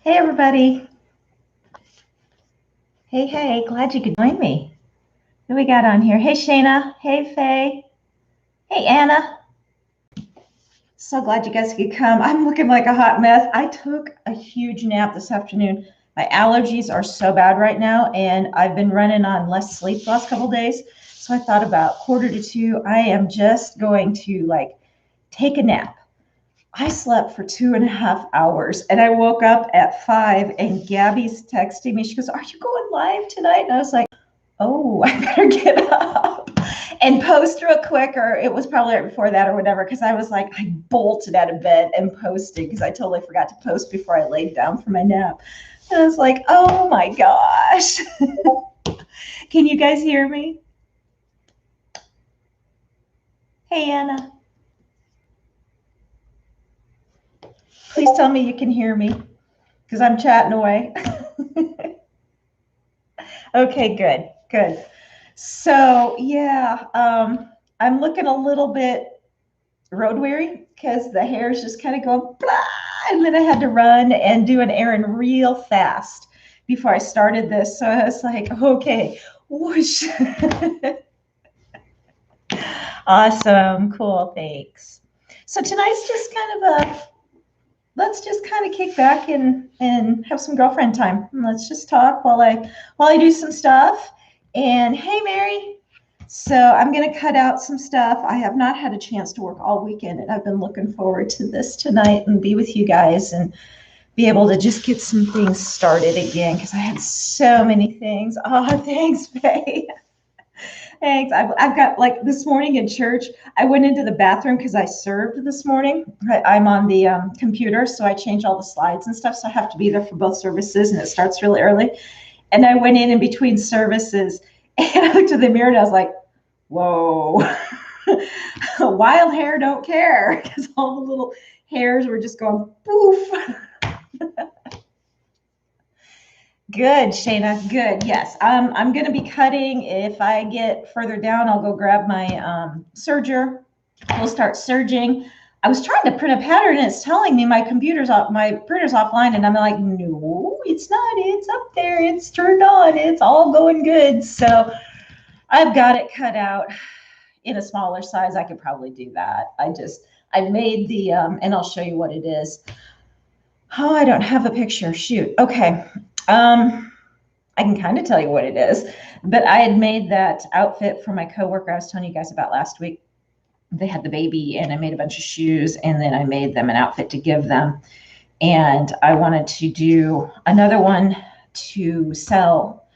Hey, everybody. Hey, glad you could join me. Who we got on here? Hey, Shayna. Hey, Faye. Hey, Anna. So glad you guys could come. I'm looking like a hot mess. I took a huge nap this afternoon. My allergies are so bad right now, and I've been running on less sleep the last couple of days. So I thought about 1:45. I am just going to take a nap. I slept for 2.5 hours and I woke up at 5 and Gabby's texting me. She goes, "Are you going live tonight?" And I was like, "Oh, I better get up and post real quick." Or it was probably right before that or whatever. Cause I was like, I bolted out of bed and posted because I totally forgot to post before I laid down for my nap. And I was like, oh my gosh. Can you guys hear me? Hey, Anna. Please tell me you can hear me because I'm chatting away. Okay, good. So yeah, I'm looking a little bit road weary because the hair's just kind of going blah, and then I had to run and do an errand real fast before I started this. So I was like, okay, whoosh. Awesome, cool, thanks. So tonight's just kind of let's just kind of kick back and have some girlfriend time. Let's just talk while I do some stuff. And hey, Mary. So I'm going to cut out some stuff. I have not had a chance to work all weekend, and I've been looking forward to this tonight and be with you guys and be able to just get some things started again because I had so many things. Oh, thanks, Faye. Thanks. I've got this morning in church, I went into the bathroom because I served this morning. I'm on the computer, so I change all the slides and stuff. So I have to be there for both services, and it starts really early. And I went in between services, and I looked at the mirror, and I was like, whoa, wild hair don't care, because all the little hairs were just going poof. Good, Shayna. Good. Yes. I'm going to be cutting. If I get further down, I'll go grab my serger. We'll start serging. I was trying to print a pattern and it's telling me my printer's offline, and I'm like, no, it's not. It's up there. It's turned on. It's all going good. So I've got it cut out in a smaller size. I could probably do that. I made the, and I'll show you what it is. Oh, I don't have a picture. Shoot. Okay. I can kind of tell you what it is, but I had made that outfit for my coworker I was telling you guys about last week. They had the baby, and I made a bunch of shoes, and then I made them an outfit to give them. And I wanted to do another one to sell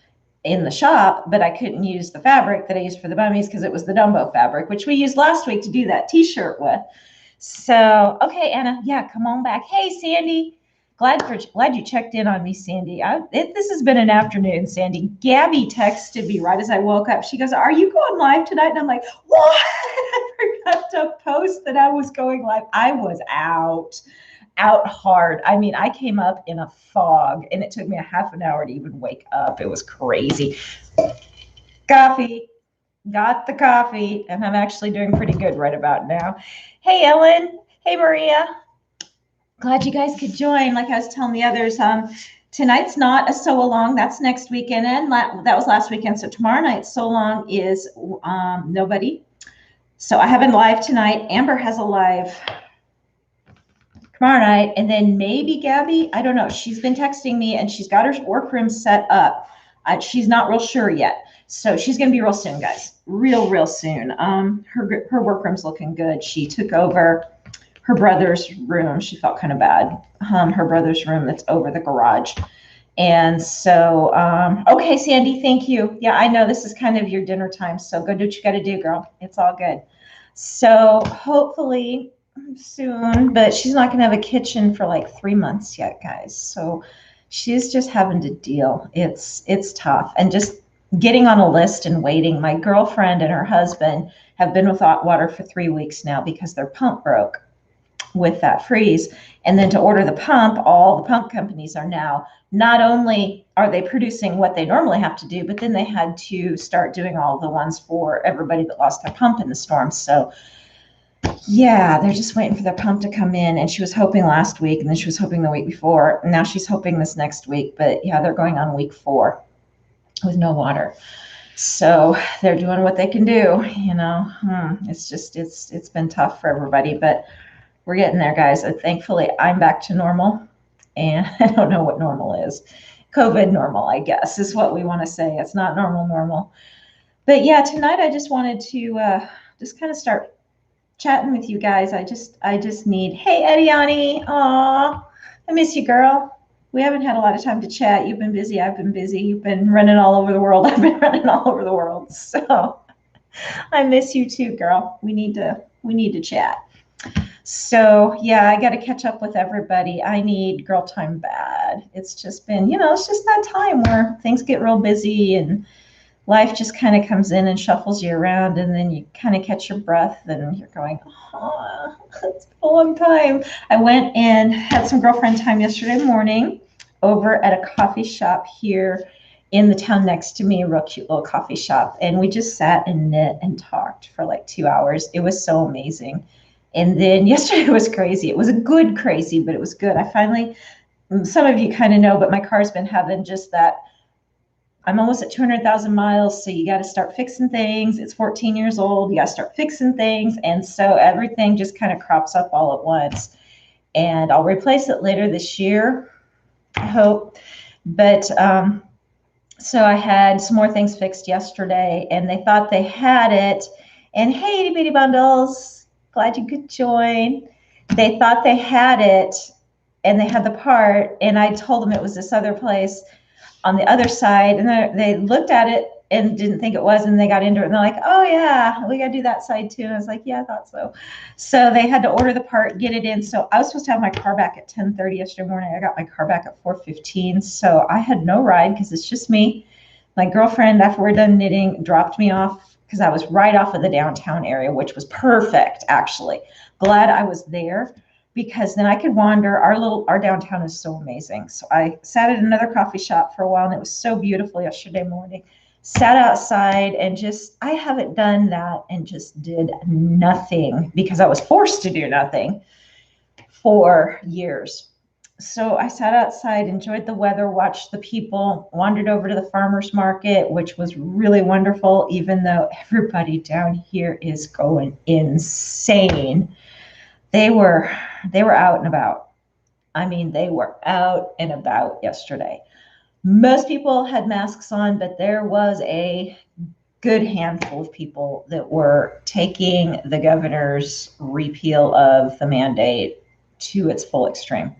in the shop, but I couldn't use the fabric that I used for the bummies because it was the Dumbo fabric, which we used last week to do that t-shirt with. So, okay, Anna, yeah, come on back. Hey, Sandy. Glad you checked in on me, Sandy. This has been an afternoon, Sandy. Gabby texted me right as I woke up. She goes, "Are you going live tonight?" And I'm like, what? I forgot to post that I was going live. I was out hard. I mean, I came up in a fog, and it took me a half an hour to even wake up. It was crazy. Coffee. Got the coffee, and I'm actually doing pretty good right about now. Hey, Ellen. Hey, Maria. Glad you guys could join. Like I was telling the others, tonight's not a sew along. That's next weekend, and that was last weekend. So tomorrow night's sew along is nobody. So I have a live tonight. Amber has a live tomorrow night, and then maybe Gabby. I don't know. She's been texting me, and she's got her workroom set up. She's not real sure yet. So she's going to be real soon, guys. Real soon. Her workroom's looking good. She took over her brother's room. She felt kind of bad. Her brother's room that's over the garage. And so, okay, Sandy, thank you. Yeah, I know this is kind of your dinner time, so go do what you got to do, girl. It's all good. So hopefully soon, but she's not going to have a kitchen for like 3 months yet, guys. So she's just having to deal. It's tough. And just getting on a list and waiting. My girlfriend and her husband have been without water for 3 weeks now because their pump broke with that freeze. And then to order the pump, all the pump companies are now, not only are they producing what they normally have to do, but then they had to start doing all the ones for everybody that lost their pump in the storm. So Yeah, they're just waiting for their pump to come in. And she was hoping last week, and then she was hoping the week before. And now she's hoping this next week. But yeah, they're going on week 4 with no water. So they're doing what they can do. It's just it's been tough for everybody, but we're getting there, guys. Thankfully, I'm back to normal, and I don't know what normal is. COVID normal, I guess, is what we want to say. It's not normal. But yeah, tonight I just wanted to just kind of start chatting with you guys. I just need. Hey, Ediani, aw, I miss you, girl. We haven't had a lot of time to chat. You've been busy. I've been busy. You've been running all over the world. I've been running all over the world. So I miss you too, girl. We need to chat. So yeah, I got to catch up with everybody. I need girl time bad. It's just been, it's just that time where things get real busy and life just kind of comes in and shuffles you around, and then you kind of catch your breath and you're going, oh, it's been a long time. I went and had some girlfriend time yesterday morning over at a coffee shop here in the town next to me, a real cute little coffee shop. And we just sat and knit and talked for like 2 hours. It was so amazing. And then yesterday was crazy. It was a good crazy, but it was good. I finally, some of you kind of know, but my car's been having just that. I'm almost at 200,000 miles, so you got to start fixing things. It's 14 years old. You got to start fixing things. And so everything just kind of crops up all at once. And I'll replace it later this year, I hope. But so I had some more things fixed yesterday, and they thought they had it. And hey, itty bitty bundles, glad you could join. They thought they had it, and they had the part, and I told them it was this other place on the other side, and they looked at it and didn't think it was, and they got into it, and they're like, oh yeah, we got to do that side too. And I was like, yeah, I thought so. So they had to order the part, get it in. So I was supposed to have my car back at 10:30 yesterday morning. I got my car back at 4:15. So I had no ride because it's just me. My girlfriend, after we're done knitting, dropped me off because I was right off of the downtown area, which was perfect, actually. Glad I was there, because then I could wander. Our downtown is so amazing. So I sat at another coffee shop for a while, and it was so beautiful yesterday morning. Sat outside and I haven't done that and just did nothing because I was forced to do nothing for years. So I sat outside, enjoyed the weather, watched the people, wandered over to the farmer's market, which was really wonderful, even though everybody down here is going insane. They were out and about. I mean, they were out and about yesterday. Most people had masks on, but there was a good handful of people that were taking the governor's repeal of the mandate to its full extreme.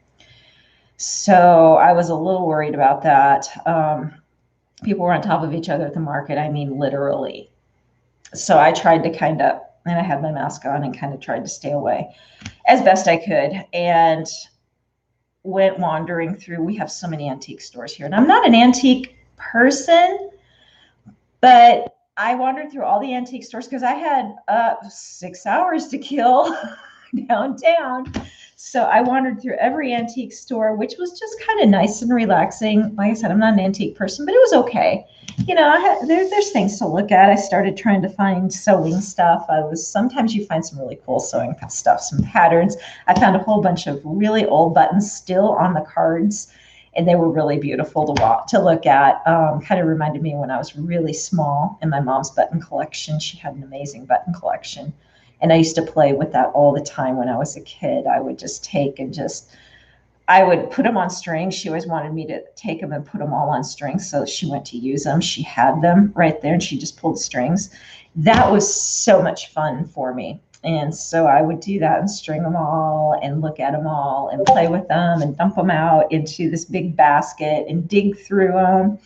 So I was a little worried about that. People were on top of each other at the market. I mean, literally. So I tried to and I had my mask on and kind of tried to stay away as best I could, and went wandering through. We have so many antique stores here, and I'm not an antique person, but I wandered through all the antique stores because I had 6 hours to kill downtown. So I wandered through every antique store, which was just kind of nice and relaxing. Like I said, I'm not an antique person, but it was okay. There's things to look at. I started trying to find sewing stuff. Sometimes you find some really cool sewing stuff, some patterns. I found a whole bunch of really old buttons still on the cards, and they were really beautiful to look at. Kind of reminded me when I was really small in my mom's button collection. She had an amazing button collection. And I used to play with that all the time when I was a kid. I would just take and I would put them on strings. She always wanted me to take them and put them all on strings. So she went to use them. She had them right there, and she just pulled strings. That was so much fun for me. And so I would do that and string them all and look at them all and play with them and dump them out into this big basket and dig through them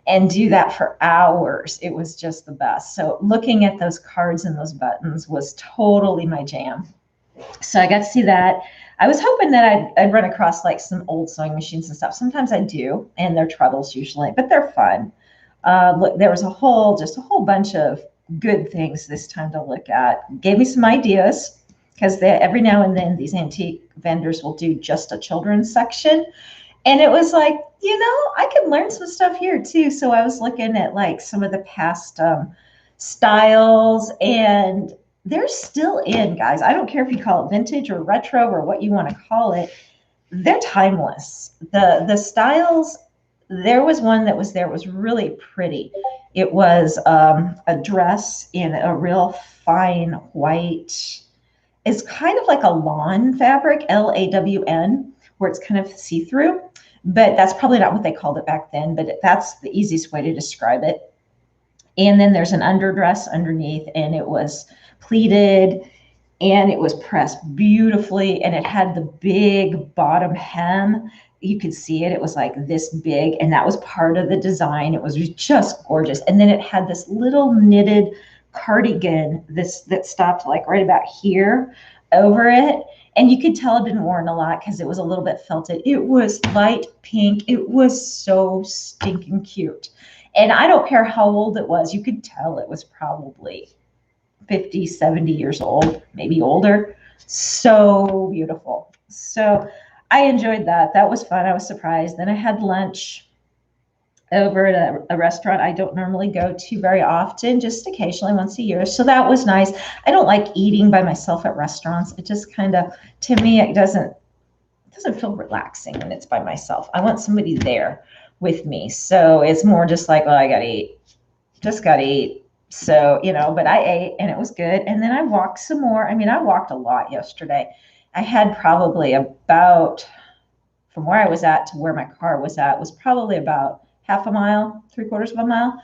and do that for hours. It was just the best. So looking at those cards and those buttons was totally my jam. So I got to see that. I was hoping that I'd run across like some old sewing machines and stuff. Sometimes I do, and they're troubles usually, but they're fun. Look, there was just a whole bunch of good things this time to look at. Gave me some ideas, because every now and then these antique vendors will do just a children's section. And it was like, I can learn some stuff here too. So I was looking at like some of the past styles, and they're still in, guys. I don't care if you call it vintage or retro or what you want to call it. They're timeless. The styles, there was one that was there, it was really pretty. It was a dress in a real fine white. It's kind of like a lawn fabric, LAWN, where it's kind of see-through, but that's probably not what they called it back then, but that's the easiest way to describe it. And then there's an underdress underneath, and it was pleated and it was pressed beautifully, and it had the big bottom hem. You could see it. It was like this big, and that was part of the design. It was just gorgeous. And then it had this little knitted cardigan that stopped like right about here over it. And you could tell it had been worn a lot because it was a little bit felted. It was light pink. It was so stinking cute. And I don't care how old it was. You could tell it was probably 50, 70 years old, maybe older. So beautiful. So I enjoyed that. That was fun. I was surprised. Then I had lunch over at a restaurant I don't normally go to very often, just occasionally once a year. So that was nice. I don't like eating by myself at restaurants. It just kind of, to me, it doesn't feel relaxing when it's by myself. I want somebody there with me. So it's more just like, well, I got to eat. Just got to eat. So, but I ate and it was good. And then I walked some more. I mean, I walked a lot yesterday. I had probably about, from where I was at to where my car was at, was probably about half a mile, 3/4 of a mile.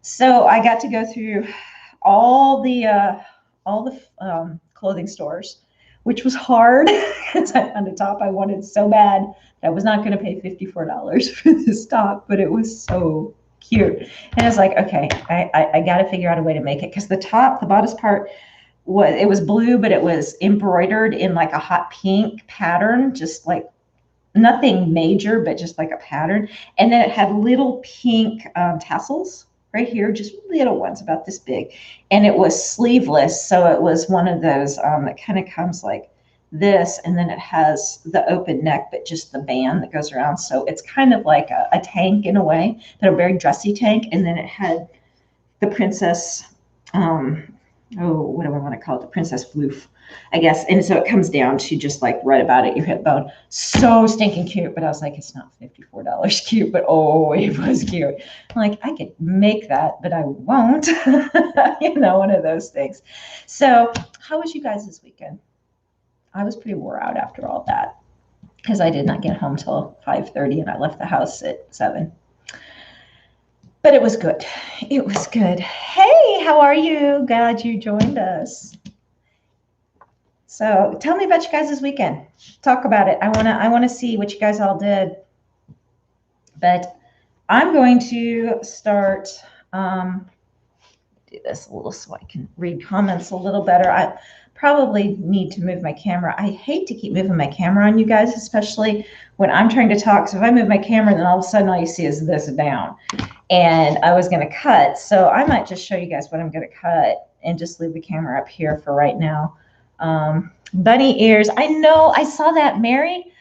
So I got to go through all the clothing stores, which was hard because I found a top I wanted so bad that I was not going to pay $54 for this top, but it was so cute. And I was like, okay, I got to figure out a way to make it, because the bodice part was blue, but it was embroidered in like a hot pink pattern, just like nothing major, but just like a pattern. And then it had little pink tassels right here, just little ones about this big. And it was sleeveless. So it was one of those that kind of comes like this, and then it has the open neck, but just the band that goes around. So it's kind of like a tank in a way, but a very dressy tank. And then it had the princess, what do I want to call it? The princess floof, I guess. And so it comes down to just like right about at your hip bone. So stinking cute. But I was like, it's not $54 cute, but oh, it was cute. I'm like, I could make that, but I won't. One of those things. So how was you guys this weekend? I was pretty wore out after all that, because I did not get home till 5:30 and I left the house at 7. But it was good. It was good. Hey, how are you? Glad you joined us. So tell me about you guys this weekend. Talk about it. I wanna see what you guys all did. But I'm going to start do this a little so I can read comments a little better. I probably need to move my camera. I hate to keep moving my camera on you guys, especially when I'm trying to talk. So if I move my camera, then all of a sudden all you see is this down. And I was going to cut. So I might just show you guys what I'm going to cut and just leave the camera up here for right now. Bunny ears. I know. I saw that, Mary.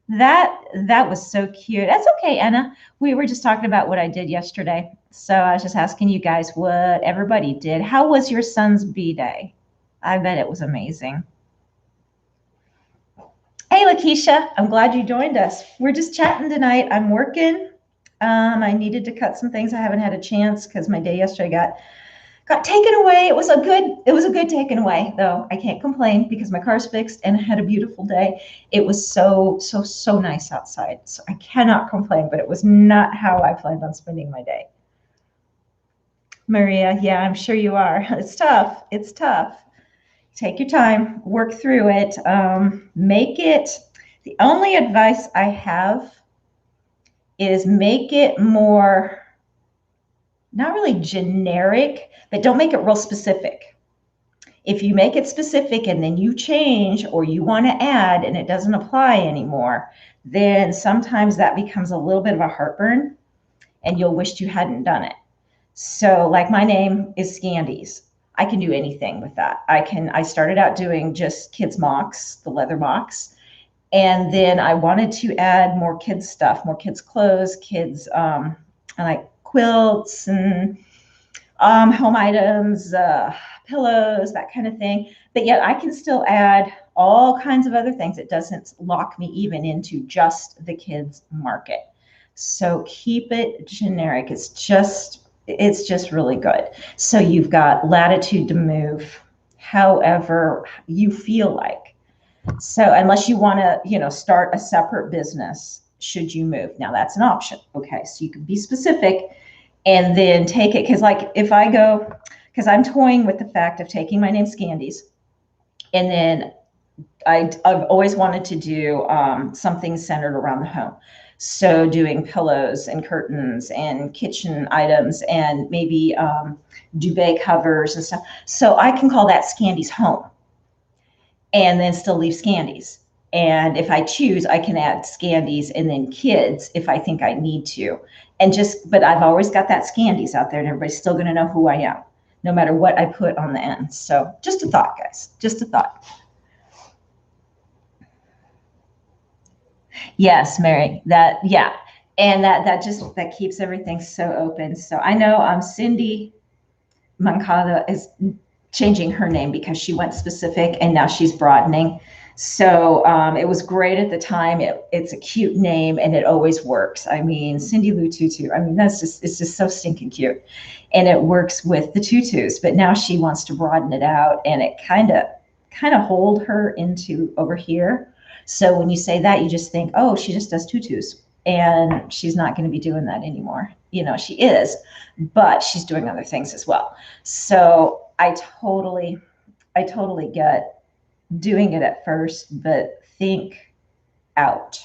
That was so cute. That's okay, Anna. We were just talking about what I did yesterday. So I was just asking you guys what everybody did. How was your son's B-Day? I bet it was amazing. Hey, Lakeisha, I'm glad you joined us. We're just chatting tonight. I'm working. I needed to cut some things. I haven't had a chance because my day yesterday got taken away. It was a good taken away, though. I can't complain because my car's fixed and I had a beautiful day. It was so nice outside. So I cannot complain, but it was not how I planned on spending my day. Maria, yeah, I'm sure you are. It's tough. It's tough. Take your time, work through it, make it. The only advice I have is make it more, not really generic, but don't make it real specific. If you make it specific and then you change or you want to add and it doesn't apply anymore, then sometimes that becomes a little bit of a heartburn and you'll wish you hadn't done it. So like my name is Scandeez. I can do anything with that. I started out doing just kids mocks, the leather mocks. And then I wanted to add more kids stuff, more kids clothes, kids like quilts and home items, pillows, that kind of thing. But yet I can still add all kinds of other things. It doesn't lock me even into just the kids market. So keep it generic. It's just really good. So you've got latitude to move however you feel like. So unless you want to, start a separate business, should you move? Now that's an option. Okay, so you can be specific and then take it. Because like if I go, because I'm toying with the fact of taking my name Scandeez, and then I've always wanted to do something centered around the home. So doing pillows and curtains and kitchen items and maybe duvet covers and stuff. So I can call that Scandeez Home and then still leave Scandeez. And if I choose, I can add Scandeez and then kids if I think I need to. But I've always got that Scandeez out there and everybody's still going to know who I am, no matter what I put on the end. So just a thought, guys, just a thought. Yes, Mary, yeah. And that keeps everything so open. So I know Cindy Mancada is changing her name because she went specific and now she's broadening. So it was great at the time. It's a cute name and it always works. I mean, Cindy Lou Tutu. I mean, it's just so stinking cute, and it works with the tutus. But now she wants to broaden it out, and it kind of hold her into over here. So when you say that, you just think, oh, she just does tutus, and she's not going to be doing that anymore. She is, but she's doing other things as well. So I totally get doing it at first, but think out.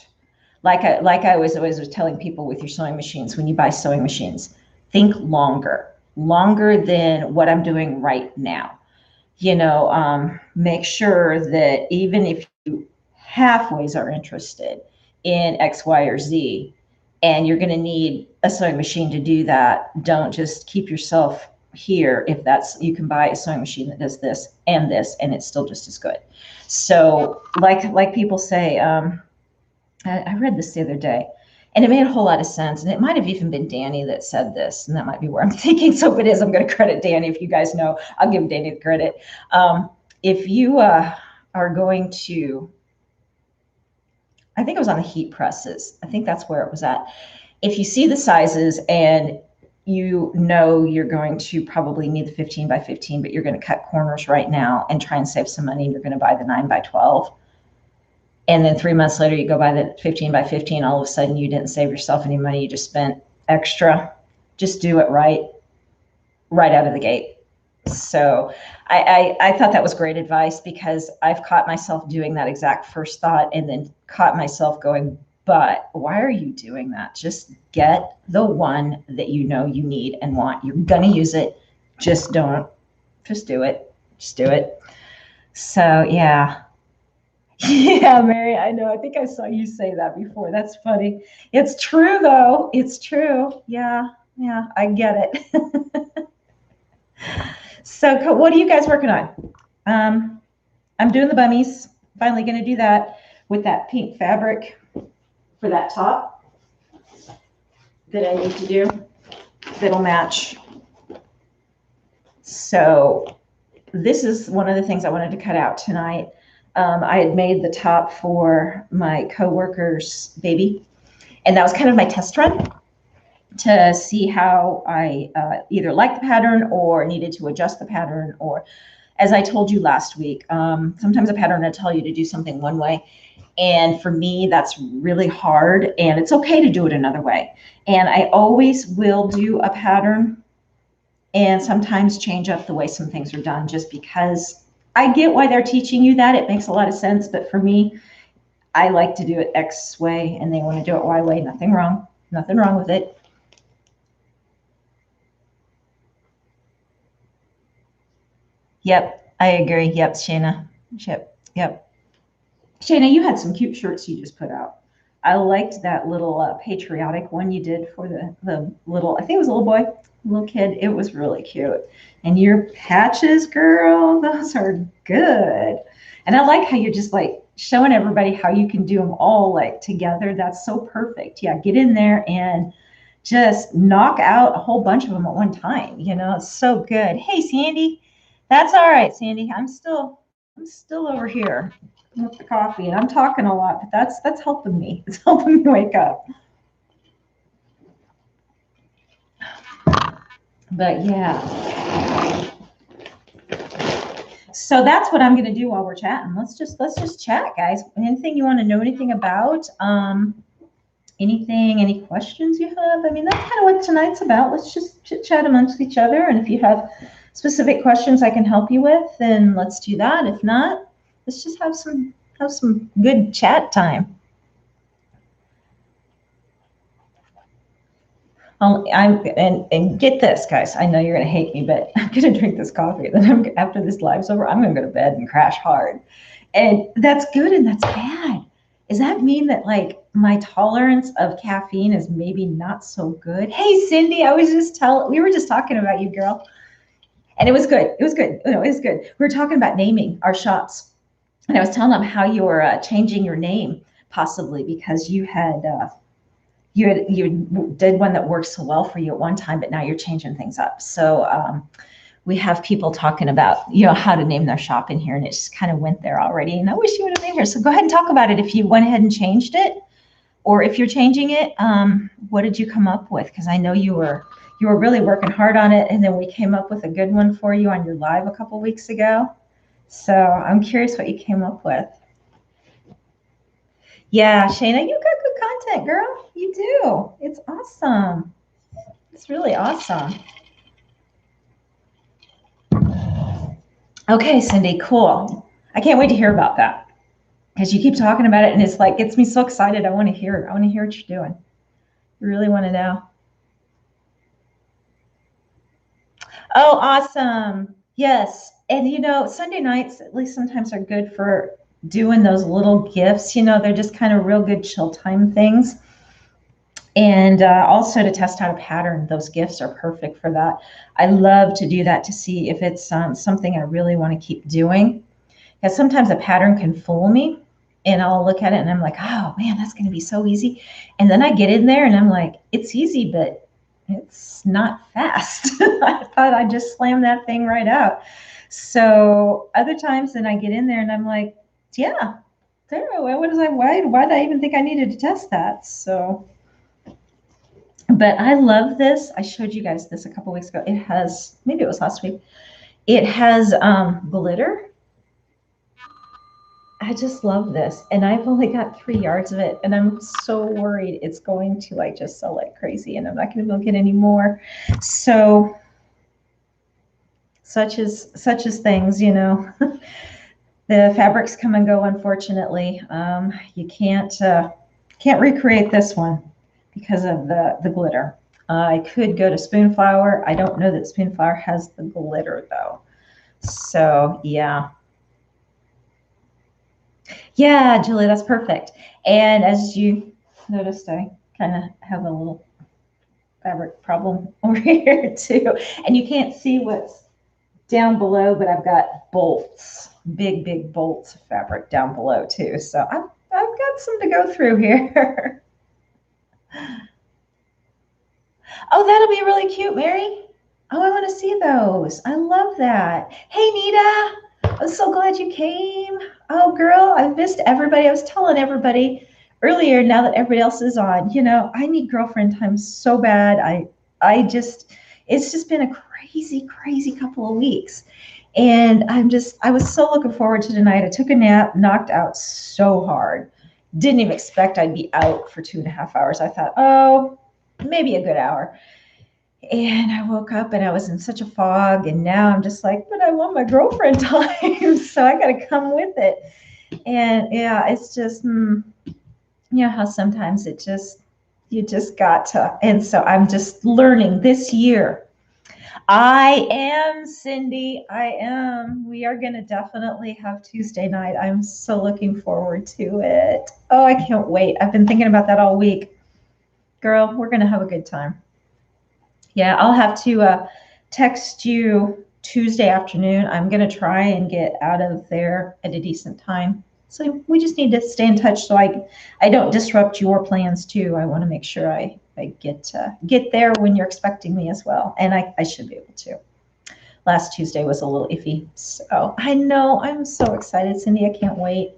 Like I was always telling people with your sewing machines, when you buy sewing machines, think longer than what I'm doing right now. Make sure that even if you halfways are interested in X, Y, or Z, and you're going to need a sewing machine to do that, don't just keep yourself here. If you can buy a sewing machine that does this, and it's still just as good. So like people say, I read this the other day, and it made a whole lot of sense. And it might have even been Danny that said this, and that might be where I'm thinking. So if it is, I'm going to credit Danny. If you guys know, I'll give Danny the credit. If you are going to, I think it was on the heat presses. I think that's where it was at. If you see the sizes and you're going to probably need the 15 by 15, but you're going to cut corners right now and try and save some money, and you're going to buy the 9 by 12. And then 3 months later, you go buy the 15 by 15. All of a sudden, you didn't save yourself any money. You just spent extra. Just do it right out of the gate. So I thought that was great advice, because I've caught myself doing that exact first thought and then caught myself going, but why are you doing that? Just get the one that you need and want. You're going to use it. Just do it. Just do it. So, yeah. Yeah, Mary, I know. I think I saw you say that before. That's funny. It's true, though. It's true. Yeah, I get it. So what are you guys working on? I'm doing the bummies. Finally going to do that with that pink fabric for that top that I need to do that'll match. So this is one of the things I wanted to cut out tonight. I had made the top for my coworker's baby, and that was kind of my test run to see how I either liked the pattern or needed to adjust the pattern, or, as I told you last week, sometimes a pattern will tell you to do something one way. And for me, that's really hard, and it's okay to do it another way. And I always will do a pattern and sometimes change up the way some things are done, just because I get why they're teaching you that. It makes a lot of sense. But for me, I like to do it X way, and they want to do it Y way. Nothing wrong with it. Yep, I agree. Yep, Shayna. Yep. Shayna, you had some cute shirts you just put out. I liked that little patriotic one you did for the little, I think it was a little boy, little kid. It was really cute. And your patches, girl, those are good. And I like how you're just like showing everybody how you can do them all like together. That's so perfect. Yeah, get in there and just knock out a whole bunch of them at one time. It's so good. Hey, Sandy. That's all right, Sandy. I'm still over here with the coffee, and I'm talking a lot, but that's helping me. It's helping me wake up. But yeah, so that's what I'm gonna do while we're chatting. Let's just chat, guys. Anything you want to know anything about? Anything, any questions you have? I mean, that's kind of what tonight's about. Let's just chit chat amongst each other, and if you have specific questions I can help you with, then let's do that. If not, let's just have some good chat time. And get this, guys. I know you're gonna hate me, but I'm gonna drink this coffee. Then after this live's over, I'm gonna go to bed and crash hard. And that's good and that's bad. Does that mean that like my tolerance of caffeine is maybe not so good? Hey, Cindy, we were just talking about you, girl, and it was good. It was good. No, it was good. We were talking about naming our shops, and I was telling them how you were changing your name possibly because you did one that worked so well for you at one time, but now you're changing things up. So we have people talking about how to name their shop in here, and it just kind of went there already. And I wish you would have been here. So go ahead and talk about it if you went ahead and changed it, or if you're changing it. What did you come up with? Because I know you were really working hard on it, and then we came up with a good one for you on your live a couple weeks ago. So I'm curious what you came up with. Yeah, Shayna, you got good content, girl. You do. It's awesome. It's really awesome. Okay, Cindy, cool. I can't wait to hear about that because you keep talking about it and it's like gets me so excited. I want to hear it. I want to hear what you're doing. You really want to know. Oh, awesome. Yes. And Sunday nights at least sometimes are good for doing those little gifts. They're just kind of real good chill time things. And also to test out a pattern, those gifts are perfect for that. I love to do that to see if it's something I really want to keep doing. Because sometimes a pattern can fool me and I'll look at it and I'm like, oh man, that's going to be so easy. And then I get in there and I'm like, it's easy, but it's not fast. I thought I'd just slam that thing right out. So other times then I get in there and I'm like, yeah, there, why did I even think I needed to test that? So, but I love this. I showed you guys this a couple weeks ago. It has, maybe it was last week. It has glitter. I just love this. And I've only got 3 yards of it. And I'm so worried it's going to like just sell like crazy and I'm not going to be able to get any more. So such as things, the fabrics come and go, unfortunately. You can't recreate this one because of the glitter. I could go to Spoonflower. I don't know that Spoonflower has the glitter though. So yeah. Yeah, Julie, that's perfect. And as you noticed, I kind of have a little fabric problem over here too. And you can't see what's down below, but I've got bolts, big bolts of fabric down below too. So I've got some to go through here. Oh, that'll be really cute, Mary. Oh, I want to see those. I love that. Hey, Nita. I'm so glad you came. Oh, girl, I've missed everybody. I was telling everybody earlier, now that everybody else is on, I need girlfriend time so bad. It's just been a crazy couple of weeks. And I was so looking forward to tonight. I took a nap, knocked out so hard. Didn't even expect I'd be out for 2.5 hours. I thought, oh, maybe a good hour. And I woke up and I was in such a fog. And now I'm just like, but I want my girlfriend time. So I got to come with it. And yeah, it's just, how sometimes you just got to. And so I'm just learning this year. I am, Cindy. I am. We are going to definitely have Tuesday night. I'm so looking forward to it. Oh, I can't wait. I've been thinking about that all week. Girl, we're going to have a good time. Yeah, I'll have to text you Tuesday afternoon. I'm going to try and get out of there at a decent time. So we just need to stay in touch so I don't disrupt your plans too. I want to make sure I get there when you're expecting me as well. And I should be able to. Last Tuesday was a little iffy. So I know, I'm so excited, Cindy. I can't wait.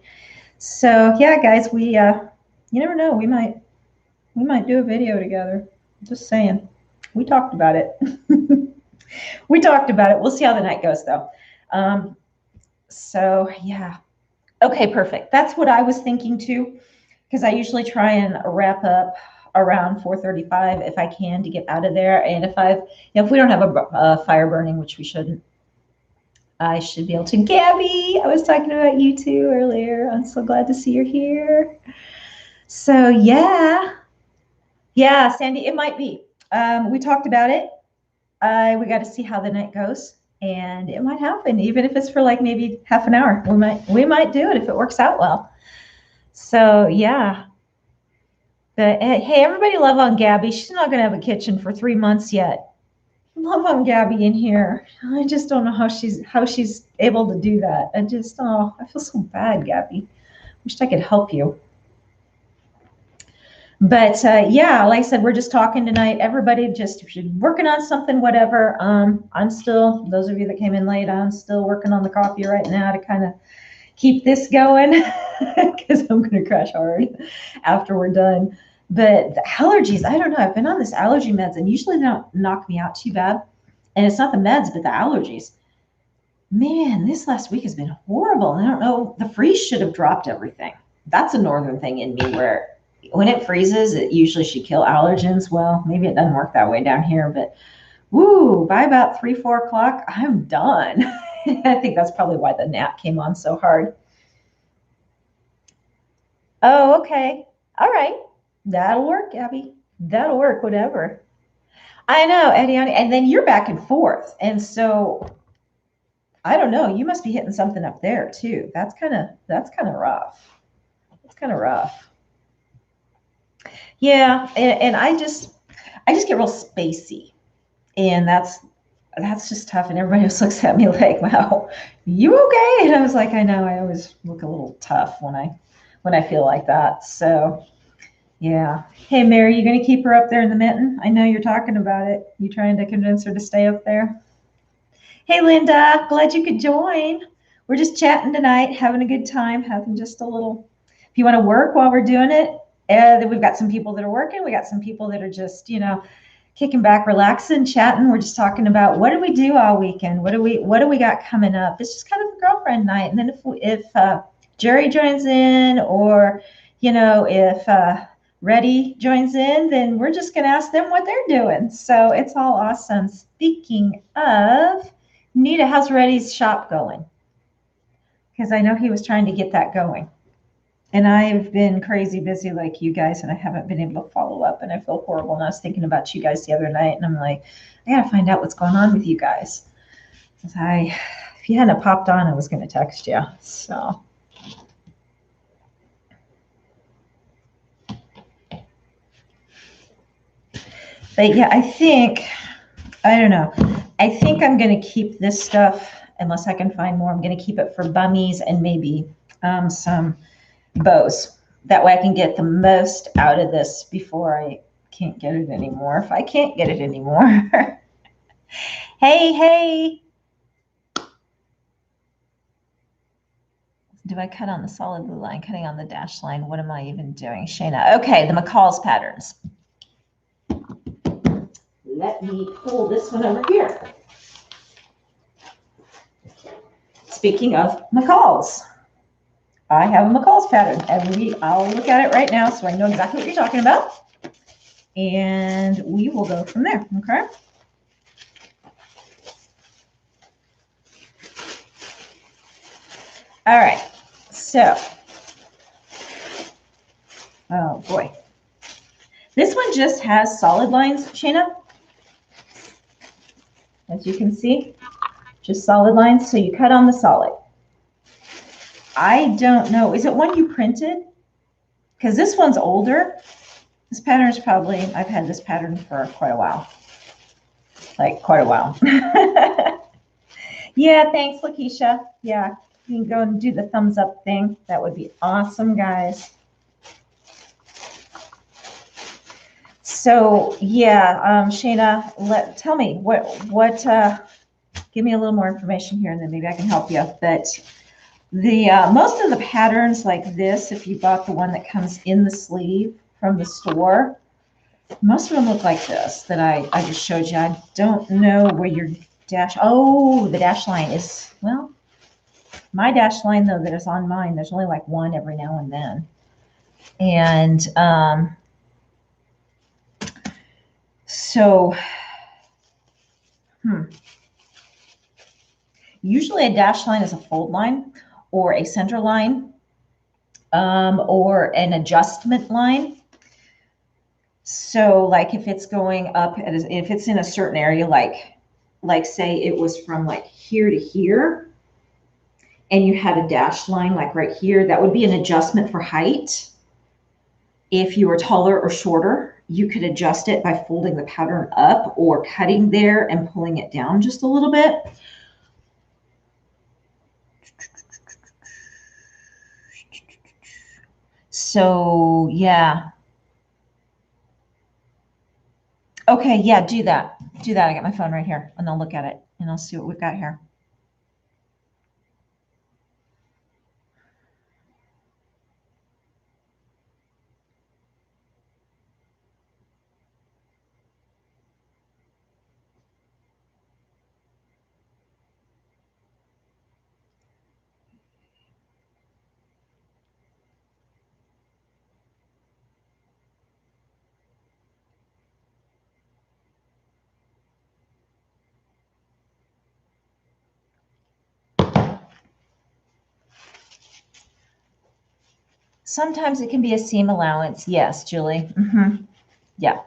So yeah, guys, you never know, we might do a video together. Just saying. We talked about it. We talked about it. We'll see how the night goes, though. So yeah. Okay, perfect. That's what I was thinking too, because I usually try and wrap up around 4:35 if I can to get out of there. And if we don't have a fire burning, which we shouldn't, I should be able to. Gabby, I was talking about you too earlier. I'm so glad to see you're here. So yeah, Sandy, it might be. We talked about it. We got to see how the night goes, and it might happen, even if it's for like maybe half an hour. We might do it if it works out well. So yeah. But hey, everybody love on Gabby. She's not going to have a kitchen for 3 months yet. Love on Gabby in here. I just don't know how she's able to do that. I feel so bad, Gabby. Wish I could help you. But yeah, like I said, we're just talking tonight. Everybody just, if you're working on something, whatever, I'm still, those of you that came in late, I'm still working on the coffee right now to kind of keep this going because I'm going to crash hard after we're done. But the allergies, I don't know. I've been on this allergy meds and usually they don't knock me out too bad. And it's not the meds, but the allergies. Man, this last week has been horrible. I don't know. The freeze should have dropped everything. That's a northern thing in me where when it freezes, it usually should kill allergens. Well, maybe it doesn't work that way down here, but woo, by about 3, 4 o'clock, I'm done. I think that's probably why the nap came on so hard. Oh, okay. All right. That'll work, Abby. That'll work, whatever. I know, Eddie, and then you're back and forth. And so I don't know, you must be hitting something up there too. That's kind of rough. It's kind of rough. Yeah, and I just get real spacey. And that's just tough. And everybody else looks at me like, wow, you okay? And I was like, I know, I always look a little tough when I feel like that. So yeah. Hey, Mary, you going to keep her up there in the mitten? I know you're talking about it. You trying to convince her to stay up there? Hey, Linda, glad you could join. We're just chatting tonight, having a good time, having just a little, if you want to work while we're doing it, we've got some people that are working. We got some people that are just, kicking back, relaxing, chatting. We're just talking about what did we do all weekend? What do we got coming up? It's just kind of a girlfriend night. And then if Jerry joins in, or if Reddy joins in, then we're just going to ask them what they're doing. So it's all awesome. Speaking of, Nita, how's Reddy's shop going? Because I know he was trying to get that going. And I've been crazy busy like you guys, and I haven't been able to follow up, and I feel horrible. And I was thinking about you guys the other night, and I'm like, I got to find out what's going on with you guys. If you hadn't popped on, I was going to text you. So. But yeah, I don't know. I think I'm going to keep this stuff, unless I can find more. I'm going to keep it for bummies and maybe some bows. That way I can get the most out of this before I can't get it anymore. If I can't get it anymore. Hey. Do I cut on the solid blue line, cutting on the dash line? What am I even doing, Shayna? Okay, the McCall's patterns. Let me pull this one over here. Speaking of McCall's, I have a McCall's pattern, and I'll look at it right now so I know exactly what you're talking about, and we will go from there, okay? All right, so, oh boy. This one just has solid lines, Shayna. As you can see, just solid lines. So you cut on the solid. I don't know. Is it one you printed? Because this one's older. This pattern is probably, I've had this pattern for quite a while. Like quite a while. Yeah, thanks, Lakeisha. Yeah, you can go and do the thumbs up thing. That would be awesome, guys. So yeah, Shayna, tell me what give me a little more information here and then maybe I can help you. But the most of the patterns like this, if you bought the one that comes in the sleeve from the store, most of them look like this that I just showed you. I don't know where your dash, oh, the dash line is, well, my dash line though that is on mine, there's only like one every now and then. And so, usually a dash line is a fold line or a center line or an adjustment line. So like if it's going up, if it's in a certain area, like say it was from like here to here, and you had a dash line like right here, that would be an adjustment for height. If you were taller or shorter, you could adjust it by folding the pattern up or cutting there and pulling it down just a little bit. So yeah. Okay, yeah, do that. Do that. I got my phone right here and I'll look at it and I'll see what we've got here. Sometimes it can be a seam allowance. Yes, Julie. Yeah.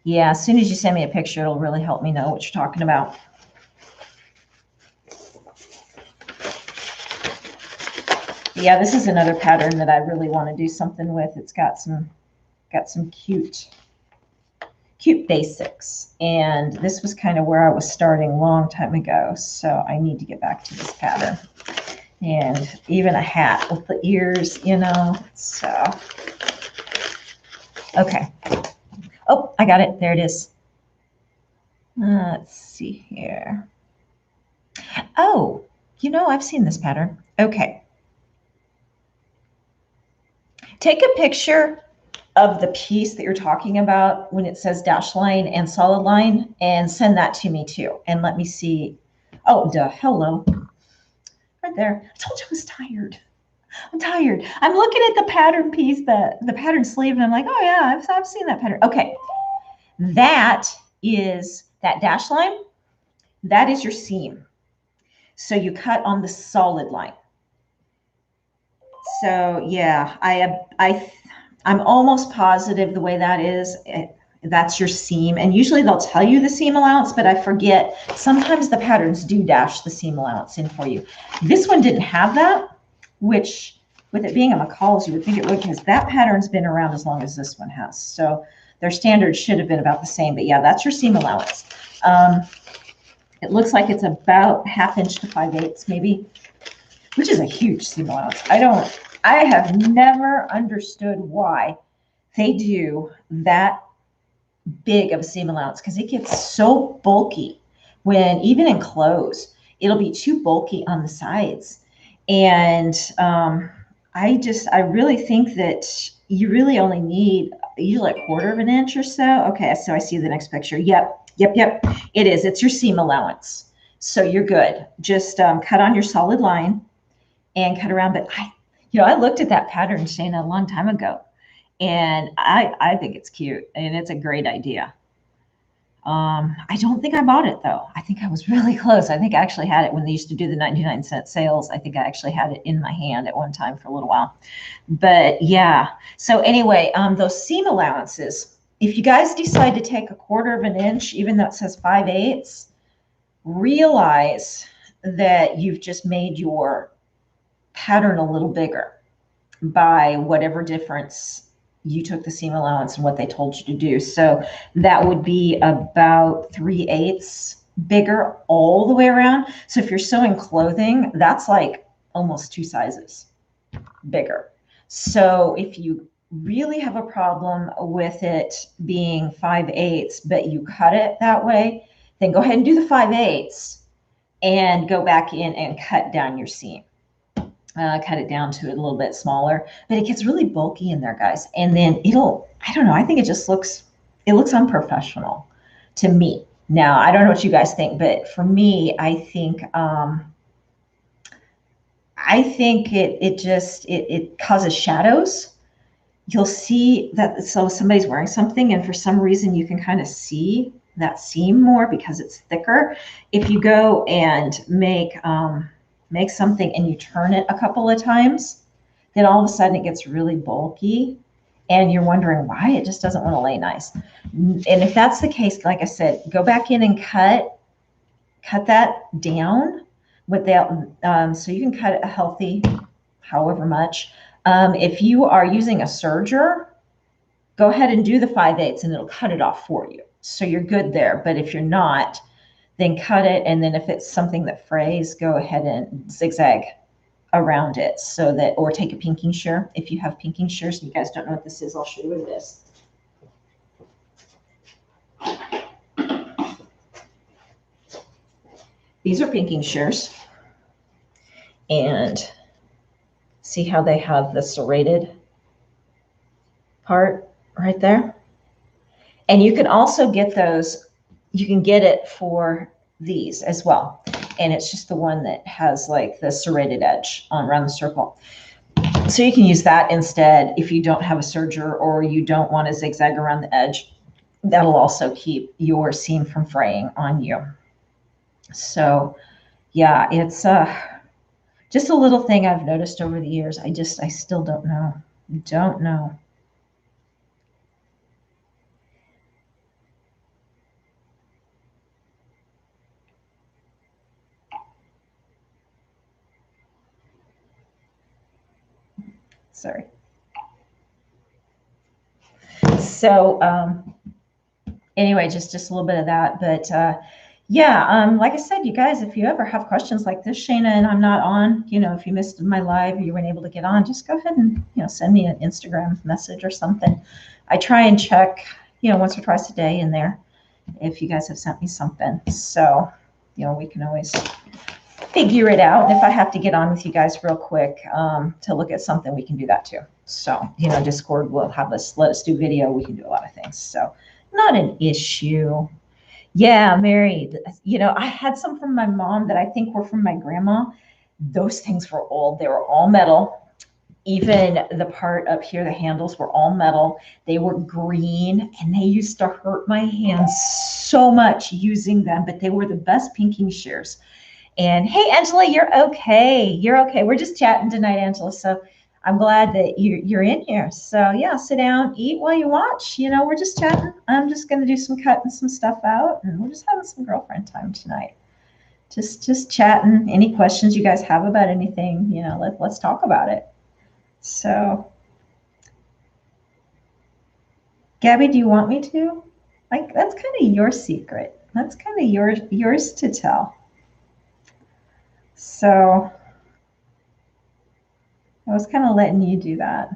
Yeah. As soon as you send me a picture, it'll really help me know what you're talking about. Yeah, this is another pattern that I really want to do something with. It's got some cute basics. And this was kind of where I was starting a long time ago. So I need to get back to this pattern. And even a hat with the ears, you know, so. Okay. Oh, I got it. There it is. Let's see here. Oh, you know, I've seen this pattern. Okay. Take a picture of the piece that you're talking about when it says dash line and solid line and send that to me too. And let me see. Oh, duh. Hello. Right there. I told you I was tired. I'm tired. I'm looking at the pattern piece, the pattern sleeve, and I'm like, oh yeah, I've seen that pattern. Okay. That is that dash line. That is your seam. So you cut on the solid line. So yeah, I'm almost positive the way that is, that's your seam. And usually they'll tell you the seam allowance, but I forget. Sometimes the patterns do dash the seam allowance in for you. This one didn't have that, which with it being a McCall's, you would think it would, because that pattern's been around as long as this one has. So their standards should have been about the same. But yeah, that's your seam allowance. It looks like it's about 1/2 inch to 5/8 maybe, which is a huge seam allowance. I have never understood why they do that big of a seam allowance, because it gets so bulky when even in clothes, it'll be too bulky on the sides. And I really think that you really only need usually 1/4 of an inch or so. Okay, so I see the next picture. Yep. It is. It's your seam allowance. So you're good. Just cut on your solid line and cut around. But I looked at that pattern, Shana, a long time ago, and I think it's cute and it's a great idea. I don't think I bought it though. I think I was really close. I think I actually had it when they used to do the 99-cent sales. I think I actually had it in my hand at one time for a little while. But yeah. So anyway, those seam allowances, if you guys decide to take 1/4 of an inch, even though it says 5/8, realize that you've just made your pattern a little bigger by whatever difference you took the seam allowance and what they told you to do. So that would be about 3/8 bigger all the way around. So if you're sewing clothing, that's like almost 2 sizes bigger. So if you really have a problem with it being 5/8, but you cut it that way, then go ahead and do the 5/8. and go back in and cut down your seam. Cut it down to a little bit smaller, but it gets really bulky in there, guys. And then I don't know, I think it looks unprofessional to me. Now, I don't know what you guys think, but for me, I think it causes shadows. You'll see that, so somebody's wearing something and for some reason you can kind of see that seam more because it's thicker. If you go and make something and you turn it a couple of times, then all of a sudden it gets really bulky and you're wondering why it just doesn't want to lay nice. And if that's the case, like I said, go back in and cut that down without, so you can cut it a healthy, however much. If you are using a serger, go ahead and do the 5/8 and it'll cut it off for you. So you're good there. But if you're not, then cut it. And then if it's something that frays, go ahead and zigzag around it so that, or take a pinking shear. If you have pinking shears, you guys don't know what this is, I'll show you what it is. These are pinking shears. And see how they have the serrated part right there? And you can also get those, you can get it for these as well. And it's just the one that has like the serrated edge on around the circle. So you can use that instead if you don't have a serger or you don't want to zigzag around the edge. That'll also keep your seam from fraying on you. So yeah, it's just a little thing I've noticed over the years. I still don't know. Don't know. Sorry. So anyway, just a little bit of that. But yeah, like I said, you guys, if you ever have questions like this, Shayna, and I'm not on, if you missed my live or you weren't able to get on, just go ahead and, send me an Instagram message or something. I try and check, once or twice a day in there if you guys have sent me something. So, we can always figure it out. And if I have to get on with you guys real quick to look at something, we can do that too. So, Discord will have us, let us do video. We can do a lot of things. So not an issue. Yeah, Mary, I had some from my mom that I think were from my grandma. Those things were old. They were all metal. Even the part up here, the handles were all metal. They were green and they used to hurt my hands so much using them, but they were the best pinking shears. And hey, Angela, you're okay. You're okay. We're just chatting tonight, Angela. So I'm glad that you're in here. So yeah, sit down, eat while you watch. We're just chatting. I'm just going to do some cutting some stuff out and we're just having some girlfriend time tonight. Just chatting. Any questions you guys have about anything, let's talk about it. So Gabby, do you want me to? Like, that's kind of your secret. That's kind of yours to tell. So I was kind of letting you do that.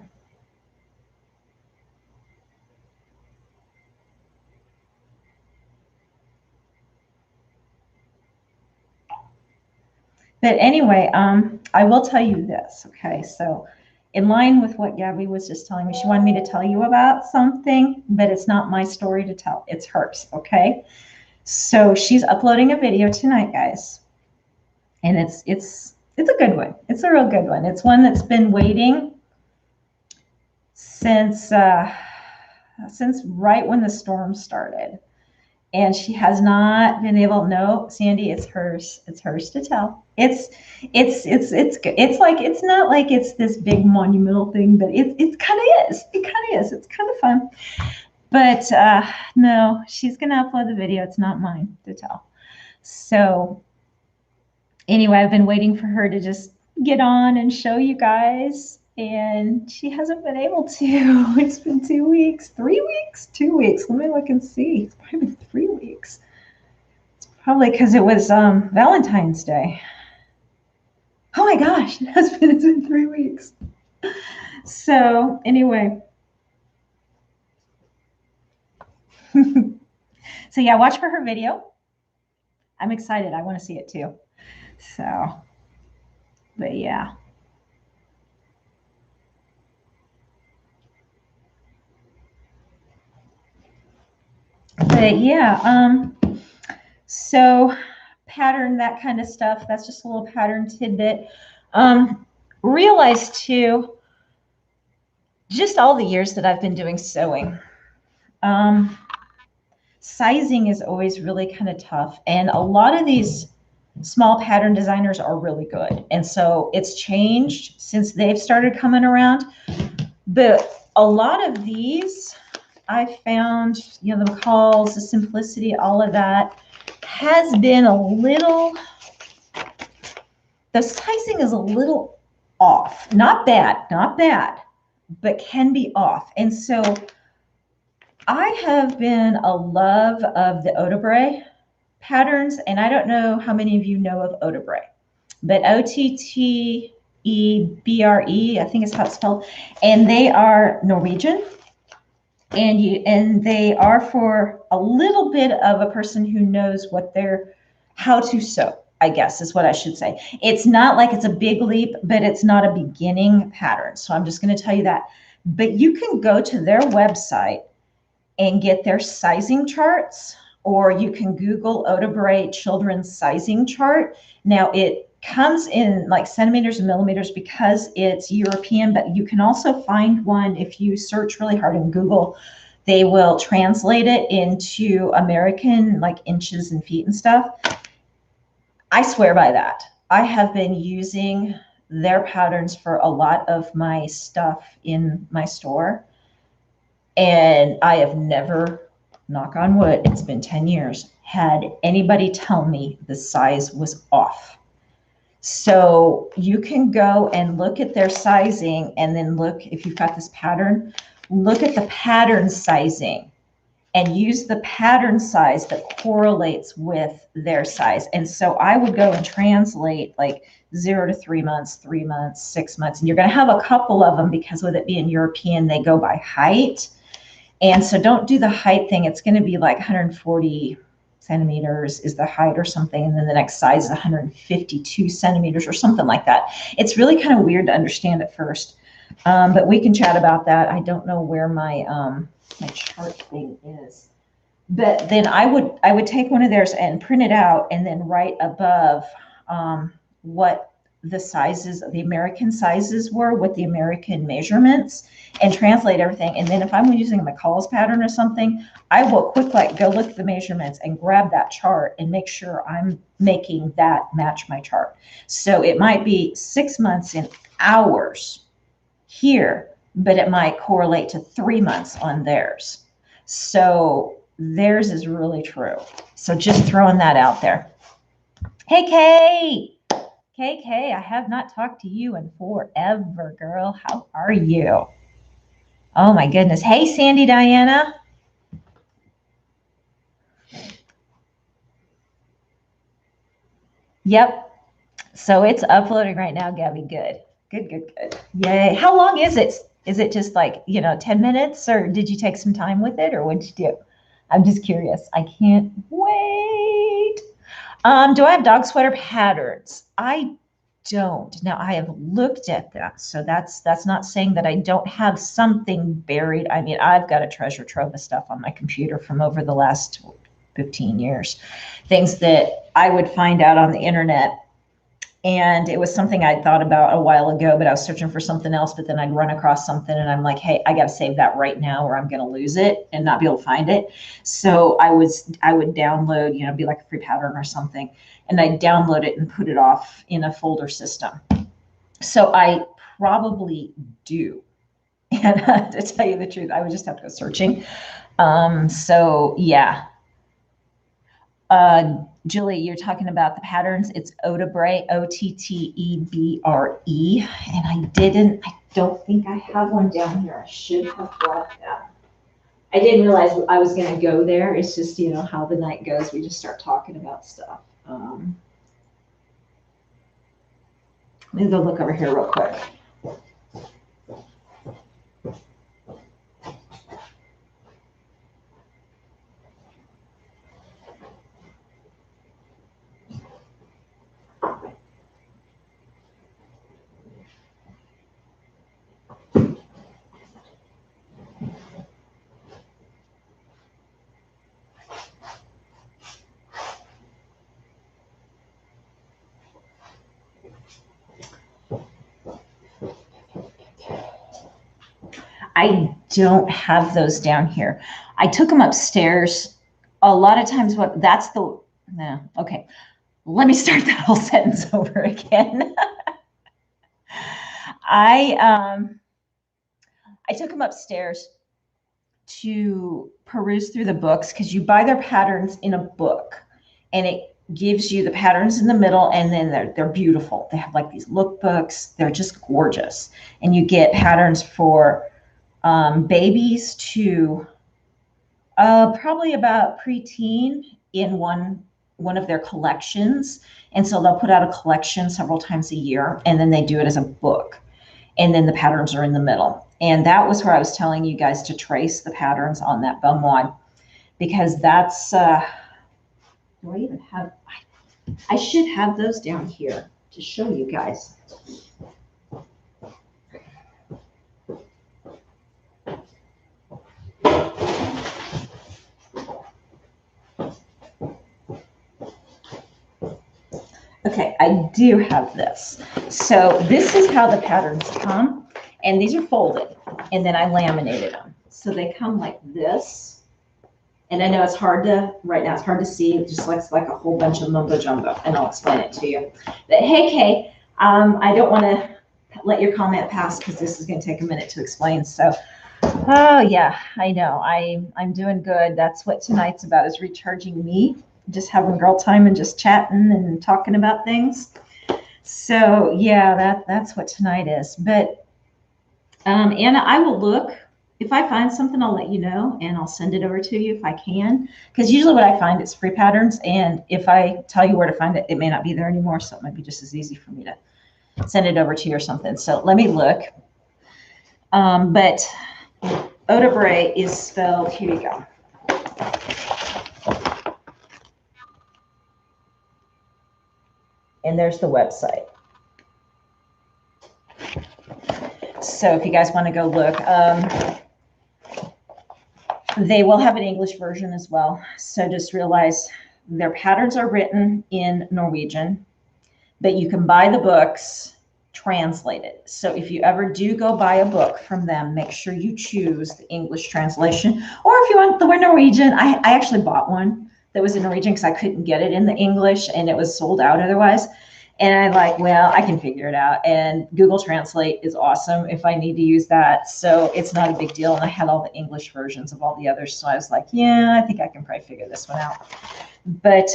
But anyway, I will tell you this, okay? So in line with what Gabby was just telling me, she wanted me to tell you about something, but it's not my story to tell. It's hers, okay? So she's uploading a video tonight, guys. And it's a good one. It's a real good one. It's one that's been waiting since right when the storm started. And she has not been able, no, Sandy, it's hers. It's hers to tell. It's good. It's like, it's not like it's this big monumental thing, but it kind of is. It kind of is. It's kind of fun. But no, she's going to upload the video. It's not mine to tell. So anyway, I've been waiting for her to just get on and show you guys. And she hasn't been able to. It's been 2 weeks, 3 weeks, 2 weeks. Let me look and see. It's probably been 3 weeks. It's probably because it was Valentine's Day. Oh my gosh, it's been 3 weeks. So anyway. So yeah, watch for her video. I'm excited. I want to see it too. So, but yeah. But yeah, so pattern, that kind of stuff. That's just a little pattern tidbit. Realize too, just all the years that I've been doing sewing, um, sizing is always really kind of tough. And a lot of these small pattern designers are really good. And so it's changed since they've started coming around. But a lot of these I found, you know, the McCalls, the simplicity, all of that has been a little, the sizing is a little off. Not bad, not bad, but can be off. And so I have been a love of the Ottobray patterns, and I don't know how many of you know of Ottobray, but Ottebre, I think is how it's spelled, and they are Norwegian, and they are for a little bit of a person who knows what they're, how to sew, I guess is what I should say. It's not like it's a big leap, but it's not a beginning pattern. So I'm just going to tell you that. But you can go to their website and get their sizing charts, or you can Google Ottobray children's sizing chart. Now it comes in like centimeters and millimeters because it's European, but you can also find one if you search really hard in Google. They will translate it into American, like inches and feet and stuff. I swear by that. I have been using their patterns for a lot of my stuff in my store. And I have never, knock on wood, it's been 10 years, had anybody tell me the size was off. So you can go and look at their sizing, and then look, if you've got this pattern, look at the pattern sizing and use the pattern size that correlates with their size. And so I would go and translate like 0 to 3 months, 3 months, 6 months, and you're going to have a couple of them because with it being European, they go by height. And so don't do the height thing. It's going to be like 140 centimeters is the height or something. And then the next size is 152 centimeters or something like that. It's really kind of weird to understand at first. But we can chat about that. I don't know where my my chart thing is. But then I would take one of theirs and print it out and then write above what the sizes, the American sizes were with the American measurements, and translate everything. And then if I'm using a McCall's pattern or something, I will quickly go look at the measurements and grab that chart and make sure I'm making that match my chart. So it might be 6 months in hours here, but it might correlate to 3 months on theirs. So theirs is really true. So just throwing that out there. Hey, Kay. KK, I have not talked to you in forever, girl. How are you? Oh my goodness. Hey, Sandy Diana. Yep. So it's uploading right now, Gabby. Good. Good, good, good. Yay. How long is it? Is it just like, 10 minutes, or did you take some time with it, or what did you do? I'm just curious. I can't wait. Do I have dog sweater patterns? I don't. Now I have looked at that, so that's not saying that I don't have something buried. I mean, I've got a treasure trove of stuff on my computer from over the last 15 years, things that I would find out on the internet. And it was something I'd thought about a while ago, but I was searching for something else, but then I'd run across something and I'm like, hey, I got to save that right now or I'm going to lose it and not be able to find it. So I would download, be like a free pattern or something, and I'd download it and put it off in a folder system. So I probably do. And to tell you the truth, I would just have to go searching. So yeah. Julie, you're talking about the patterns. It's Ottobray, Ottebre. And I don't think I have one down here. I should have brought that. I didn't realize I was going to go there. It's just, how the night goes. We just start talking about stuff. Let me go look over here real quick. I don't have those down here. I took them upstairs. A lot of times no, okay. Let me start that whole sentence over again. I I took them upstairs to peruse through the books because you buy their patterns in a book and it gives you the patterns in the middle, and then they're beautiful. They have like these lookbooks. They're just gorgeous. And you get patterns for babies to probably about preteen in one of their collections. And so they'll put out a collection several times a year, and then they do it as a book. And then the patterns are in the middle. And that was where I was telling you guys to trace the patterns on that bum wad, because that's, do I even have, I should have those down here to show you guys. Okay, I do have this. So this is how the patterns come, and these are folded, and then I laminated them. So they come like this. And I know it's hard to, right now it's hard to see. It just looks like a whole bunch of mumbo jumbo, and I'll explain it to you. But hey, Kay, I don't want to let your comment pass because this is going to take a minute to explain. So, oh yeah, I know. I'm doing good. That's what tonight's about, is recharging me, just having girl time and just chatting and talking about things. So yeah, that's what tonight is. But Anna, I will look. If I find something, I'll let you know, and I'll send it over to you if I can. Because usually what I find is free patterns, and if I tell you where to find it, it may not be there anymore, so it might be just as easy for me to send it over to you or something. So let me look. But eau de bray is spelled, here you go. And there's the website. So if you guys want to go look, they will have an English version as well. So just realize their patterns are written in Norwegian, but you can buy the books translated. So if you ever do go buy a book from them, make sure you choose the English translation. Or if you want the Norwegian, I actually bought one that was in Norwegian because I couldn't get it in the English and it was sold out otherwise. And I'm like, well, I can figure it out. And Google Translate is awesome if I need to use that. So it's not a big deal. And I had all the English versions of all the others. So I was like, yeah, I think I can probably figure this one out. But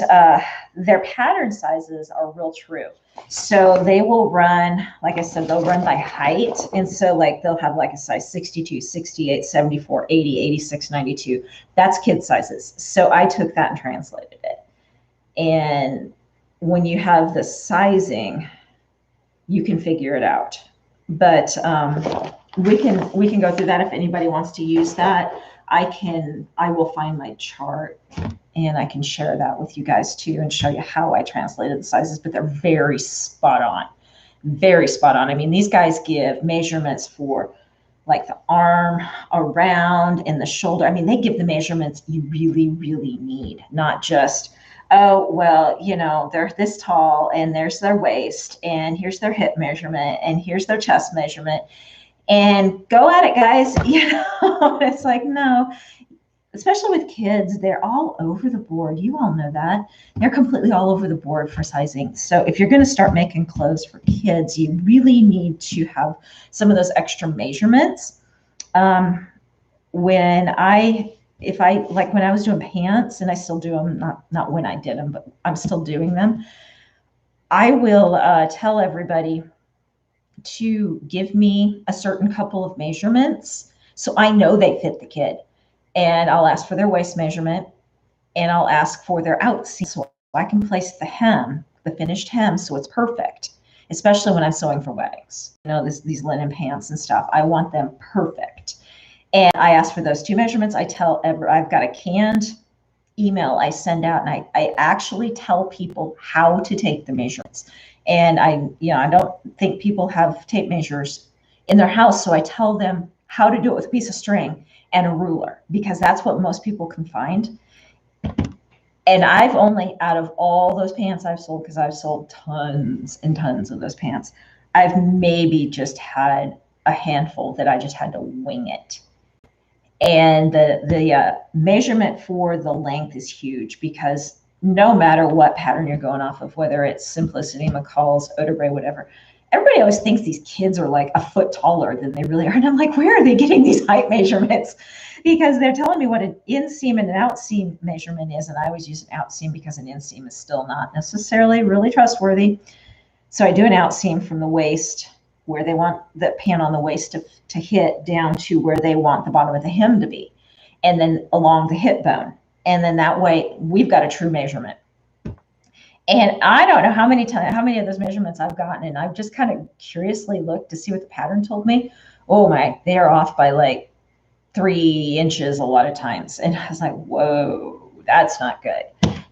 their pattern sizes are real true. So they will run, like I said, they'll run by height. And so like they'll have like a size 62, 68, 74, 80, 86, 92. That's kid sizes. So I took that and translated it. And when you have the sizing, you can figure it out. But we can go through that if anybody wants to use that. I will find my chart and I can share that with you guys too and show you how I translated the sizes, but they're very spot on. Very spot on. I mean, these guys give measurements for like the arm around and the shoulder. I mean, they give the measurements you really, really need, not just, oh, well, you know, they're this tall and there's their waist and here's their hip measurement and here's their chest measurement and go at it, guys. You know, it's like, no, especially with kids, they're all over the board. You all know that. They're completely all over the board for sizing. So if you're going to start making clothes for kids, you really need to have some of those extra measurements. If I like when I was doing pants, and I still do them, not when I did them, but I'm still doing them, I will tell everybody to give me a certain couple of measurements so I know they fit the kid. And I'll ask for their waist measurement, and I'll ask for their outseam so I can place the hem, the finished hem, so it's perfect, especially when I'm sewing for weddings. You know, these linen pants and stuff, I want them perfect. And I ask for those two measurements. I've got a canned email I send out, and I actually tell people how to take the measurements. And I don't think people have tape measures in their house, so I tell them how to do it with a piece of string and a ruler, because that's what most people can find. And I've only, out of all those pants I've sold, because I've sold tons and tons of those pants, I've maybe just had a handful that I just had to wing it. And the measurement for the length is huge, because no matter what pattern you're going off of, whether it's Simplicity, McCall's, Oderbray, whatever, everybody always thinks these kids are like a foot taller than they really are. And I'm like, where are they getting these height measurements? Because they're telling me what an inseam and an outseam measurement is. And I always use an outseam because an inseam is still not necessarily really trustworthy. So I do an outseam from the waist, where they want the pant on the waist to hit, down to where they want the bottom of the hem to be, and then along the hip bone. And then that way we've got a true measurement. And I don't know how many of those measurements I've gotten, and I've just kind of curiously looked to see what the pattern told me. Oh my, they are off by like 3 inches a lot of times. And I was like, whoa, that's not good.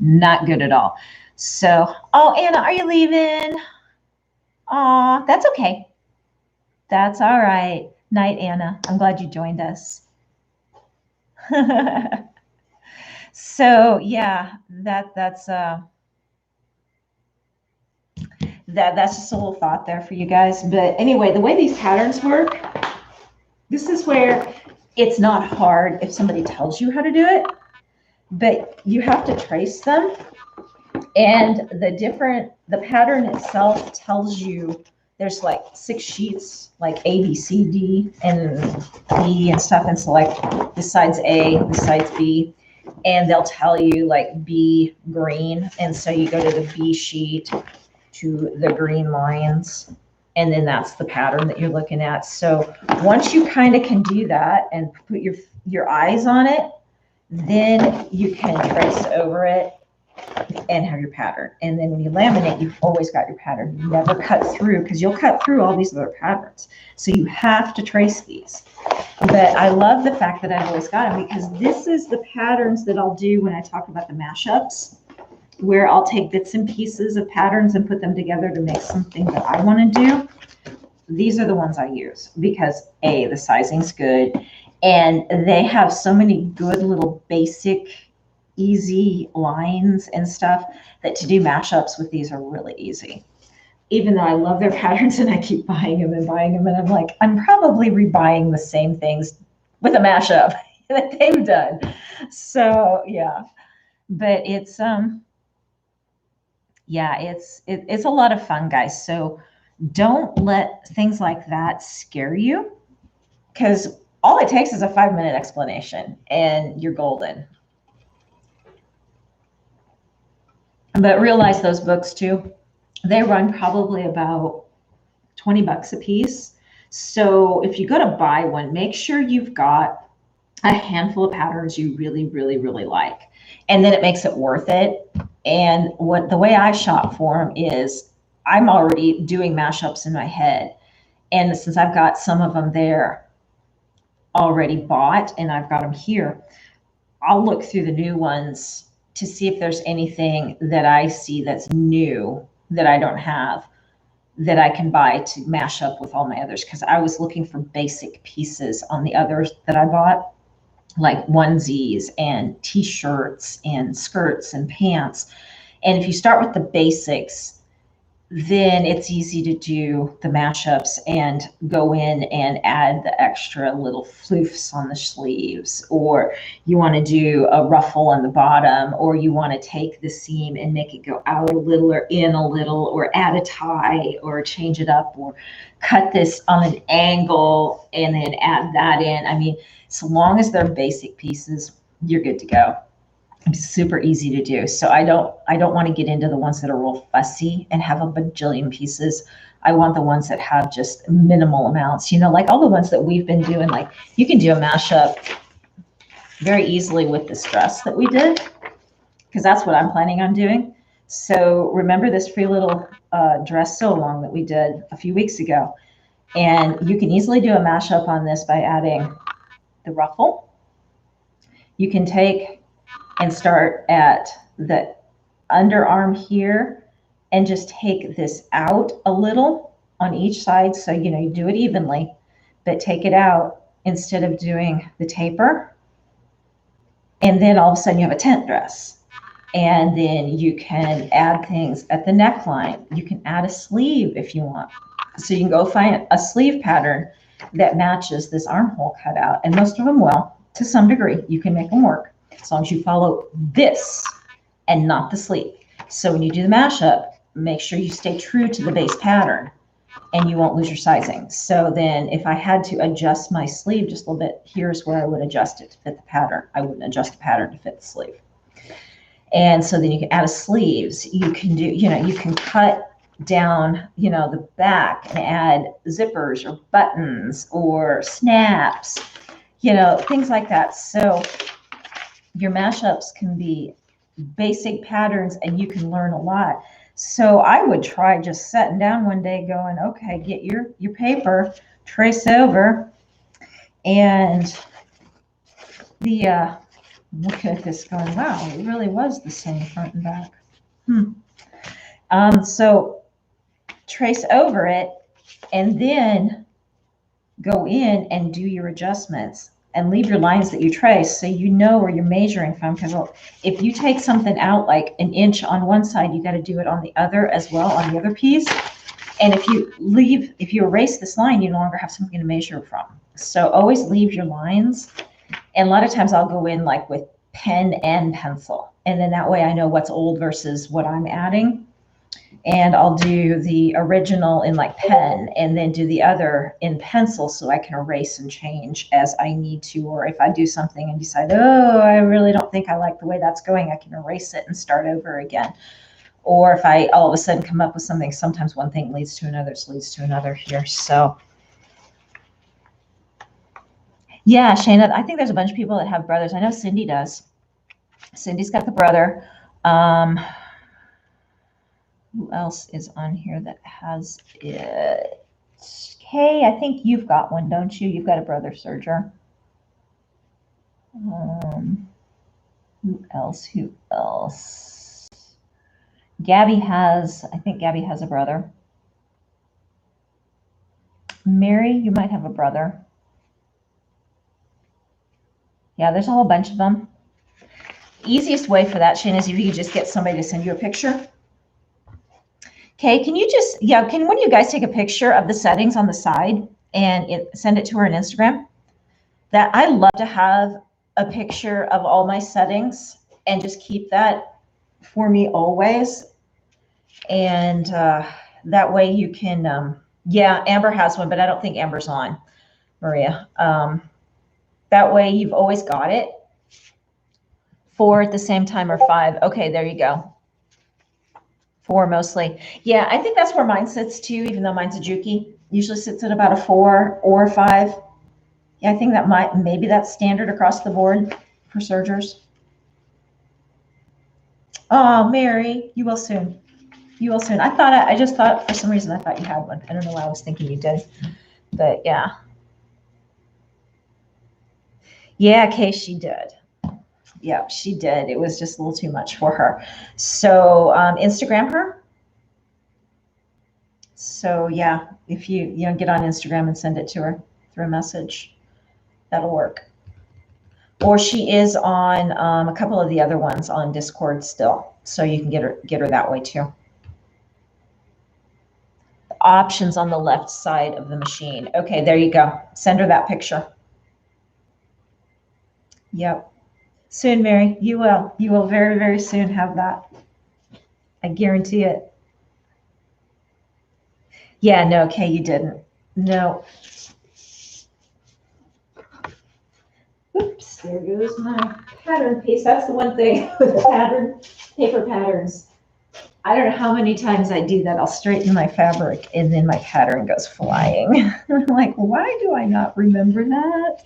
Not good at all. So, oh, Anna, are you leaving? Aw, that's okay. That's all right. Night, Anna. I'm glad you joined us. So yeah, that's just a little thought there for you guys. But anyway, the way these patterns work, this is where it's not hard if somebody tells you how to do it, but you have to trace them. And the pattern itself tells you, there's like 6 sheets, like A, B, C, D, and E and stuff. And so like this side's A, this side's B, and they'll tell you like B green. And so you go to the B sheet to the green lines, and then that's the pattern that you're looking at. So once you kind of can do that and put your eyes on it, then you can trace over it and have your pattern. And then when you laminate, you've always got your pattern. You never cut through, because you'll cut through all these other patterns. So you have to trace these. But I love the fact that I've always got them, because this is the patterns that I'll do when I talk about the mashups, where I'll take bits and pieces of patterns and put them together to make something that I want to do. These are the ones I use because A, the sizing's good, and they have so many good little basic easy lines and stuff that to do mashups with these are really easy. Even though I love their patterns and I keep buying them, and I'm like, I'm probably rebuying the same things with a mashup that they've done. So yeah, but it's yeah, it's a lot of fun, guys. So don't let things like that scare you, because all it takes is a 5-minute explanation and you're golden. But realize those books too, they run probably about $20 a piece. So if you go to buy one, make sure you've got a handful of patterns you really, really, really like. And then it makes it worth it. And the way I shop for them is I'm already doing mashups in my head. And since I've got some of them there already bought and I've got them here, I'll look through the new ones to see if there's anything that I see that's new that I don't have that I can buy to mash up with all my others. Because I was looking for basic pieces on the others that I bought, like onesies and t-shirts and skirts and pants. And if you start with the basics, then it's easy to do the mashups and go in and add the extra little floofs on the sleeves, or you want to do a ruffle on the bottom, or you want to take the seam and make it go out a little or in a little, or add a tie or change it up, or cut this on an angle and then add that in. I mean, so long as they're basic pieces, you're good to go. It's super easy to do. So I don't want to get into the ones that are real fussy and have a bajillion pieces. I want the ones that have just minimal amounts, you know, like all the ones that we've been doing. Like you can do a mashup very easily with this dress that we did, because that's what I'm planning on doing. So remember this free little dress sew along that we did a few weeks ago. And you can easily do a mashup on this by adding the ruffle. You can take and start at the underarm here and just take this out a little on each side. So, you know, you do it evenly, but take it out instead of doing the taper. And then all of a sudden you have a tent dress. And then you can add things at the neckline. You can add a sleeve if you want. So you can go find a sleeve pattern that matches this armhole cutout, and most of them will to some degree. You can make them work as long as you follow this and not the sleeve. So when you do the mashup, make sure you stay true to the base pattern and you won't lose your sizing. So then if I had to adjust my sleeve just a little bit, here's where I would adjust it to fit the pattern. I wouldn't adjust the pattern to fit the sleeve. And so then you can add a sleeves. You can do, you can cut down, the back and add zippers or buttons or snaps, things like that. So your mashups can be basic patterns and you can learn a lot. So I would try just sitting down one day going, okay, get your paper, trace over, and looking at this going, wow, it really was the same front and back. So trace over it and then go in and do your adjustments and leave your lines that you trace so you know where you're measuring from. Because if you take something out like an inch on one side, you got to do it on the other as well, on the other piece. And if you erase this line, you no longer have something to measure from. So always leave your lines. And a lot of times I'll go in like with pen and pencil. And then that way I know what's old versus what I'm adding. And I'll do the original in like pen and then do the other in pencil so I can erase and change as I need to. Or if I do something and decide, oh, I really don't think I like the way that's going, I can erase it and start over again. Or if I all of a sudden come up with something, sometimes one thing leads to another, leads to another here. So yeah, Shayna, I think there's a bunch of people that have brothers. I know Cindy does. Cindy's got the brother. Who else is on here that has it? Kay, I think you've got one, don't you? You've got a brother serger. Who else? Gabby I think Gabby has a brother. Mary, you might have a brother. Yeah, there's a whole bunch of them. Easiest way for that, Shane, is if you just get somebody to send you a picture. Okay, can you just, can one of you guys take a picture of the settings on the side and send it to her on Instagram? That I love to have a picture of all my settings and just keep that for me always. And that way you can, Amber has one, but I don't think Amber's on, Maria. That way you've always got it. 4 at the same time or 5. Okay, there you go. 4 mostly. Yeah, I think that's where mine sits too, even though mine's a Juki. Usually sits at about a 4 or a 5. Yeah, I think that maybe that's standard across the board for sergers. Oh, Mary, you will soon. You will soon. I just thought for some reason I thought you had one. I don't know why I was thinking you did, but yeah. Yeah, Kay, she did. Yeah, she did. It was just a little too much for her. So Instagram her. So yeah, if you get on Instagram and send it to her through a message, that'll work. Or she is on a couple of the other ones on Discord still, so you can get her that way too. The options on the left side of the machine. Okay, there you go. Send her that picture. Yep. Soon, Mary, you will. You will very, very soon have that. I guarantee it. Yeah, no, okay, you didn't. No. Oops, there goes my pattern piece. That's the one thing with the paper patterns. I don't know how many times I do that. I'll straighten my fabric and then my pattern goes flying. I'm like, why do I not remember that?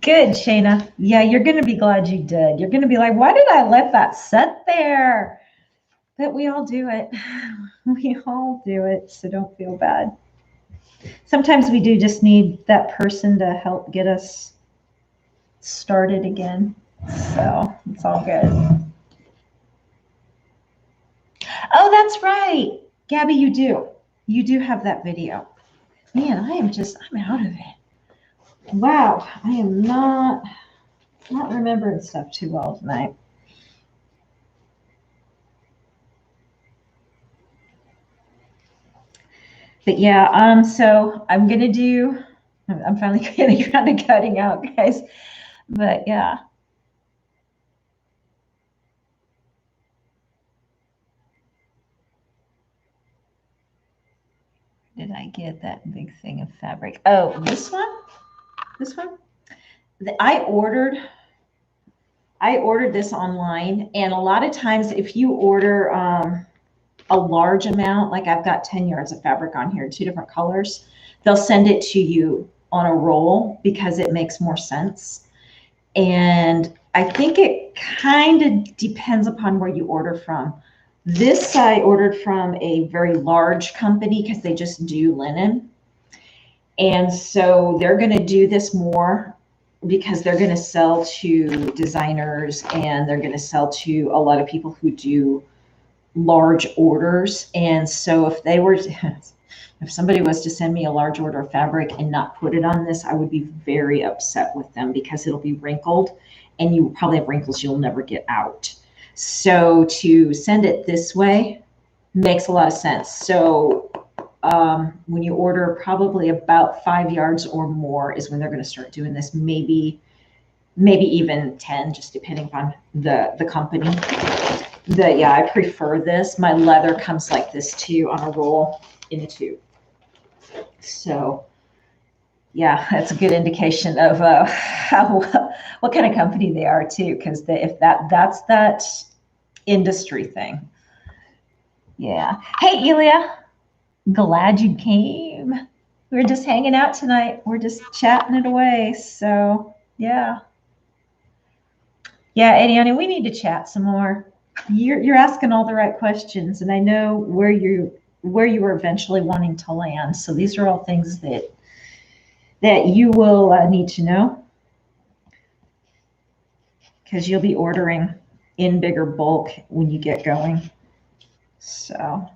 Good, Shayna. Yeah, you're going to be glad you did. You're going to be like, why did I let that set there? But we all do it. We all do it, so don't feel bad. Sometimes we do just need that person to help get us started again. So it's all good. Oh, that's right. Gabby, you do. You do have that video. Man, I'm out of it. Wow, I am not remembering stuff too well tonight. But yeah, so I'm gonna do. I'm finally getting around to cutting out, guys. But yeah. Did I get that big thing of fabric? Oh, this one? This one? I ordered this online, and a lot of times if you order a large amount, like I've got 10 yards of fabric on here in 2 different colors, they'll send it to you on a roll because it makes more sense. And I think it kind of depends upon where you order from. This I ordered from a very large company because they just do linen. And so they're going to do this more because they're going to sell to designers and they're going to sell to a lot of people who do large orders. And so if they were if somebody was to send me a large order of fabric and not put it on this, I would be very upset with them because it'll be wrinkled and you probably have wrinkles you'll never get out. So to send it this way makes a lot of sense. So when you order probably about 5 yards or more is when they're going to start doing this, maybe even 10, just depending upon the company. Yeah, I prefer this. My leather comes like this too on a roll in a tube. So yeah, that's a good indication of what kind of company they are too, because if that's that industry thing. Yeah. Hey, Elia, glad you came. We're just hanging out tonight. We're just chatting it away. So yeah. Yeah, Adiana, we need to chat some more. You're asking all the right questions, and I know where you were eventually wanting to land. So these are all things that you will need to know because you'll be ordering in bigger bulk when you get going. So,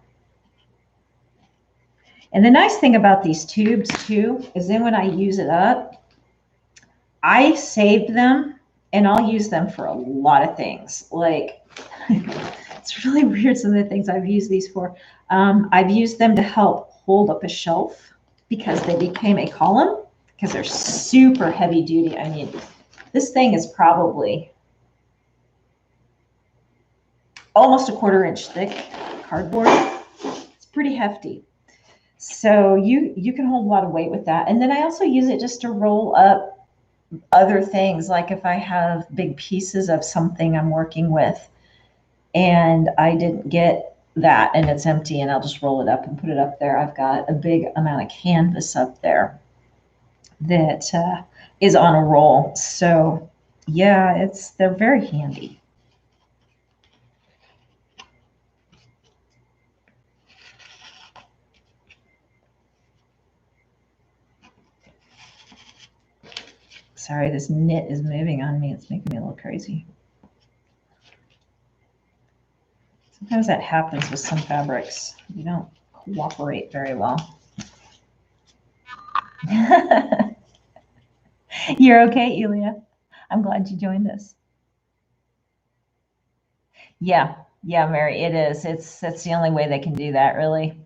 and the nice thing about these tubes too is then when I use it up, I saved them and I'll use them for a lot of things. Like it's really weird some of the things I've used these for. I've used them to help hold up a shelf because they became a column because they're super heavy duty. I mean, this thing is probably almost a 1/4 inch thick cardboard. It's pretty hefty. So you can hold a lot of weight with that. And then I also use it just to roll up other things. Like if I have big pieces of something I'm working with and I didn't get that and it's empty and I'll just roll it up and put it up there. I've got a big amount of canvas up there that is on a roll. So yeah, they're very handy. Sorry, this knit is moving on me. It's making me a little crazy. Sometimes that happens with some fabrics. You don't cooperate very well. You're okay, Elia. I'm glad you joined us. Yeah, yeah, Mary, it is. That's the only way they can do that, really.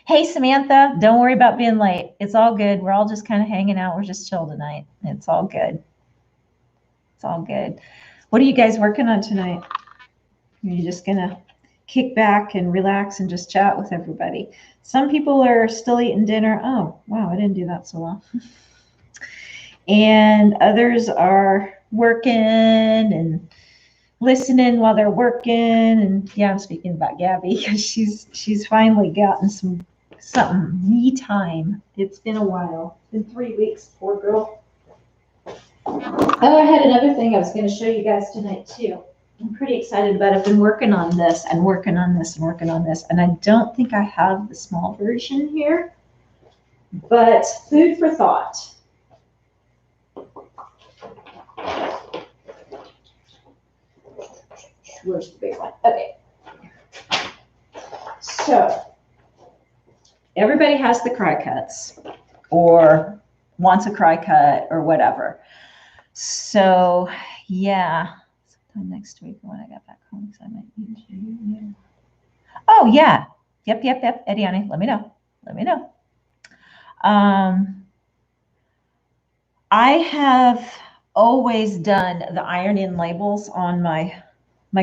Hey, Samantha, don't worry about being late. It's all good. We're all just kind of hanging out. We're just chill tonight. It's all good. It's all good. What are you guys working on tonight? Are you just gonna kick back and relax and just chat with everybody? Some people are still eating dinner. Oh, wow, I didn't do that so well. And others are working and listening while they're working. And yeah, I'm speaking about Gabby because she's finally gotten something me time. It's been a while. It's been 3 weeks, poor girl. Oh, I had another thing I was going to show you guys tonight too. I'm pretty excited about it. I've been working on this and working on this and working on this, and I don't think I have the small version here, but food for thought. Where's the big one? Okay. So everybody has the cry cuts or wants a cry cut or whatever. So yeah, sometime next week when I got back home, because I might need you. Yeah. Oh yeah, yep. Ediani, let me know. Let me know. I have always done the iron-in labels on my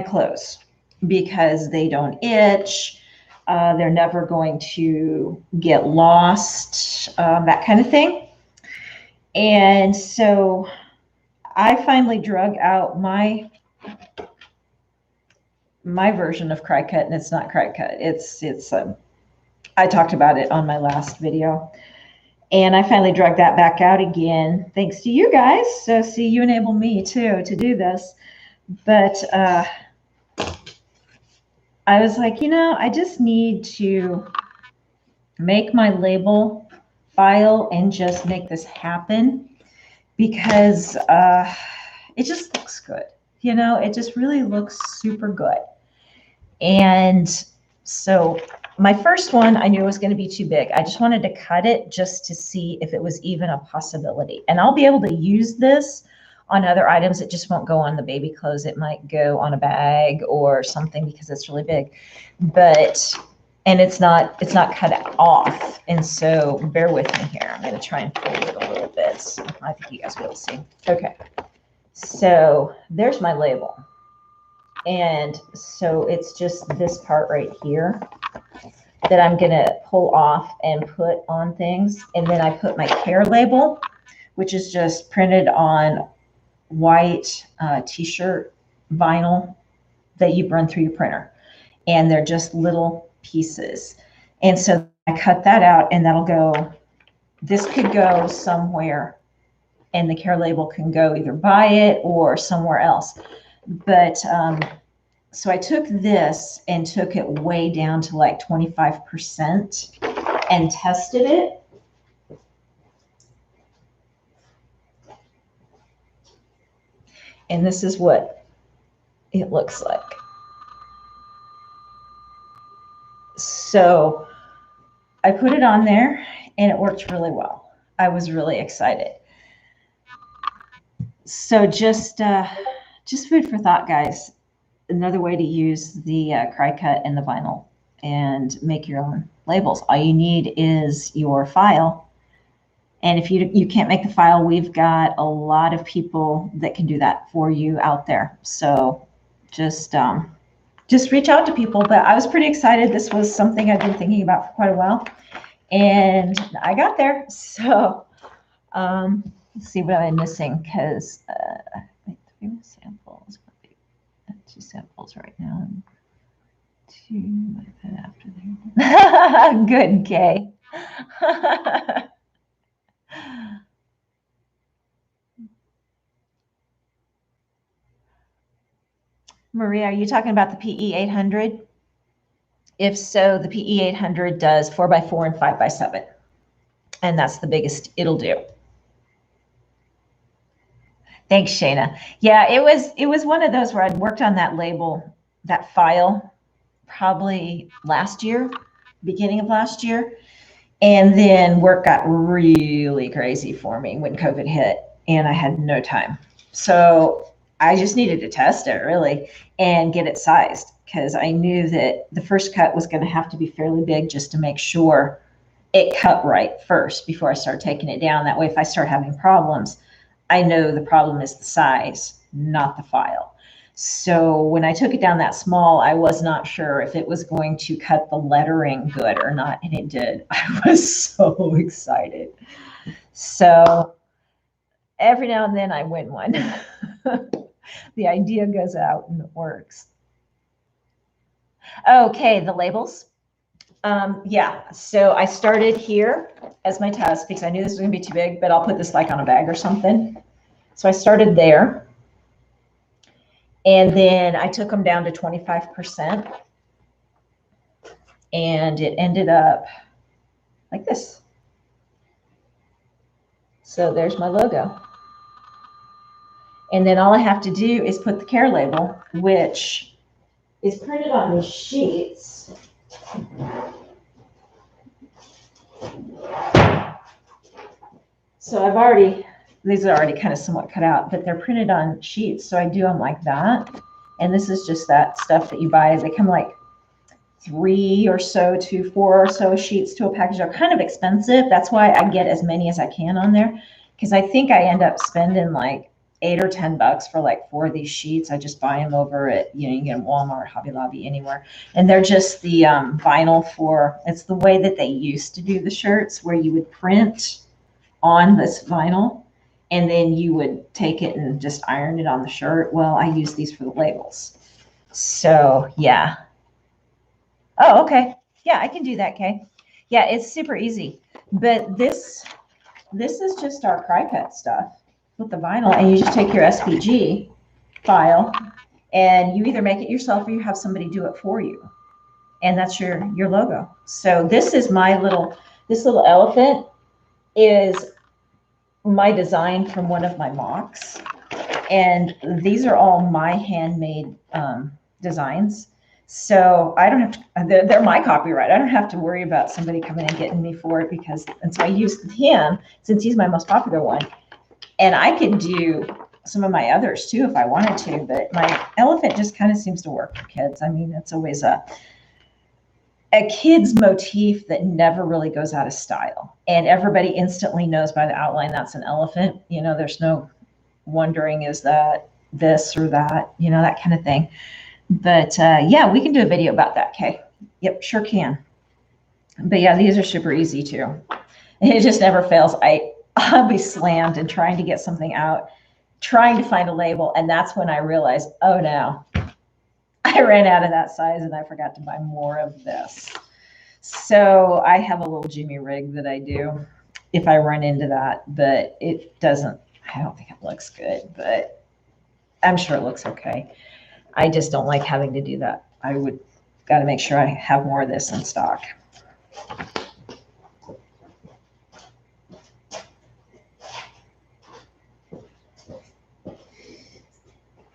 clothes because they don't itch. They're never going to get lost, that kind of thing. And so I finally drug out my version of cry cut, and it's not cry cut. It's I talked about it on my last video, and I finally drug that back out again, thanks to you guys. So see, you enable me too to do this. But I was like, I just need to make my label file and just make this happen, because it just looks good. It just really looks super good. And so my first one, I knew it was going to be too big. I just wanted to cut it just to see if it was even a possibility. And I'll be able to use this on other items. It just won't go on the baby clothes. It might go on a bag or something because it's really big. And it's not cut off. And so bear with me here. I'm going to try and fold it a little bit. So I think you guys will be able to see. Okay. So there's my label. And so it's just this part right here that I'm going to pull off and put on things. And then I put my care label, which is just printed on white t-shirt vinyl that you run through your printer. And they're just little pieces. And so I cut that out, and that'll go, this could go somewhere, and the care label can go either by it or somewhere else. But so I took this and took it way down to like 25% and tested it. And this is what it looks like. So I put it on there, and it worked really well. I was really excited. So just food for thought, guys. Another way to use the cry cut and the vinyl and make your own labels. All you need is your file. And if you can't make the file, we've got a lot of people that can do that for you out there. So just reach out to people. But I was pretty excited. This was something I've been thinking about for quite a while, and I got there. So let's see what I'm missing, because three samples. 2 samples right now. 2 might put after there. Good, Kay. Maria, are you talking about the PE 800? If so, the PE 800 does 4x4 and 5x7, and that's the biggest it'll do. Thanks, Shayna. Yeah, it was one of those where I'd worked on that label, that file, probably last year, beginning of last year. And then work got really crazy for me when COVID hit, and I had no time. So I just needed to test it really and get it sized, because I knew that the first cut was going to have to be fairly big just to make sure it cut right first before I start taking it down. That way, if I start having problems, I know the problem is the size, not the file. So when I took it down that small, I was not sure if it was going to cut the lettering good or not, and it did. I was so excited. So every now and then I win one. The idea goes out and it works. Okay, the labels. Yeah, so I started here as my test because I knew this was going to be too big, but I'll put this like on a bag or something. So I started there. And then I took them down to 25%. And it ended up like this. So there's my logo. And then all I have to do is put the care label, which is printed on these sheets. So these are already kind of somewhat cut out, but they're printed on sheets. So I do them like that. And this is just that stuff that you buy. They come like 3 or so to 4 or so sheets to a package. They're kind of expensive. That's why I get as many as I can on there, because I think I end up spending like $8 or $10 for like 4 of these sheets. I just buy them over at, you know, you get them Walmart, Hobby Lobby, anywhere. And they're just the vinyl for, it's the way that they used to do the shirts, where you would print on this vinyl and then you would take it and just iron it on the shirt. Well, I use these for the labels. So yeah. Oh, okay. Yeah, I can do that, Kay. Yeah, it's super easy. But this is just our Cricut stuff with the vinyl, and you just take your SVG file and you either make it yourself or you have somebody do it for you. And that's your logo. So this is this little elephant is my design from one of my mocks. And these are all my handmade designs. So I don't have to, they're my copyright. I don't have to worry about somebody coming and getting me for it, because, and so I used him since he's my most popular one. And I could do some of my others too if I wanted to, but my elephant just kind of seems to work for kids. I mean, it's always a kid's motif that never really goes out of style. And everybody instantly knows by the outline that's an elephant. You know, there's no wondering, is that this or that, you know, that kind of thing. But yeah, we can do a video about that, Kay. Yep, sure can. But yeah, these are super easy too. It just never fails. I'll be slammed in trying to get something out, trying to find a label, and that's when I realize, oh no, I ran out of that size and I forgot to buy more of this. So I have a little Jimmy rig that I do if I run into that, but it doesn't, I don't think it looks good, but I'm sure it looks okay. I just don't like having to do that. I would got to make sure I have more of this in stock.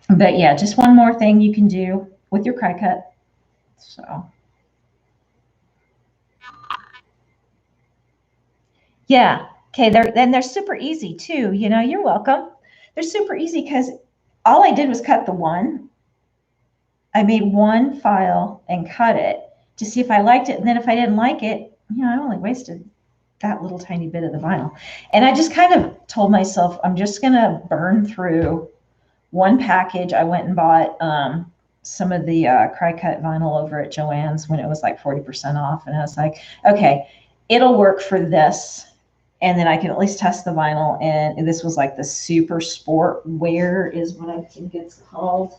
But yeah, just one more thing you can do with your Cricut. So yeah, okay, they're super easy too. You know, you're welcome. They're super easy because all I did was cut the one. I made one file and cut it to see if I liked it. And then if I didn't like it, you know, I only wasted that little tiny bit of the vinyl. And I just kind of told myself, I'm just going to burn through one package. I went and bought some of the Cricut vinyl over at Joann's when it was like 40% off. And I was like, okay, it'll work for this. And then I can at least test the vinyl. And this was like the Super Sport Wear is what I think it's called.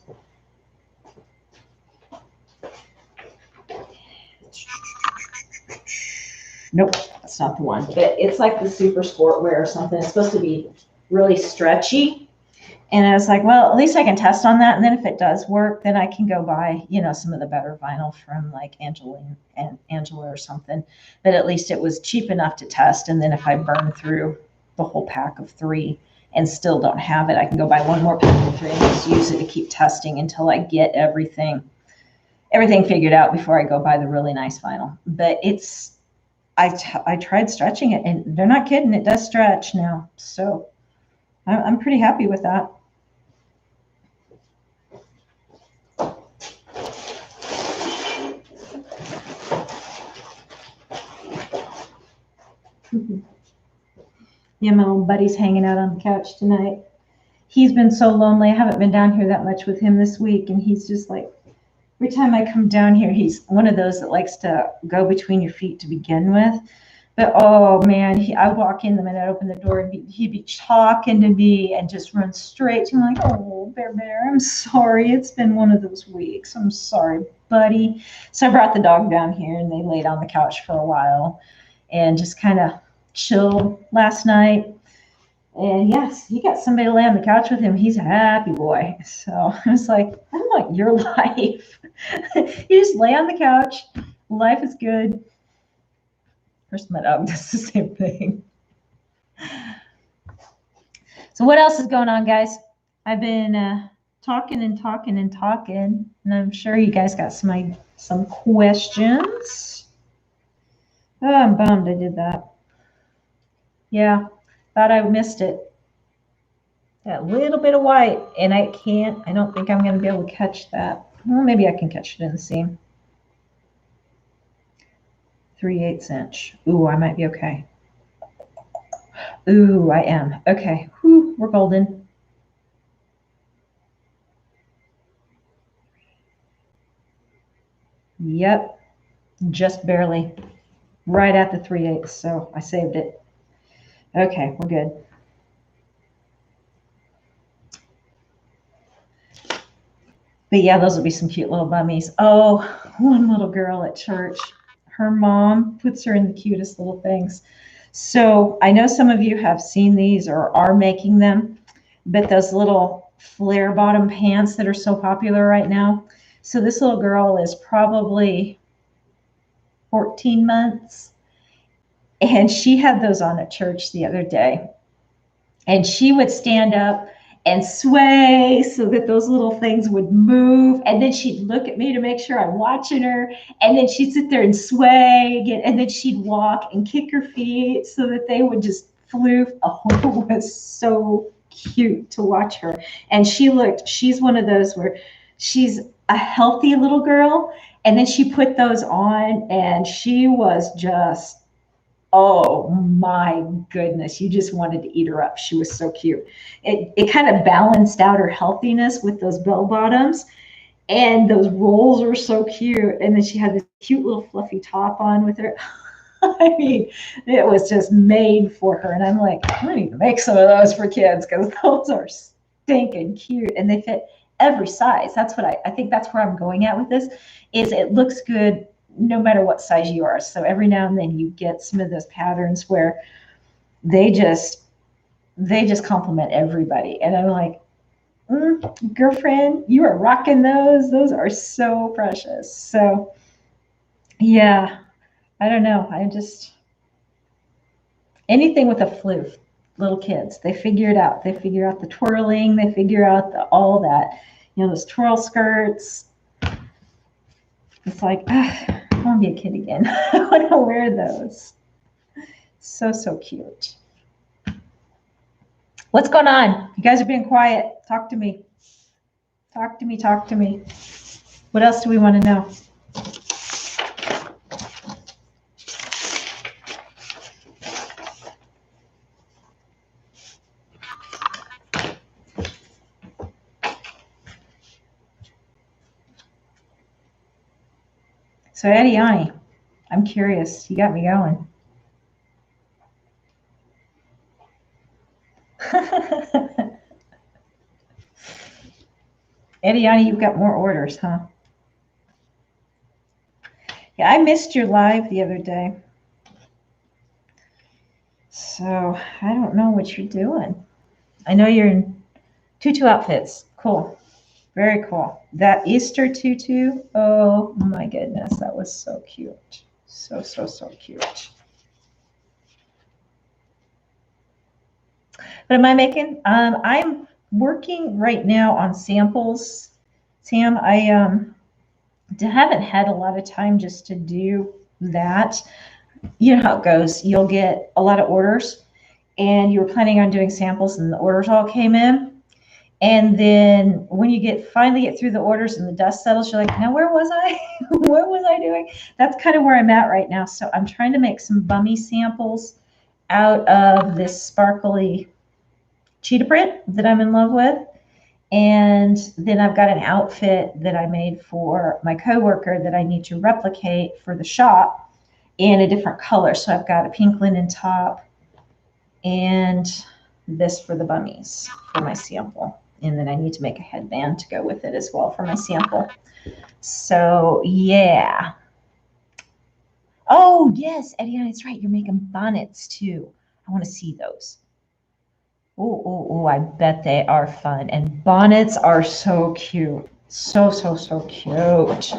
Nope, that's not the one. But it's like the Super Sport Wear or something. It's supposed to be really stretchy. And I was like, well, at least I can test on that. And then if it does work, then I can go buy, you know, some of the better vinyl from like Angela or something. But at least it was cheap enough to test. And then if I burn through the whole pack of 3 and still don't have it, I can go buy one more pack of 3 and just use it to keep testing until I get everything figured out before I go buy the really nice vinyl. But it's, I tried stretching it, and they're not kidding. It does stretch now. So I'm pretty happy with that. Yeah, my old buddy's hanging out on the couch tonight. He's been so lonely. I haven't been down here that much with him this week, and he's just like, every time I come down here, he's one of those that likes to go between your feet to begin with. But oh man, I walk in the minute I open the door, and he'd be talking to me and just run straight to me like, oh, Bear, I'm sorry. It's been one of those weeks. I'm sorry, buddy. So I brought the dog down here, and they laid on the couch for a while and just kind of chilled last night. And yes, he got somebody to lay on the couch with him. He's a happy boy. So I was like, I don't want your life. You just lay on the couch. Life is good. Of course, my dog does the same thing. So what else is going on, guys? I've been talking and talking and talking, and I'm sure you guys got some questions. Oh, I'm bummed I did that. Yeah. Thought I missed it. That little bit of white, and I don't think I'm going to be able to catch that. Well, maybe I can catch it in the seam. 3/8 inch. Ooh, I might be okay. Ooh, I am. Okay. Whew, we're golden. Yep. Just barely. Right at the 3/8. So I saved it. Okay, we're good. But yeah, those will be some cute little bummies. Oh, one little girl at church. Her mom puts her in the cutest little things. So I know some of you have seen these or are making them, but those little flare bottom pants that are so popular right now. So this little girl is probably 14 months, and she had those on at church the other day. And she would stand up and sway so that those little things would move. And then she'd look at me to make sure I'm watching her. And then she'd sit there and sway again. And then she'd walk and kick her feet so that they would just floof. Oh, it was so cute to watch her. And she's one of those where she's a healthy little girl. And then she put those on and she was just, oh my goodness, you just wanted to eat her up. She was so cute. It kind of balanced out her healthiness with those bell bottoms, and those rolls were so cute. And then she had this cute little fluffy top on with her. I mean, it was just made for her. And I'm like, I need to make some of those for kids because those are stinking cute and they fit every size. That's what I think that's where I'm going at with this, is it looks good no matter what size you are. So every now and then you get some of those patterns where they just compliment everybody. And I'm like, girlfriend, you are rocking those. Those are so precious. So yeah, I don't know. I just, anything with a floof, little kids, they figure it out. They figure out the twirling. They figure out all that, those twirl skirts. It's like, I want to be a kid again. I want to wear those. So cute. What's going on? You guys are being quiet. Talk to me. Talk to me. What else do we want to know? So Eddie, I'm curious. You got me going. Eddie, you've got more orders, huh? Yeah, I missed your live the other day. So I don't know what you're doing. I know you're in tutu outfits. Cool. Very cool. That Easter tutu, oh my goodness, that was so cute. So cute. What am I making? I'm working right now on samples. Sam, I haven't had a lot of time just to do that. You know how it goes. You'll get a lot of orders and you were planning on doing samples and the orders all came in. And then when you finally get through the orders and the dust settles, you're like, now where was I? What was I doing? That's kind of where I'm at right now. So I'm trying to make some bummy samples out of this sparkly cheetah print that I'm in love with. And then I've got an outfit that I made for my coworker that I need to replicate for the shop in a different color. So I've got a pink linen top and this for the bummies for my sample. And then I need to make a headband to go with it as well for my sample. So yeah. Oh yes, Eddie, that's right. You're making bonnets too. I want to see those. Oh, I bet they are fun. And bonnets are so cute. So cute.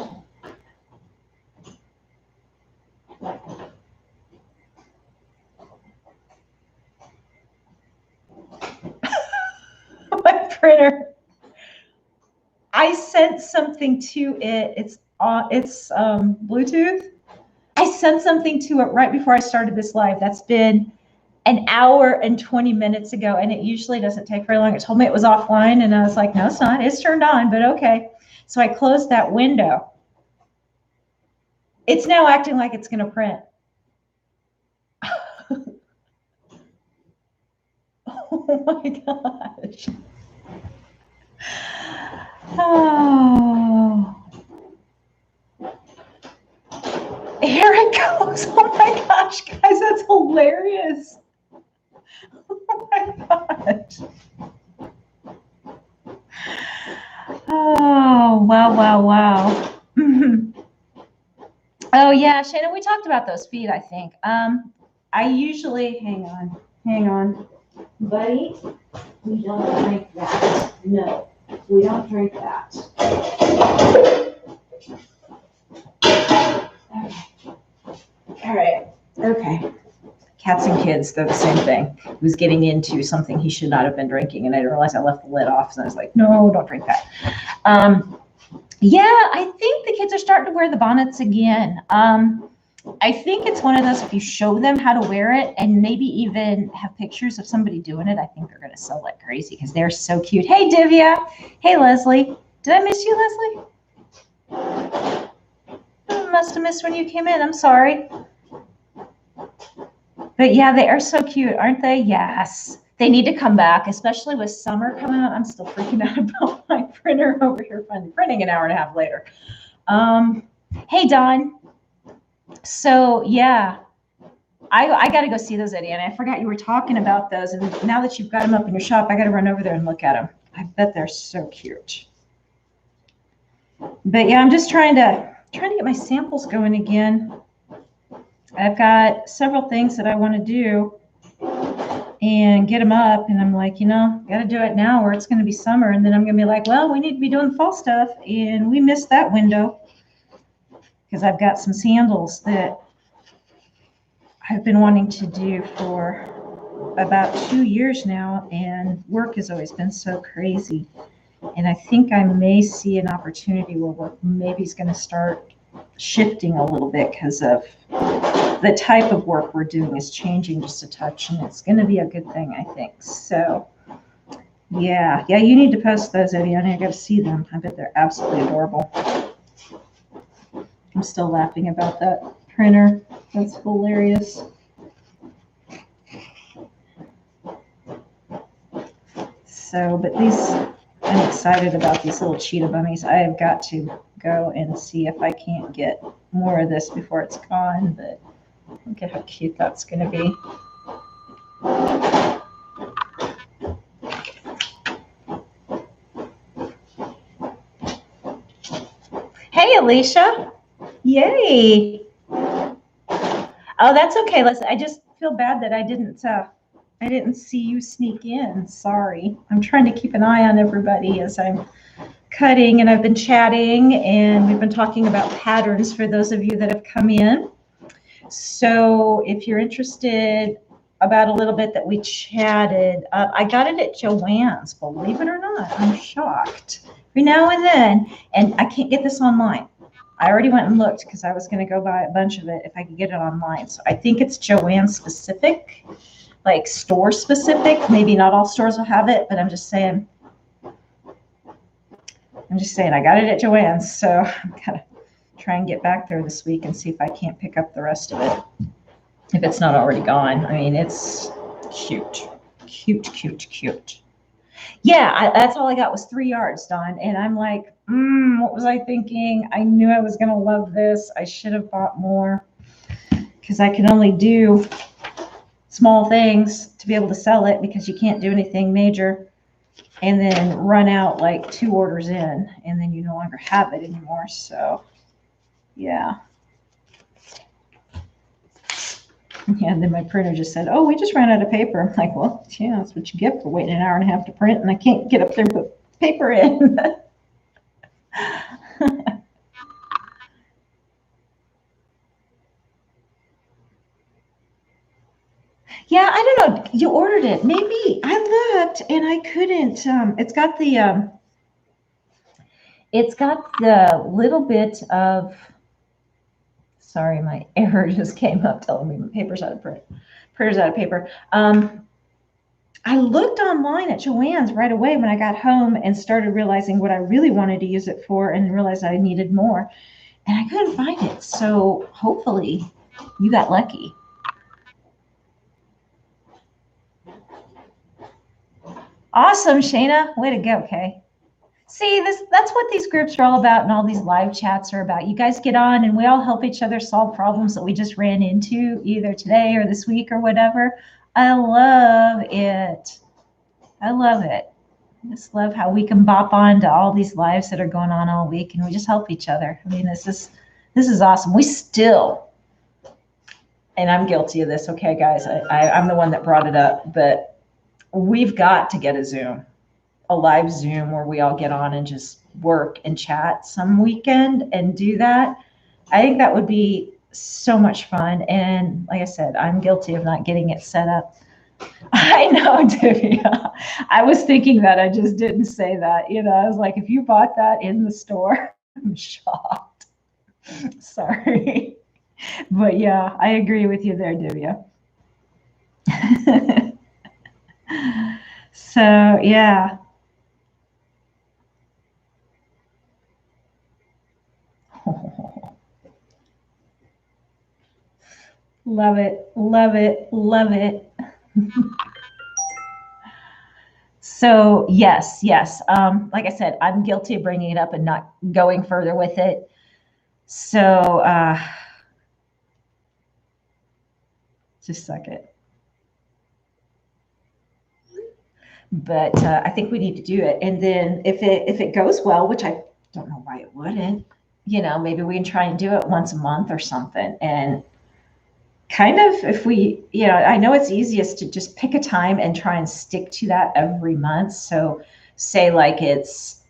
My printer. I sent something to it. It's Bluetooth. I sent something to it right before I started this live. That's been an hour and 20 minutes ago, and it usually doesn't take very long. It told me it was offline, and I was like, no, it's not. It's turned on, but okay. So I closed that window. It's now acting like it's going to print. Oh my gosh. Oh. Here it goes. Oh my gosh, guys, that's hilarious. Oh my gosh. Oh, wow, wow, wow. Oh yeah, Shannon, we talked about those feet, I think. I usually, hang on. Buddy, we don't drink that. No, we don't drink that. Okay. All right. Okay. Cats and kids, they're the same thing. He was getting into something he should not have been drinking, and I didn't realize I left the lid off, and I was like, no, don't drink that. Yeah, I think the kids are starting to wear the bonnets again. I think it's one of those, if you show them how to wear it and maybe even have pictures of somebody doing it, I think they're going to sell like crazy because they're so cute. Hey, Divya. Hey, Leslie. Did I miss you, Leslie? I must have missed when you came in. I'm sorry. But yeah, they are so cute, aren't they? Yes. They need to come back, especially with summer coming out. I'm still freaking out about my printer over here finally printing an hour and a half later. Hey, Don. So yeah, I got to go see those, Eddie, and I forgot you were talking about those. And now that you've got them up in your shop, I got to run over there and look at them. I bet they're so cute. But yeah, I'm just trying to get my samples going again. I've got several things that I want to do and get them up, and I'm like, got to do it now or it's going to be summer, and then I'm going to be like, well, we need to be doing fall stuff, and we missed that window because I've got some sandals that I've been wanting to do for about 2 years now, and work has always been so crazy, and I think I may see an opportunity where work maybe is going to start shifting a little bit because of the type of work we're doing is changing just a touch, and it's going to be a good thing, I think. So yeah, you need to post those, Eddie. I got to see them. I bet they're absolutely adorable. I'm still laughing about that printer. That's hilarious. So, but I'm excited about these little cheetah bunnies. I have got to go and see if I can't get more of this before it's gone, but look at how cute that's going to be. Hey, Alicia. Yay. Oh, that's okay. Listen, I just feel bad that I didn't see you sneak in. Sorry. I'm trying to keep an eye on everybody as I'm cutting, and I've been chatting, and we've been talking about patterns for those of you that have come in. So if you're interested about a little bit that we chatted, I got it at Joann's, believe it or not. I'm shocked. Every now and then, and I can't get this online. I already went and looked because I was going to go buy a bunch of it if I could get it online. So I think it's Joann specific, like store specific. Maybe not all stores will have it, but I'm just saying I got it at Joann's. So I'm going to try and get back there this week and see if I can't pick up the rest of it, if it's not already gone. I mean, it's cute. Yeah, that's all I got was 3 yards, Dawn. And I'm like, what was I thinking? I knew I was going to love this. I should have bought more because I can only do small things to be able to sell it because you can't do anything major and then run out like 2 orders in and then you no longer have it anymore. So, yeah. Yeah, and then my printer just said, oh, we just ran out of paper. I'm like, well, yeah, that's what you get for waiting an hour and a half to print, and I can't get up there and put paper in. Yeah, I don't know. You ordered it. Maybe. I looked, and I couldn't. It's got the little bit of, sorry, my error just came up telling me my paper's out of print. Prayers out of paper. I looked online at Joann's right away when I got home and started realizing what I really wanted to use it for and realized I needed more. And I couldn't find it. So hopefully you got lucky. Awesome, Shayna. Way to go, Kay. See, that's what these groups are all about and all these live chats are about. You guys get on and we all help each other solve problems that we just ran into either today or this week or whatever. I love it. I love it. I just love how we can bop on to all these lives that are going on all week and we just help each other. I mean, this is awesome. We still, and I'm guilty of this, okay, guys, I'm the one that brought it up, but we've got to get a Zoom, a live Zoom where we all get on and just work and chat some weekend and do that. I think that would be so much fun. And like I said, I'm guilty of not getting it set up. I know, Divya. I was thinking that. I just didn't say that. You know, I was like, if you bought that in the store, I'm shocked. Sorry. But yeah, I agree with you there, Divya. So yeah. Love it, love it, love it. So yes, yes. Like I said, I'm guilty of bringing it up and not going further with it. So just a second. But I think we need to do it. And then if it goes well, which I don't know why it wouldn't, you know, maybe we can try and do it once a month or something. And kind of if we, you know, I know it's easiest to just pick a time and try and stick to that every month. So say like it's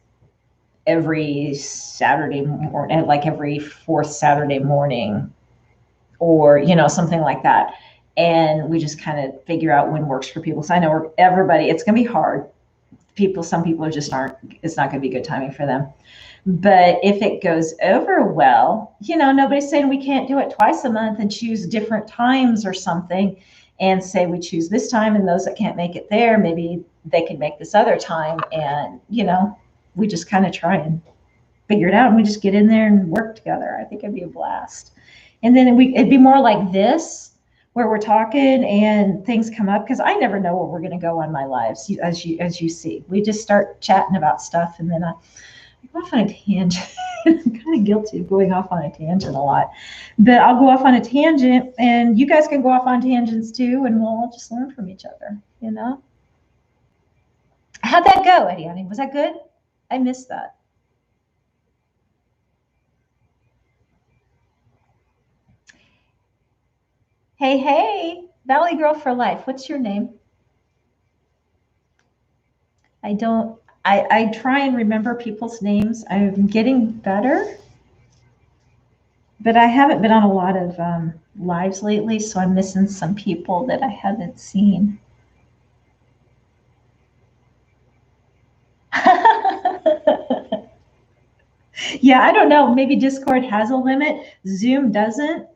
every Saturday morning, like every fourth Saturday morning, or, you know, something like that. And we just kind of figure out when works for people. So I know everybody, it's going to be hard. Some people just aren't, it's not going to be good timing for them. But if it goes over well, you know, nobody's saying we can't do it twice a month and choose different times or something and say we choose this time and those that can't make it there, maybe they can make this other time. And, you know, we just kind of try and figure it out and we just get in there and work together. I think it'd be a blast. And then it'd be more like this where we're talking and things come up because I never know where we're going to go on my lives. As you see, we just start chatting about stuff and then I go off on a tangent. I'm kind of guilty of going off on a tangent a lot, but I'll go off on a tangent and you guys can go off on tangents too. And we'll all just learn from each other, you know? How'd that go, Eddie? I mean, was that good? I missed that. Hey, hey, Valley Girl for Life. What's your name? I don't, I try and remember people's names. I'm getting better, but I haven't been on a lot of lives lately, so I'm missing some people that I haven't seen. Yeah, I don't know. Maybe Discord has a limit. Zoom doesn't.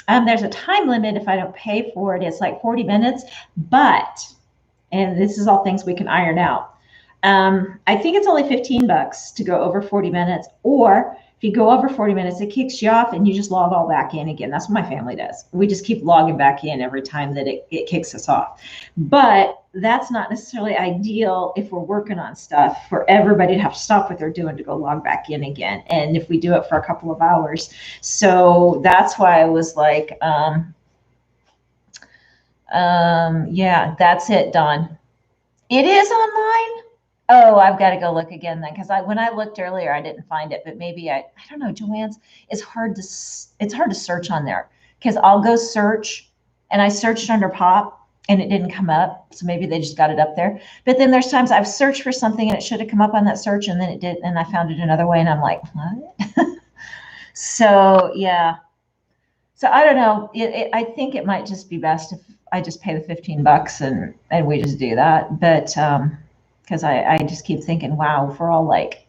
There's a time limit if I don't pay for it. It's like 40 minutes, but, and this is all things we can iron out. I think it's only 15 bucks to go over 40 minutes, or if you go over 40 minutes, it kicks you off and you just log all back in again. That's what my family does. We just keep logging back in every time that it kicks us off. But that's not necessarily ideal if we're working on stuff for everybody to have to stop what they're doing to go log back in again. And if we do it for a couple of hours. So that's why I was like, yeah, that's it, Don. It is online? Oh, I've got to go look again then, because when I looked earlier, I didn't find it. But maybe I don't know. Joann's it's hard to search on there because I'll go search, and I searched under pop and it didn't come up. So maybe they just got it up there. But then there's times I've searched for something and it should have come up on that search, and then it did, and I found it another way, and I'm like, what? So yeah. So I don't know. I think it might just be best if I just pay the 15 bucks and we just do that. But because I just keep thinking, wow, if we're all like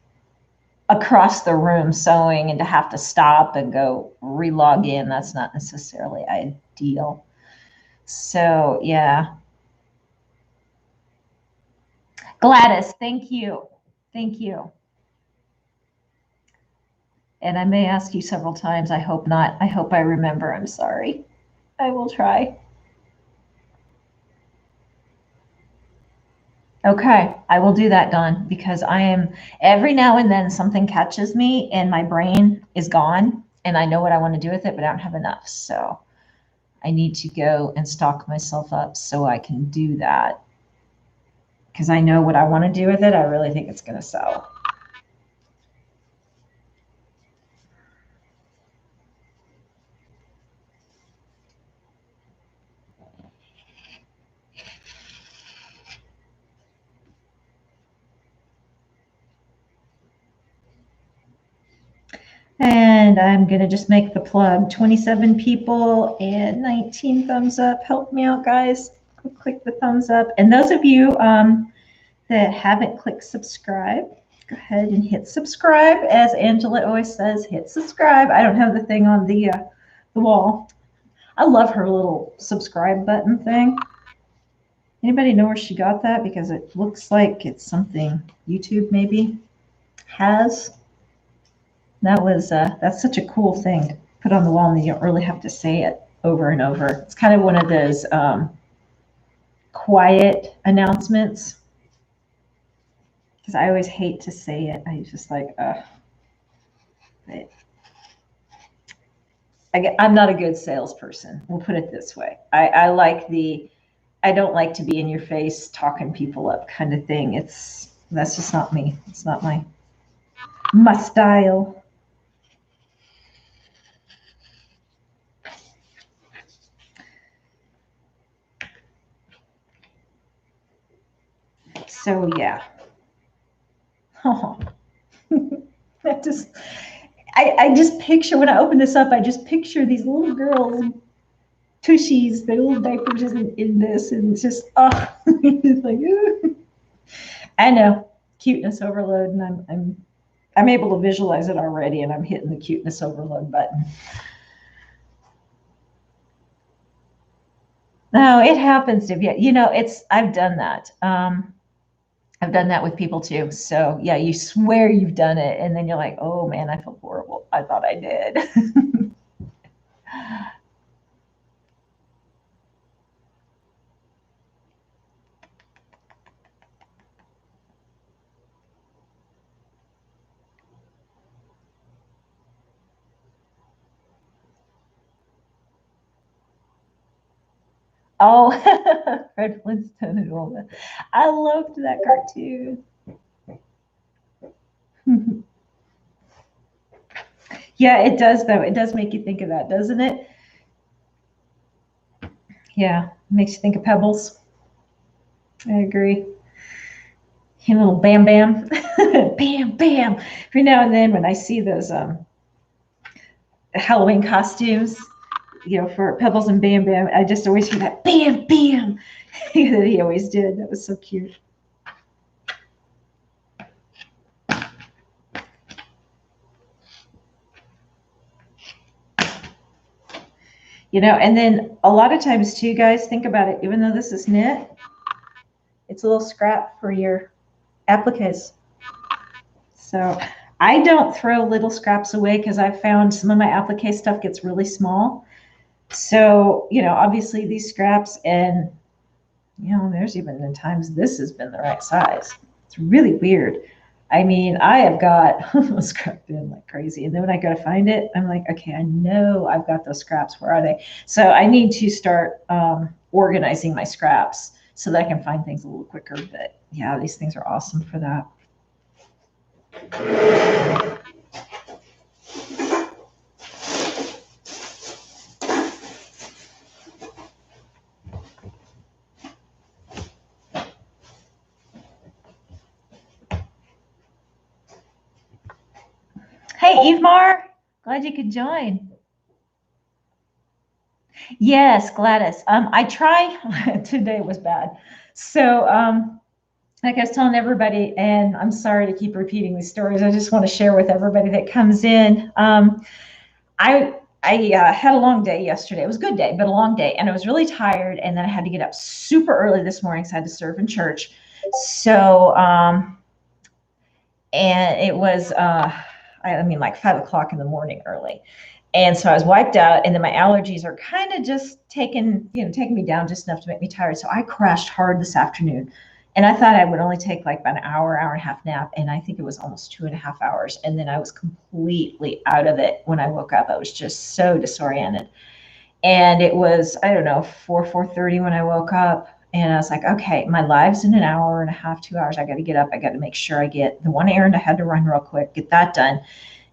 across the room sewing and to have to stop and go relog in, that's not necessarily ideal. So yeah. Gladys, thank you. Thank you. And I may ask you several times. I hope not. I hope I remember. I'm sorry. I will try. Okay, I will do that, Dawn, because I am every now and then something catches me and my brain is gone and I know what I want to do with it, but I don't have enough. So I need to go and stock myself up so I can do that because I know what I want to do with it. I really think it's going to sell. And I'm going to just make the plug. 27 people and 19 thumbs up. Help me out, guys. Click the thumbs up. And those of you that haven't clicked subscribe, go ahead and hit subscribe. As Angela always says, hit subscribe. I don't have the thing on the wall. I love her little subscribe button thing. Anybody know where she got that? Because it looks like it's something YouTube maybe has. That's such a cool thing to put on the wall, and you don't really have to say it over and over. It's kind of one of those quiet announcements because I always hate to say it. I just like, I'm not a good salesperson. We'll put it this way. I don't like to be in your face talking people up kind of thing. That's just not me. It's not my style. So yeah. Oh. I just picture when I open this up, I just picture these little girls, tushies, their little diapers in this, and it's just it's like I know, cuteness overload, and I'm able to visualize it already, and I'm hitting the cuteness overload button. No, it happens to be. I've done that. I've done that with people too. So yeah, you swear you've done it, and then you're like, oh man, I feel horrible. I thought I did. Oh, Fred Flintstone and all that. I loved that cartoon. Yeah, it does though. It does make you think of that, doesn't it? Yeah, makes you think of Pebbles. I agree. A little bam bam, bam bam. Every now and then when I see those Halloween costumes, for Pebbles and Bam Bam, I just always hear that bam bam that he always did. That was so cute. And then a lot of times too, guys, think about it. Even though this is knit, it's a little scrap for your appliques. So I don't throw little scraps away because I've found some of my applique stuff gets really small. So, obviously these scraps, and, there's even been times this has been the right size. It's really weird. I mean, I have got scrap bin like crazy. And then when I go to find it, I'm like, okay, I know I've got those scraps. Where are they? So I need to start organizing my scraps so that I can find things a little quicker. But yeah, these things are awesome for that. Hey, Evemar, glad you could join. Yes, Gladys. I try. Today was bad. So, like I was telling everybody, and I'm sorry to keep repeating these stories. I just want to share with everybody that comes in. I had a long day yesterday. It was a good day, but a long day. And I was really tired. And then I had to get up super early this morning. So I had to serve in church. So, and it was, I mean, like 5 o'clock in the morning early. And so I was wiped out. And then my allergies are kind of just taking me down just enough to make me tired. So I crashed hard this afternoon. And I thought I would only take like about an hour, hour and a half nap. And I think it was almost 2.5 hours. And then I was completely out of it when I woke up. I was just so disoriented. And it was, I don't know, 4:30 when I woke up. And I was like, okay, my live's in an hour and a half, 2 hours. I got to get up. I got to make sure I get the one errand I had to run real quick, get that done,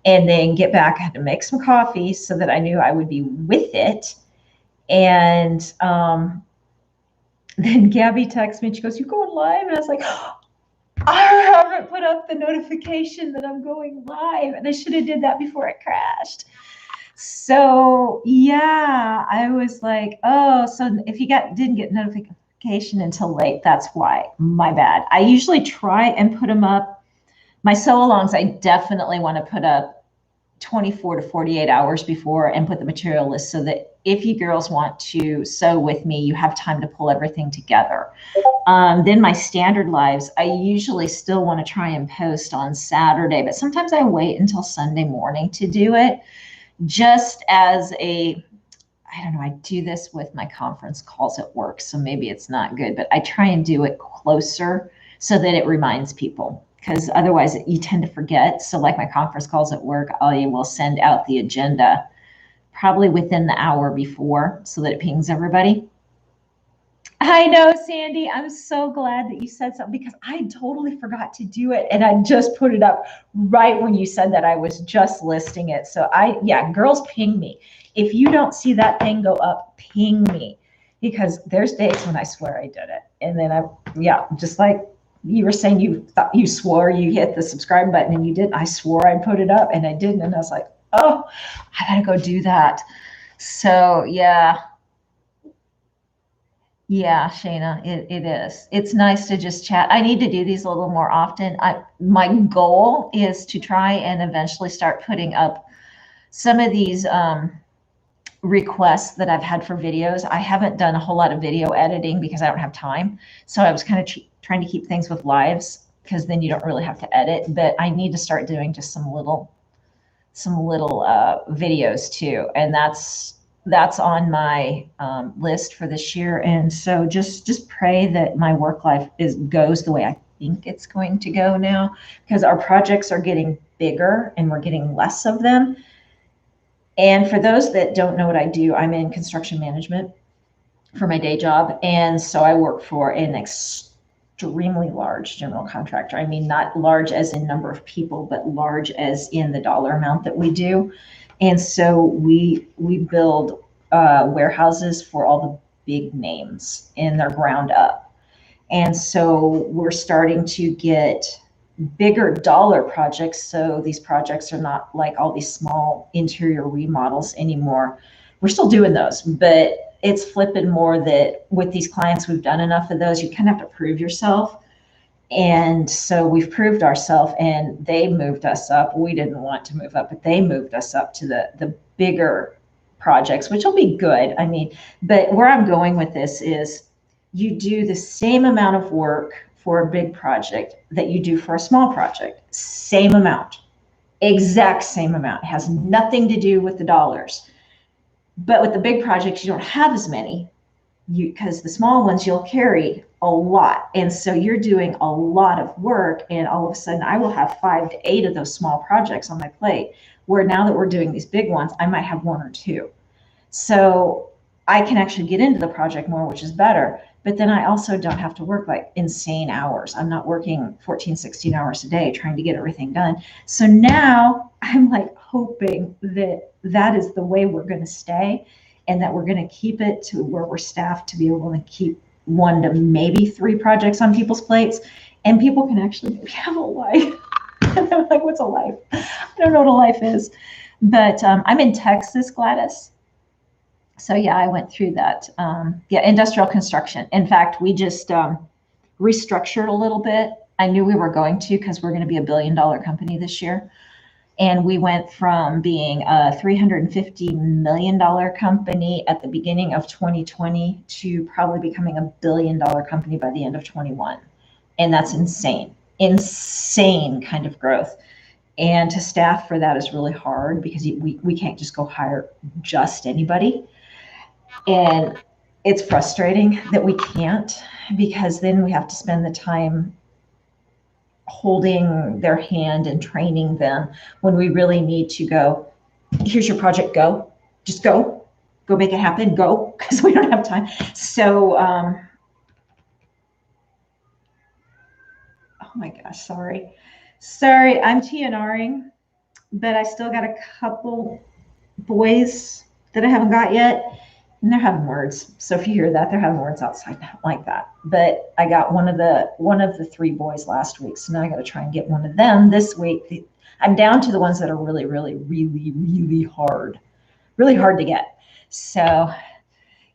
and then get back. I had to make some coffee so that I knew I would be with it. And then Gabby texts me and she goes, "You going live?" And I was like, I haven't put up the notification that I'm going live. And I should have did that before it crashed. So yeah, I was like, oh, so if you didn't get notification until late, that's why. My bad. I usually try and put them up. My sew-alongs, I definitely want to put up 24 to 48 hours before and put the material list so that if you girls want to sew with me, you have time to pull everything together. Then my standard lives, I usually still want to try and post on Saturday, but sometimes I wait until Sunday morning to do it, just as I don't know, I do this with my conference calls at work, so maybe it's not good, but I try and do it closer so that it reminds people, because otherwise you tend to forget. So like my conference calls at work, I will send out the agenda probably within the hour before so that it pings everybody. I know, Sandy, I'm so glad that you said something because I totally forgot to do it. And I just put it up right when you said that. I was just listing it. So girls, ping me. If you don't see that thing go up, ping me, because there's days when I swear I did it. And then just like you were saying, you thought you swore you hit the subscribe button and you didn't. I swore I put it up and I didn't. And I was like, oh, I gotta go do that. So yeah, Shayna, it is. It's nice to just chat. I need to do these a little more often. My goal is to try and eventually start putting up some of these requests that I've had for videos. I haven't done a whole lot of video editing because I don't have time. So I was kind of trying to keep things with lives because then you don't really have to edit. But I need to start doing just some little videos too, and that's on my list for this year. And so just pray that my work life goes the way I think it's going to go now, because our projects are getting bigger and we're getting less of them. And for those that don't know what I do, I'm in construction management for my day job. And so I work for an extremely large general contractor. I mean, not large as in number of people, but large as in the dollar amount that we do. And so we build warehouses for all the big names in their ground up. And so we're starting to get bigger dollar projects. So these projects are not like all these small interior remodels anymore. We're still doing those, but it's flipping more that with these clients, we've done enough of those. You kind of have to prove yourself. And so we've proved ourselves, and they moved us up. We didn't want to move up, but they moved us up to the bigger projects, which will be good. I mean, but where I'm going with this is you do the same amount of work for a big project that you do for a small project. Same amount, exact same amount. It has nothing to do with the dollars. But with the big projects, you don't have as many, because the small ones you'll carry a lot. And so you're doing a lot of work, and all of a sudden I will have 5 to 8 of those small projects on my plate, where now that we're doing these big ones, I might have 1 or 2. So I can actually get into the project more, which is better. But then I also don't have to work like insane hours. I'm not working 14, 16 hours a day trying to get everything done. So now I'm like hoping that that is the way we're going to stay, and that we're going to keep it to where we're staffed to be able to keep 1 to maybe 3 projects on people's plates, and people can actually have a life. And I'm like, what's a life? I don't know what a life is. But I'm in Texas, Gladys. So yeah, I went through that. Industrial construction. In fact, we just restructured a little bit. I knew we were going to, because we're going to be $1 billion company this year. And we went from being a $350 million company at the beginning of 2020 to probably becoming a $1 billion company by the end of 21. And that's insane, insane kind of growth. And to staff for that is really hard because we can't just go hire just anybody. And it's frustrating that we can't, because then we have to spend the time holding their hand and training them when we really need to go, here's your project, go, just go make it happen, go, because we don't have time. So, oh my gosh, sorry, I'm TNRing, but I still got a couple boys that I haven't got yet. And they're having words. So if you hear that, they're having words outside. I don't like that. But I got one of the 3 boys last week. So now I got to try and get one of them this week. I'm down to the ones that are really, really, really, really hard to get. So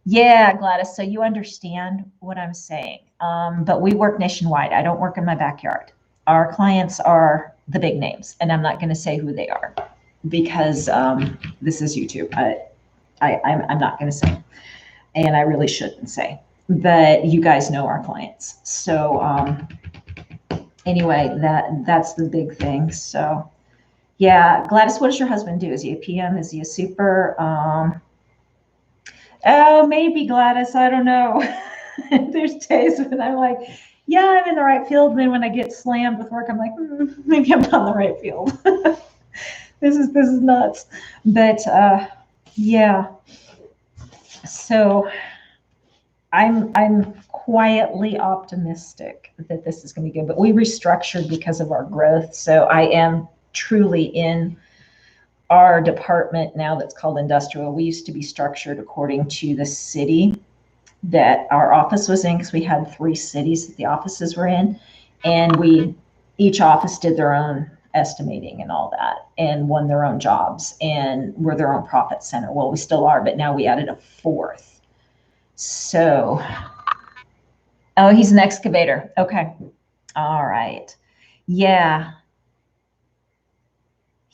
yeah, Gladys. So you understand what I'm saying. But we work nationwide. I don't work in my backyard. Our clients are the big names, and I'm not going to say who they are because this is YouTube. I'm not going to say, and I really shouldn't say, but you guys know our clients. So anyway, that's the big thing. So yeah, Gladys, what does your husband do? Is he a PM? Is he a super? Oh, maybe, Gladys. I don't know. There's days when I'm like, yeah, I'm in the right field. And then when I get slammed with work, I'm like, maybe I'm not in the right field. This is nuts. But yeah, so I'm quietly optimistic that this is going to be good, but we restructured because of our growth. So I am truly in our department now that's called industrial. We used to be structured according to the city that our office was in, because we had 3 cities that the offices were in, and each office did their own estimating and all that, and won their own jobs, and were their own profit center. Well, we still are, but now we added a 4th. So, oh, he's an excavator. Okay. All right. Yeah.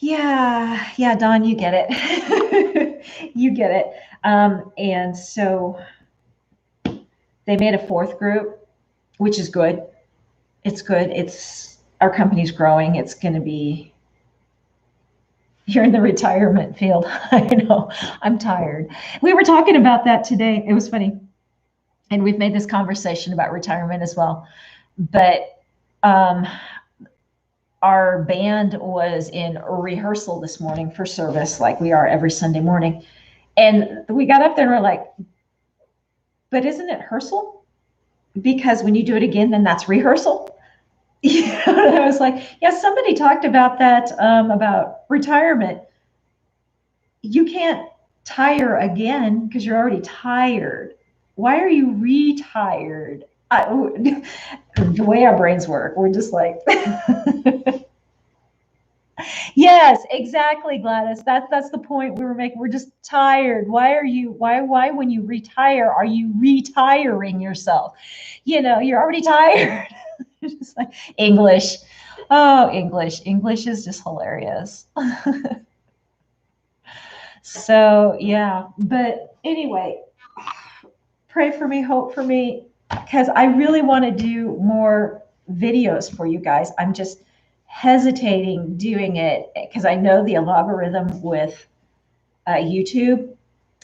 Don, you get it. You get it. And so they made a 4th group, which is good. It's good. Our company's growing. It's going to be, you're in the retirement field. I know, I'm tired. We were talking about that today. It was funny. And we've made this conversation about retirement as well. But our band was in rehearsal this morning for service, like we are every Sunday morning. And we got up there and we're like, but isn't it rehearsal? Because when you do it again, then that's rehearsal. I was like, yeah, somebody talked about that, about retirement. You can't tire again because you're already tired. Why are you retired? The way our brains work, we're just like, yes, exactly, Gladys. That's the point we were making. We're just tired. Why when you retire, are you retiring yourself? You're already tired. Just like English. Oh, English is just hilarious. So yeah, but anyway, pray for me, hope for me, because I really want to do more videos for you guys. I'm just hesitating doing it because I know the algorithm with YouTube,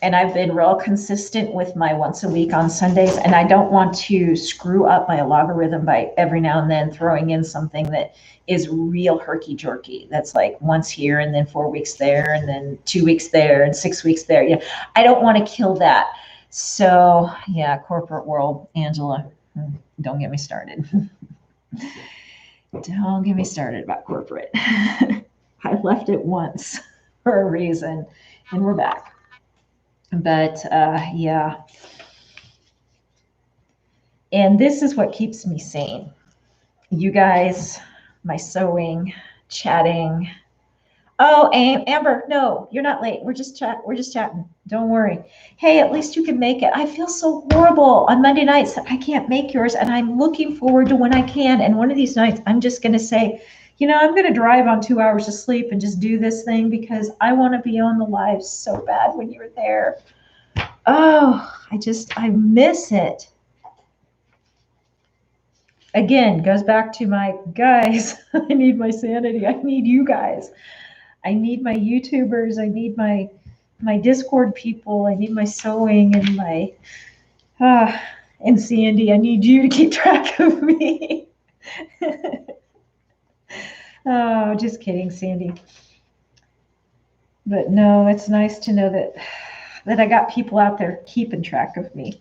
and I've been real consistent with my once a week on Sundays, and I don't want to screw up my algorithm by every now and then throwing in something that is real herky-jerky. That's like once here and then 4 weeks there and then 2 weeks there and 6 weeks there. Yeah, I don't want to kill that. So yeah, corporate world, Angela, don't get me started. Don't get me started about corporate. I left it once for a reason, and we're back. But yeah. And this is what keeps me sane. You guys, my sewing, chatting. Oh, Amber, no, you're not late. We're just chatting. Don't worry. Hey, at least you can make it. I feel so horrible on Monday nights that I can't make yours, and I'm looking forward to when I can. And one of these nights, I'm just going to say, I'm going to drive on 2 hours of sleep and just do this thing because I want to be on the live so bad when you're there. Oh, I miss it. Again, goes back to my guys. I need my sanity. I need you guys. I need my YouTubers. I need my Discord people. I need my sewing and my and Sandy. I need you to keep track of me. Oh, just kidding, Sandy. But no, it's nice to know that I got people out there keeping track of me.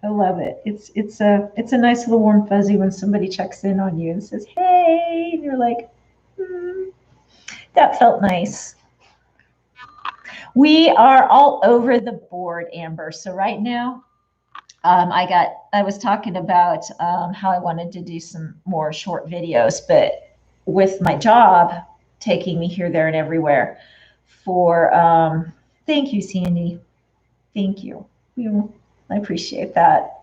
I love it. It's a nice little warm fuzzy when somebody checks in on you and says, "Hey," and you're like, that felt nice. We are all over the board, Amber. So right now, I was talking about how I wanted to do some more short videos, but with my job taking me here, there, and everywhere thank you, Sandy. Thank you. I appreciate that.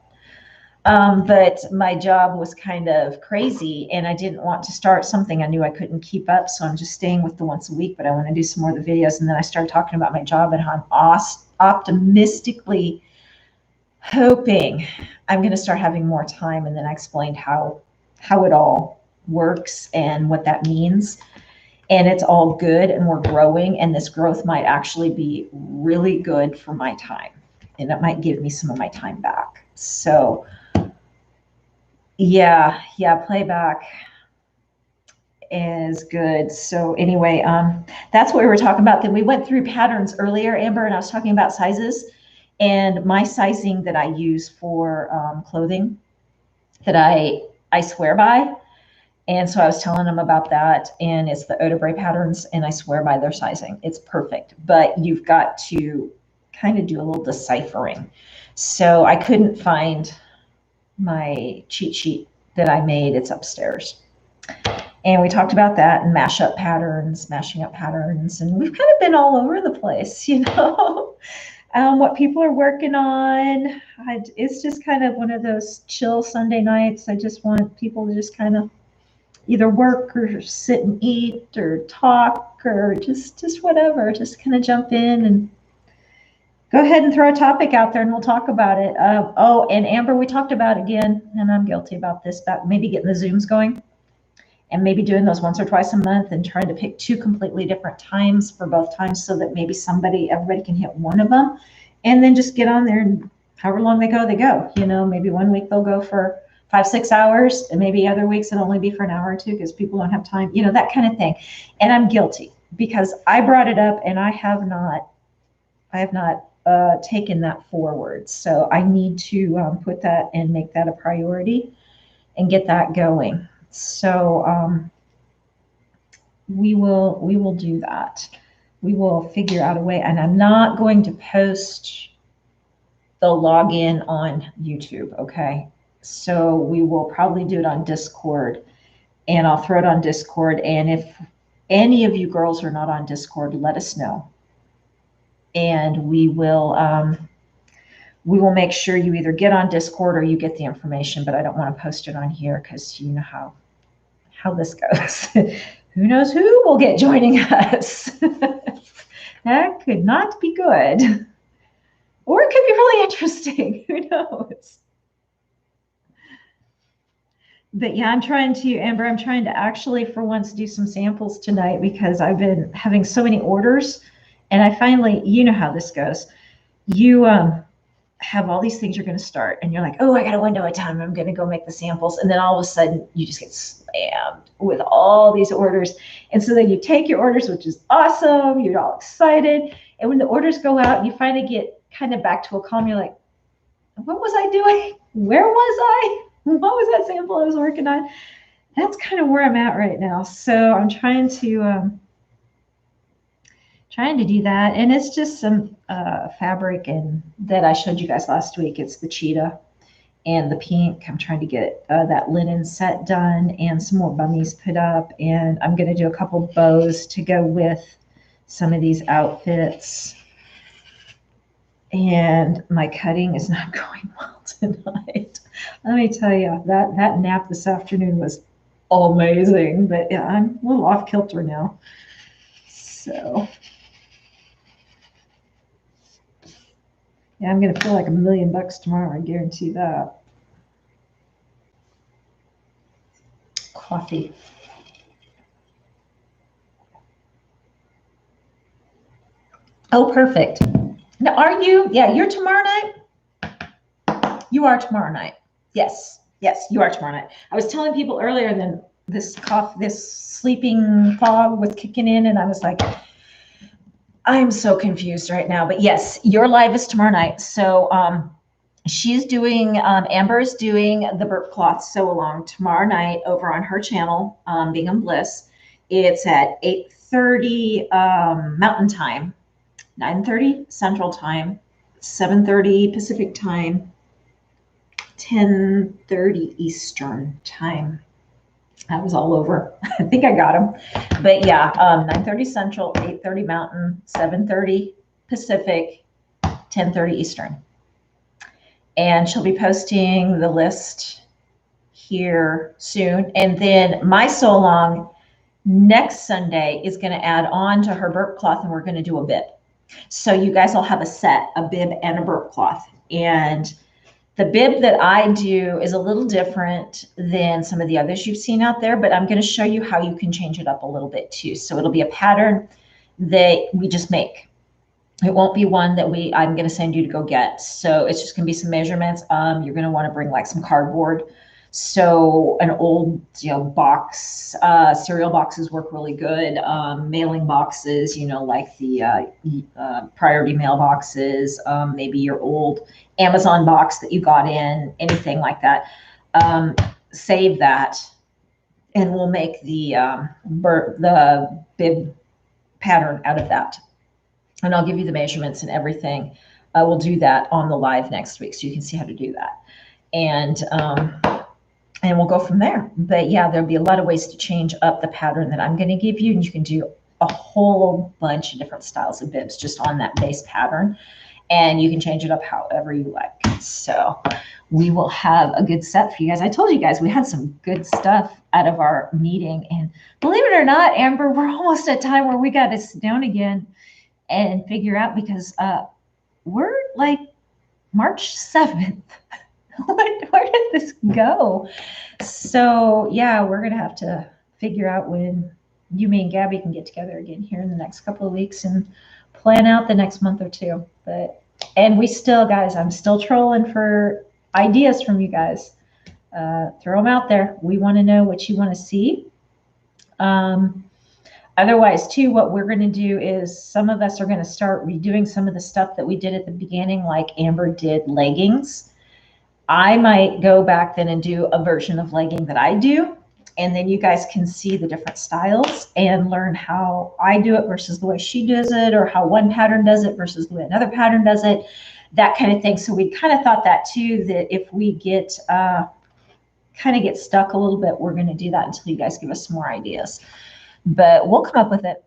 But my job was kind of crazy and I didn't want to start something I knew I couldn't keep up. So I'm just staying with the once a week, but I want to do some more of the videos. And then I started talking about my job and how I'm optimistically hoping I'm going to start having more time. And then I explained how it all works and what that means. And it's all good and we're growing. And this growth might actually be really good for my time. And it might give me some of my time back. So yeah, playback is good. So anyway, that's what we were talking about. Then we went through patterns earlier, Amber, and I was talking about sizes and my sizing that I use for clothing that I swear by. And so I was telling them about that, and it's the Oda patterns, and I swear by their sizing. It's perfect, but you've got to kind of do a little deciphering. So I couldn't find my cheat sheet that I made. It's upstairs. And we talked about that and mashing up patterns, and we've kind of been all over the place, what people are working on. It's just kind of one of those chill Sunday nights. I just want people to just kind of either work or sit and eat or talk or just whatever. Just kind of jump in and go ahead and throw a topic out there and we'll talk about it. And Amber, we talked about again, and I'm guilty about this, about maybe getting the Zooms going and maybe doing those once or twice a month and trying to pick 2 completely different times for both times so that maybe everybody can hit one of them and then just get on there and however long they go. Maybe one week they'll go for 5-6 hours and maybe other weeks it'll only be for an hour or 2 because people don't have time, that kind of thing. And I'm guilty because I brought it up and I have not taken that forward. So I need to put that and make that a priority and get that going. So we will do that. We will figure out a way, and I'm not going to post the login on YouTube. Okay. So we will probably do it on Discord, and I'll throw it on Discord. And if any of you girls are not on Discord, let us know. And we will make sure you either get on Discord or you get the information, but I don't want to post it on here because you know how this goes. Who knows who will get joining us? That could not be good. Or it could be really interesting. Who knows? But yeah, Amber, I'm trying to actually for once do some samples tonight because I've been having so many orders. And I finally, you know how this goes. You have all these things you're going to start and you're like, oh, I got a window of time. I'm going to go make the samples. And then all of a sudden you just get slammed with all these orders. And so then you take your orders, which is awesome. You're all excited. And when the orders go out, you finally get kind of back to a calm. You're like, what was I doing? Where was I? What was that sample I was working on? That's kind of where I'm at right now. So I'm trying to do that, and it's just some fabric and that I showed you guys last week. It's the cheetah and the pink. I'm trying to get that linen set done and some more bummies put up, and I'm going to do a couple bows to go with some of these outfits. And my cutting is not going well tonight. Let me tell you, that nap this afternoon was amazing. But yeah, I'm a little off kilter now. So yeah, I'm gonna feel like $1 million tomorrow. I guarantee that. Coffee. Oh, perfect. Now, are you? Yeah, you're tomorrow night. You are tomorrow night. Yes, yes, you are tomorrow night. I was telling people earlier, then this sleeping fog was kicking in, and I was like, I'm so confused right now. But yes, your live is tomorrow night. So she's doing, Amber is doing the burp cloth sew along tomorrow night over on her channel, Bingham Bliss. It's at 8:30 Mountain Time, 9:30 Central Time, 7:30 Pacific Time, 10:30 Eastern Time. That was all over. I think I got them. But yeah, 9:30 Central, 8:30 Mountain, 7:30 Pacific, 10:30 Eastern. And she'll be posting the list here soon. And then my sew along next Sunday is going to add on to her burp cloth, and we're going to do a bib. So you guys will have a set, a bib and a burp cloth. And the bib that I do is a little different than some of the others you've seen out there, but I'm going to show you how you can change it up a little bit too. So it'll be a pattern that we just make. It won't be one that I'm going to send you to go get. So it's just going to be some measurements. You're going to want to bring like some cardboard. So an old, box, cereal boxes work really good. Mailing boxes, like the priority mail boxes, maybe your old Amazon box that you got in, anything like that. Save that, and we'll make the bib pattern out of that. And I'll give you the measurements and everything. We'll do that on the live next week, so you can see how to do that. And we'll go from there. But yeah, there'll be a lot of ways to change up the pattern that I'm going to give you, and you can do a whole bunch of different styles of bibs just on that base pattern, and you can change it up however you like. So we will have a good set for you guys. I told you guys we had some good stuff out of our meeting, and believe it or not, Amber, we're almost at time where we got to sit down again and figure out, because we're like March 7th. Where did this go? So yeah, we're gonna have to figure out when you, me, and Gabby can get together again here in the next couple of weeks and plan out the next month or two. And we still, guys, I'm still trolling for ideas from you guys. Throw them out there. We want to know what you want to see. Otherwise, too, what we're going to do is some of us are going to start redoing some of the stuff that we did at the beginning, like Amber did leggings. I might go back then and do a version of legging that I do, and then you guys can see the different styles and learn how I do it versus the way she does it, or how one pattern does it versus the way another pattern does it, that kind of thing. So we kind of thought that too, that if we get stuck a little bit, we're going to do that until you guys give us some more ideas. But we'll come up with it.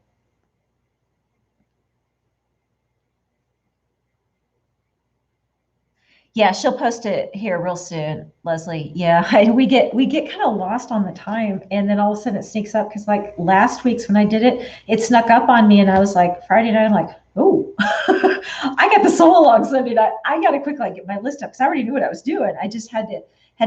Yeah, she'll post it here real soon, Leslie. Yeah, we get kind of lost on the time, and then all of a sudden it sneaks up, because like last week's when I did it, it snuck up on me, and I was like, Friday night, I'm like, oh, I got the sew along Sunday night. I got to quickly get my list up, because I already knew what I was doing. I just had to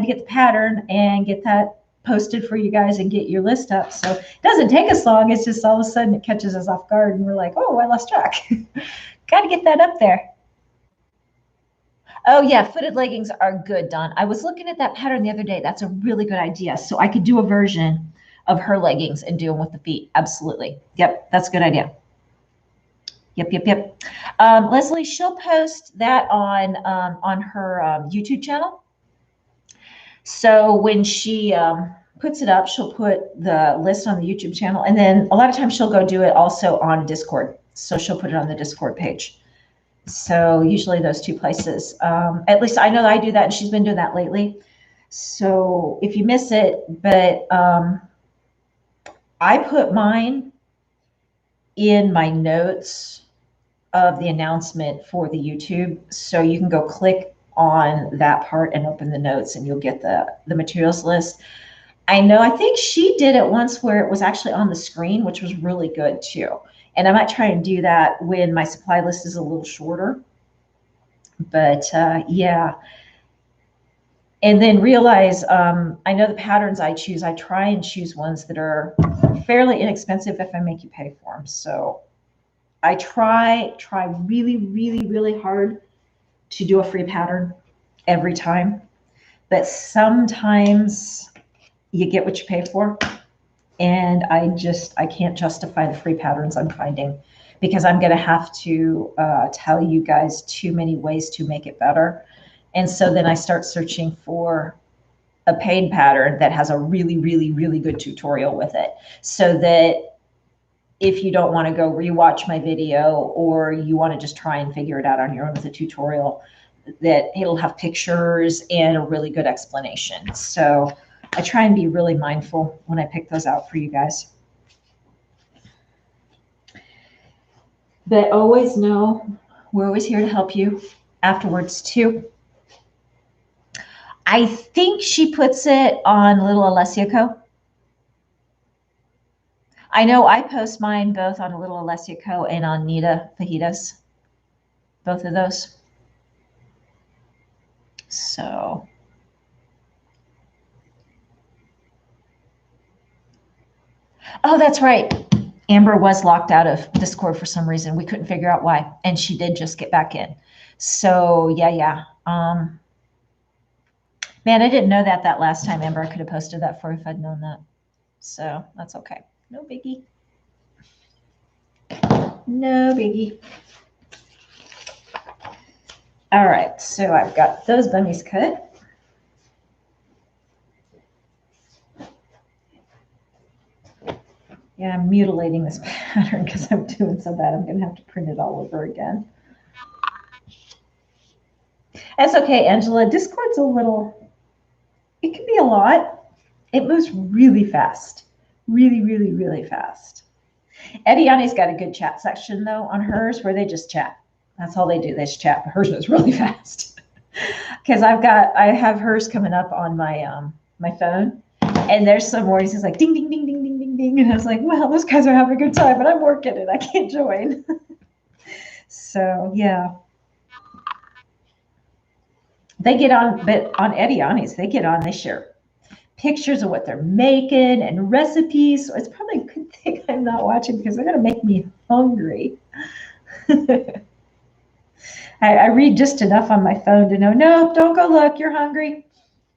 get the pattern and get that posted for you guys and get your list up. So it doesn't take us long. It's just all of a sudden it catches us off guard, and we're like, oh, I lost track. Got to get that up there. Oh yeah, footed leggings are good, Don. I was looking at that pattern the other day. That's a really good idea. So I could do a version of her leggings and do them with the feet. Absolutely. Yep, that's a good idea. Yep. Leslie, she'll post that on her YouTube channel. So when she puts it up, she'll put the list on the YouTube channel, and then a lot of times she'll go do it also on Discord. So she'll put it on the Discord page. So usually those two places, at least I know that I do that, and she's been doing that lately. So if you miss it, but I put mine in my notes of the announcement for the YouTube. So you can go click on that part and open the notes, and you'll get the materials list. I know. I think she did it once where it was actually on the screen, which was really good too. And I might try and do that when my supply list is a little shorter. But yeah. And then realize I know the patterns I choose. I try and choose ones that are fairly inexpensive if I make you pay for them. So I try really, really, really hard to do a free pattern every time. But sometimes you get what you pay for. And I can't justify the free patterns I'm finding because I'm going to have to tell you guys too many ways to make it better. And so then I start searching for a paid pattern that has a really, really, really good tutorial with it, so that if you don't want to go rewatch my video or you want to just try and figure it out on your own with a tutorial, that it'll have pictures and a really good explanation. So I try and be really mindful when I pick those out for you guys. But always know we're always here to help you afterwards too. I think she puts it on Little Alessia Co. I know I post mine both on Little Alessia Co. and on Nita Fajitas. Both of those. So. Oh, that's right. Amber was locked out of Discord for some reason. We couldn't figure out why. And she did just get back in. So yeah. Man, I didn't know that last time, Amber. I could have posted that for you if I'd known that. So that's okay. No biggie. No biggie. All right, so I've got those bunnies cut. Yeah, I'm mutilating this pattern because I'm doing so bad. I'm going to have to print it all over again. That's okay, Angela. Discord's a little, it can be a lot. It moves really fast. Really, really, really fast. Ediani's got a good chat section, though, on hers where they just chat. That's all they do. They just chat. But hers moves really fast. Because I have hers coming up on my my phone. And there's some mornings it's like ding, ding, ding, ding, ding, ding, ding. And I was like, well, those guys are having a good time, but I'm working and I can't join. So, yeah. They get on, but on Ediani's, they get on, they share pictures of what they're making and recipes. So it's probably a good thing I'm not watching because they're going to make me hungry. I read just enough on my phone to know, no, don't go look, you're hungry.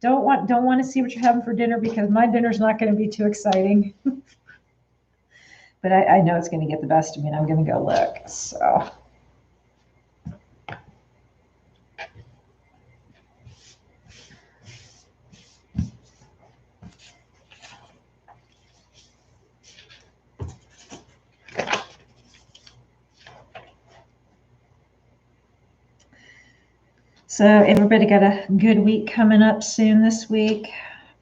Don't want to see what you're having for dinner because my dinner's not going to be too exciting. But I know it's going to get the best of me and I'm going to go look. So. So everybody got a good week coming up soon this week.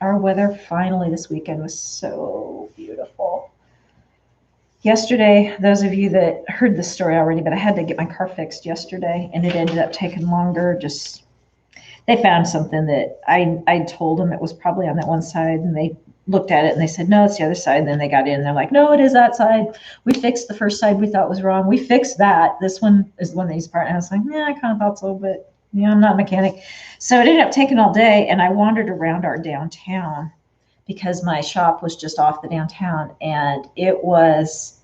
Our weather finally this weekend was so beautiful. Yesterday, those of you that heard the story already, but I had to get my car fixed yesterday and it ended up taking longer. Just they found something that I told them it was probably on that one side and they looked at it and they said, no, it's the other side. And then they got in and they're like, no, it is that side. We fixed the first side we thought was wrong. We fixed that. This one is the one that needs part. And I was like, yeah, I kind of thought so, but yeah, I'm not a mechanic. So it ended up taking all day and I wandered around our downtown because my shop was just off the downtown and it was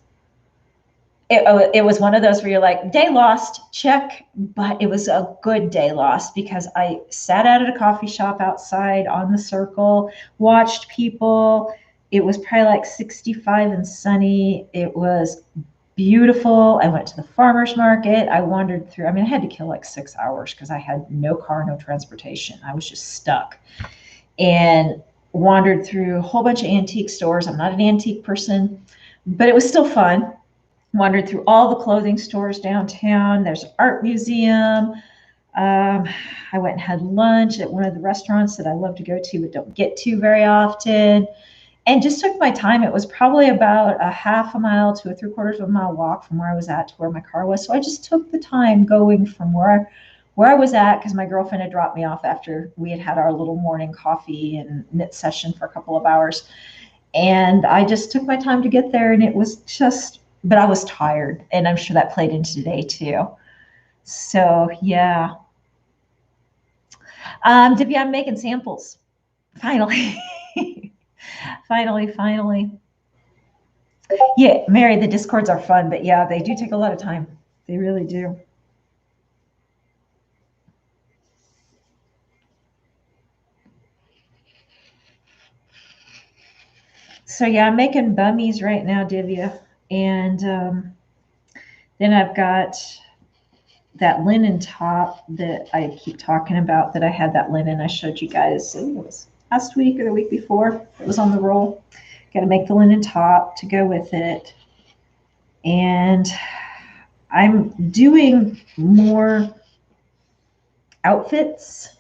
one of those where you're like, day lost, check, but it was a good day lost because I sat out at a coffee shop outside on the circle, watched people. It was probably like 65 and sunny. It was beautiful. I went to the farmer's market. I wandered through. I mean, I had to kill like 6 hours because I had no car, no transportation. I was just stuck and wandered through a whole bunch of antique stores. I'm not an antique person, but it was still fun. Wandered through all the clothing stores downtown. There's an art museum. I went and had lunch at one of the restaurants that I love to go to but don't get to very often. And just took my time. It was probably about a half a mile to a 3/4 of a mile walk from where I was at to where my car was. So I just took the time going from where where I was at, because my girlfriend had dropped me off after we had had our little morning coffee and knit session for a couple of hours. And I just took my time to get there, and it was just, but I was tired, and I'm sure that played into today too. So yeah. Divya, I'm making samples. Finally. Finally. Yeah, Mary, the Discords are fun, but yeah, they do take a lot of time. They really do. So yeah, I'm making bummies right now, Divya. And then I've got that linen top that I keep talking about, that I had that linen I showed you guys, I think it was last week or the week before. It was on the roll. Got to make the linen top to go with it. And I'm doing more outfits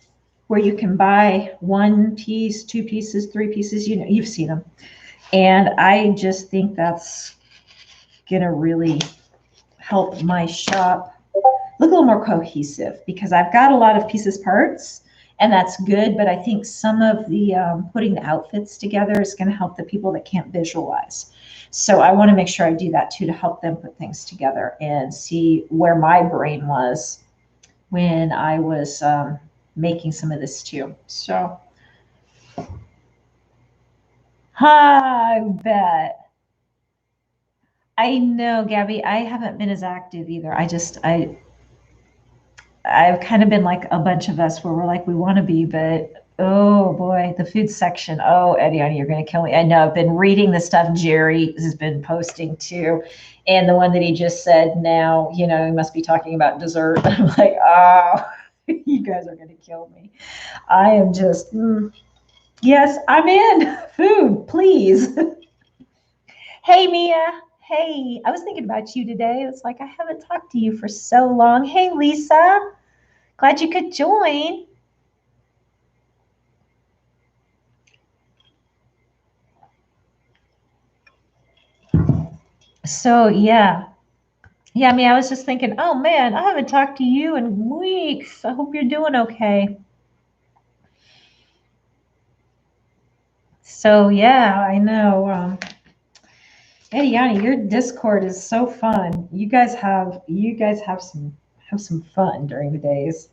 where you can buy one piece, two pieces, three pieces. You know, you've seen them. And I just think that's going to really help my shop look a little more cohesive, because I've got a lot of pieces parts, and that's good. But I think some of the putting the outfits together is going to help the people that can't visualize. So I want to make sure I do that too, to help them put things together and see where my brain was when I was making some of this too. So I bet. I know, Gabby, I haven't been as active either. I've kind of been like a bunch of us, where we're like, we want to be, but oh boy, the food section. Oh, Ediani, you're going to kill me. I know. I've been reading the stuff Jerry has been posting too. And the one that he just said now, you know, he must be talking about dessert. I'm like, oh, you guys are going to kill me. I am just, yes, I'm in. Food, please. Hey, Mia. Hey, I was thinking about you today. It's like I haven't talked to you for so long. Hey, Lisa. Glad you could join. So, yeah. Yeah, I mean, I was just thinking, oh man, I haven't talked to you in weeks. I hope you're doing okay. So, yeah, I know. Eddie, Yanni, your Discord is so fun. You guys have some fun during the days.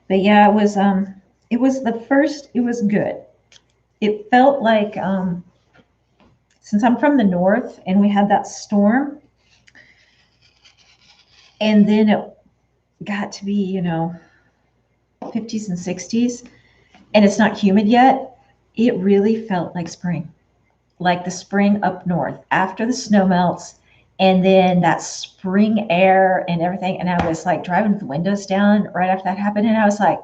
But yeah, it was good. It felt like since I'm from the north and we had that storm, and then it got to be, 50s and 60s, and it's not humid yet, it really felt like spring, like the spring up north after the snow melts, and then that spring air and everything. And I was like driving with the windows down right after that happened, and I was like,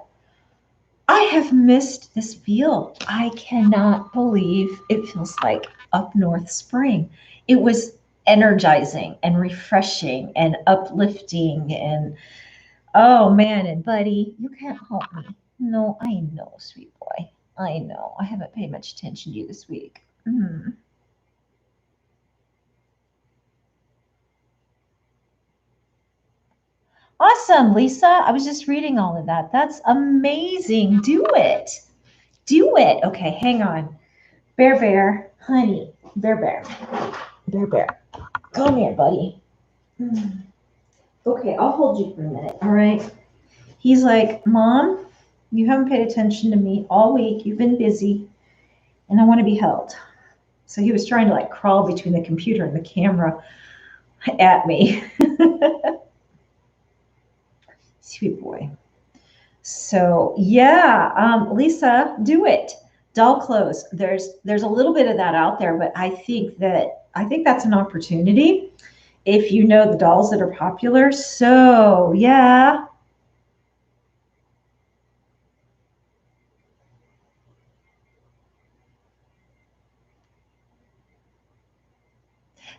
I have missed this feel. I cannot believe it feels like up north spring. It was energizing and refreshing and uplifting. And oh man, and buddy, you can't help me. No, I know, sweet boy. I know. I haven't paid much attention to you this week. Awesome, Lisa. I was just reading all of that. That's amazing. Do it. Do it. Okay, hang on. Bear, bear, honey. Bear, bear. Bear, bear. Come here, buddy. Okay, I'll hold you for a minute. All right. He's like, Mom, you haven't paid attention to me all week. You've been busy, and I want to be held. So he was trying to like crawl between the computer and the camera at me. Sweet boy. So yeah, Lisa, do it. Doll clothes. There's a little bit of that out there, but I think that's an opportunity if you know the dolls that are popular. So yeah,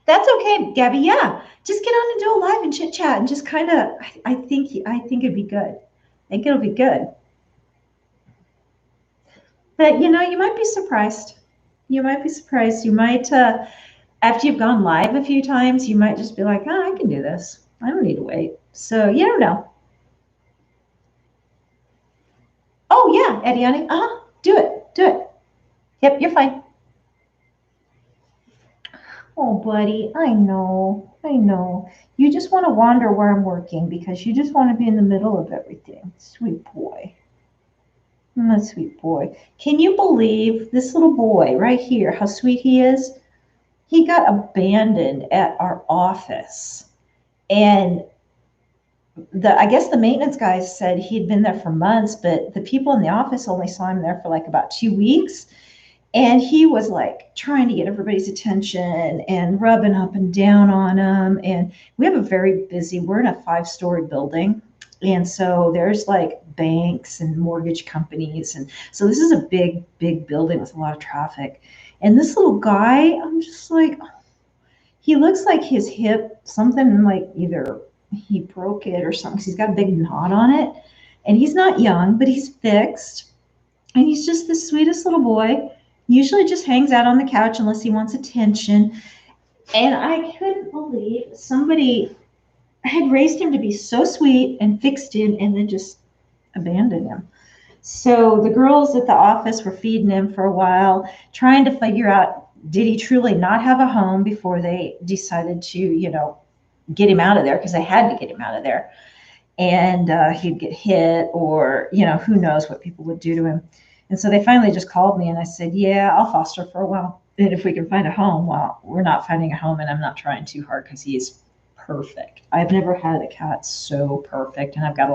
that's okay, Gabby. Yeah, just get on and do a live and chit chat and just kind of. I think it'd be good. I think it'll be good. But you might be surprised. You might be surprised. You might, after you've gone live a few times, you might just be like, oh, I can do this. I don't need to wait. So you don't know. Oh yeah, Ediani. Do it. Do it. Yep, you're fine. Oh, buddy, I know. I know. You just want to wander where I'm working because you just want to be in the middle of everything. Sweet boy. My sweet boy. Can you believe this little boy right here, how sweet he is? He got abandoned at our office. And I guess the maintenance guys said he'd been there for months, but the people in the office only saw him there for like about 2 weeks. And he was like trying to get everybody's attention and rubbing up and down on them. And we have a very busy, we're in a 5-story building. And so there's like banks and mortgage companies. And so this is a big, big building with a lot of traffic. And this little guy, I'm just like, he looks like his hip, something like either he broke it or something, 'cause he's got a big knot on it. And he's not young, but he's fixed. And he's just the sweetest little boy. Usually just hangs out on the couch unless he wants attention. And I couldn't believe somebody had raised him to be so sweet and fixed him and then just abandoned him. So the girls at the office were feeding him for a while, trying to figure out, did he truly not have a home before they decided to, get him out of there, because they had to get him out of there. And he'd get hit, or, who knows what people would do to him. And so they finally just called me and I said, yeah, I'll foster for a while. And if we can find a home, well, we're not finding a home, and I'm not trying too hard because he is perfect. I've never had a cat so perfect. And I've had a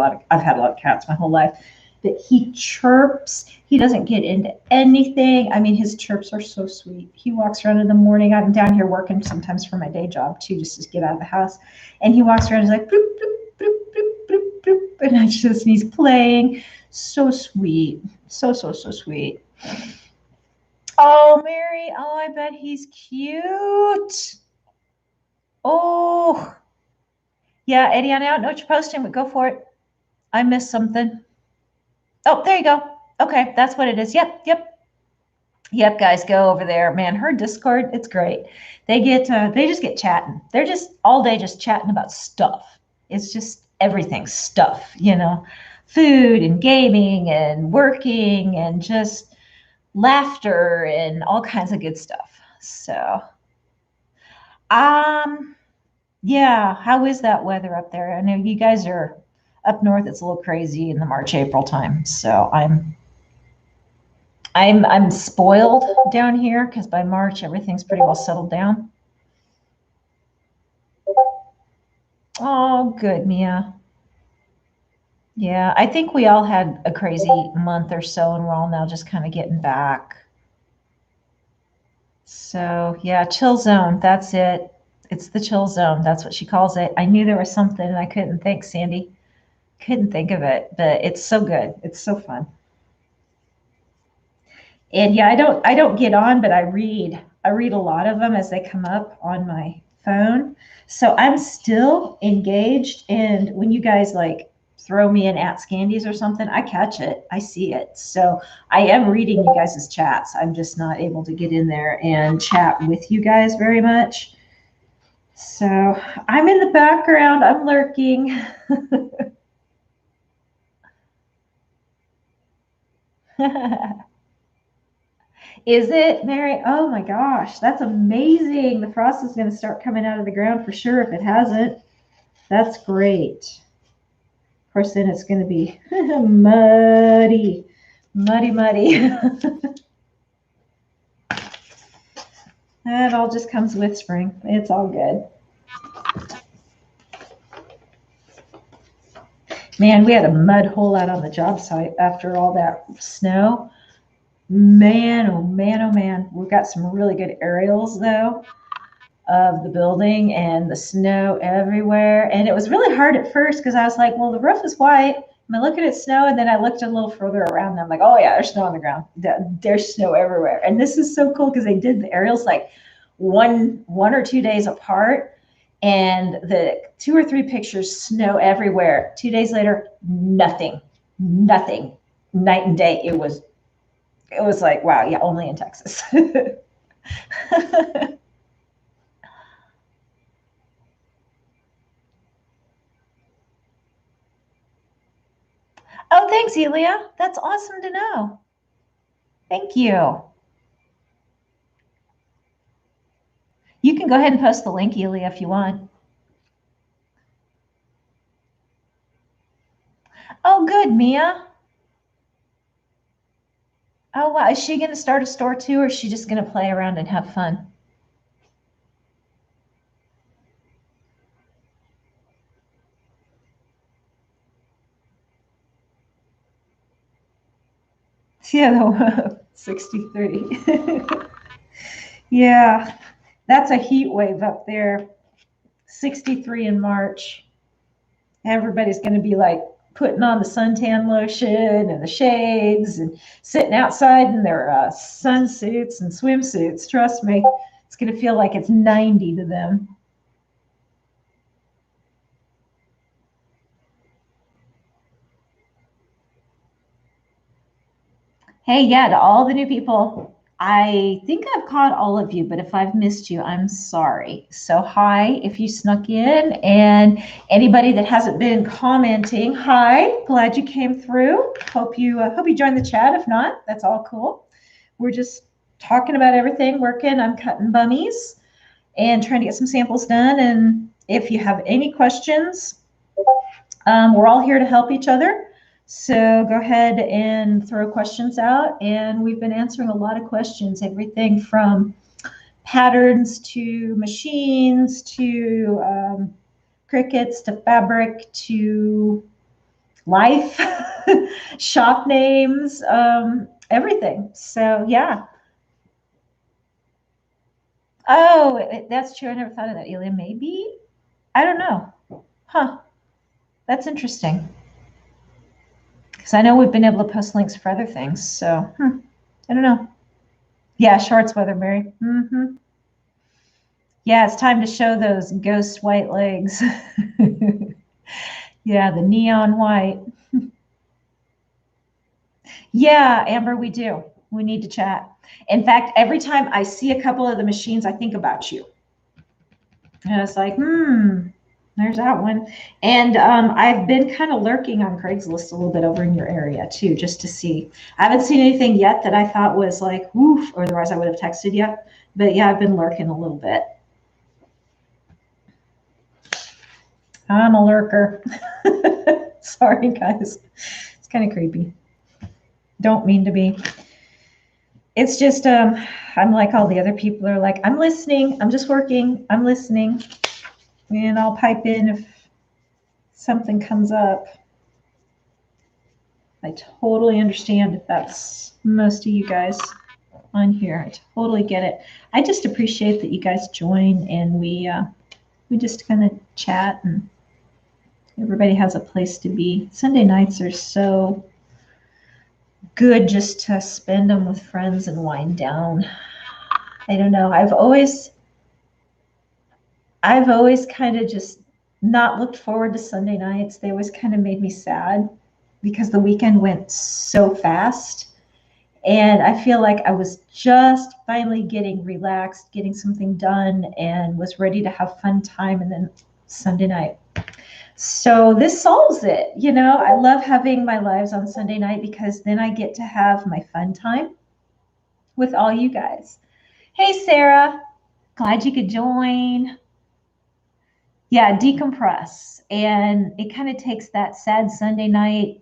lot of cats my whole life. But he chirps. He doesn't get into anything. I mean, his chirps are so sweet. He walks around in the morning. I'm down here working sometimes for my day job too, just to get out of the house. And he walks around and he's like, bloop, bloop, bloop, bloop, bloop, bloop. And and he's playing. So sweet. So, so, so sweet. Oh, Mary. Oh, I bet he's cute. Oh, yeah, Eddie, I don't know what you're posting, but go for it. I missed something. Oh, there you go. Okay, that's what it is. Yep, yep. Yep, guys, go over there. Man, her Discord, it's great. They just get chatting. They're just all day just chatting about stuff. It's just everything stuff, food and gaming and working and just laughter and all kinds of good stuff. So, yeah, how is that weather up there? I know you guys are up north. It's a little crazy in the March, April time. So I'm spoiled down here because by March everything's pretty well settled down. Oh, good, Mia. Yeah, I think we all had a crazy month or so, and we're all now just kind of getting back. So yeah, chill zone. That's it. It's the chill zone. That's what she calls it. I knew there was something and I couldn't think, Sandy. Couldn't think of it, but it's so good. It's so fun. And yeah, I don't get on, but I read a lot of them as they come up on my phone. So I'm still engaged. And when you guys like throw me in at Scandeez or something, I catch it. I see it. So I am reading you guys' chats. I'm just not able to get in there and chat with you guys very much. So I'm in the background. I'm lurking. Is it, Mary? Oh my gosh, that's amazing. The frost is going to start coming out of the ground for sure if it hasn't. That's great. Of course, then it's going to be muddy, muddy, muddy. That all just comes with spring. It's all good. Man, we had a mud hole out on the job site after all that snow. Man, oh man, oh man. We've got some really good aerials though of the building and the snow everywhere. And it was really hard at first because I was like, well, the roof is white. I'm looking at snow, and then I looked a little further around and I'm like, oh yeah, there's snow on the ground. There's snow everywhere. And this is so cool because they did the aerials like one or 2 days apart. And the 2 or 3 pictures, snow everywhere. 2 days later, nothing. Night and day. It was it was like, wow, yeah, only in Texas. Oh, thanks, Elia. That's awesome to know. Thank you. You can go ahead and post the link, Elia, if you want. Oh, good, Mia. Oh, wow. Is she going to start a store too, or is she just going to play around and have fun? Yeah, no, 63. Yeah, that's a heat wave up there. 63 in March. Everybody's going to be like putting on the suntan lotion and the shades and sitting outside in their sun suits and swimsuits. Trust me, it's going to feel like it's 90 to them. Hey, yeah, to all the new people, I think I've caught all of you, but if I've missed you, I'm sorry. So, hi, if you snuck in, and anybody that hasn't been commenting, hi, glad you came through. Hope you joined the chat. If not, that's all cool. We're just talking about everything, working. I'm cutting bummies and trying to get some samples done. And if you have any questions, we're all here to help each other. So go ahead and throw questions out. And we've been answering a lot of questions, everything from patterns to machines to crickets to fabric to life, shop names, everything. So yeah. Oh, that's true. I never thought of that, Elia. Maybe. I don't know. Huh. That's interesting. Because I know we've been able to post links for other things. So I don't know. Yeah, shorts weather, Mary. Yeah, it's time to show those ghost white legs. Yeah, the neon white. Yeah, Amber, we do. We need to chat. In fact, every time I see a couple of the machines, I think about you. And it's like, there's that one. And I've been kind of lurking on Craigslist a little bit over in your area too, just to see. I haven't seen anything yet that I thought was like, woof, or otherwise I would have texted you. But yeah, I've been lurking a little bit. I'm a lurker. Sorry, guys. It's kind of creepy. Don't mean to be. It's just, I'm like all the other people are like, I'm listening. I'm just working. I'm listening. And I'll pipe in if something comes up. I totally understand if that's most of you guys on here. I totally get it. I just appreciate that you guys join and we just kind of chat and everybody has a place to be. Sunday nights are so good just to spend them with friends and wind down. I don't know. I've always kind of just not looked forward to Sunday nights. They always kind of made me sad because the weekend went so fast. And I feel like I was just finally getting relaxed, getting something done, and was ready to have fun time. And then Sunday night. So this solves it. You know, I love having my lives on Sunday night because then I get to have my fun time with all you guys. Hey, Sarah. Glad you could join. Yeah, decompress. And it kind of takes that sad Sunday night.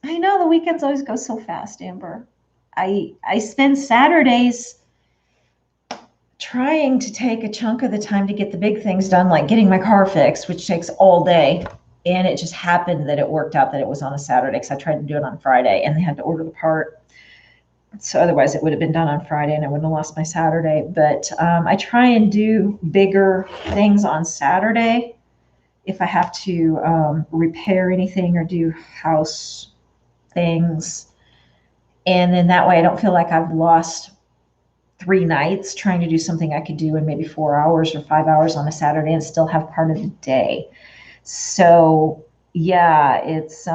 I know the weekends always go so fast, Amber. I spend Saturdays trying to take a chunk of the time to get the big things done, like getting my car fixed, which takes all day. And it just happened that it worked out that it was on a Saturday because I tried to do it on Friday and they had to order the part. So otherwise it would have been done on Friday and I wouldn't have lost my Saturday. But I try and do bigger things on Saturday if I have to repair anything or do house things. And then that way I don't feel like I've lost 3 nights trying to do something I could do in maybe 4 hours or 5 hours on a Saturday and still have part of the day. So yeah, it's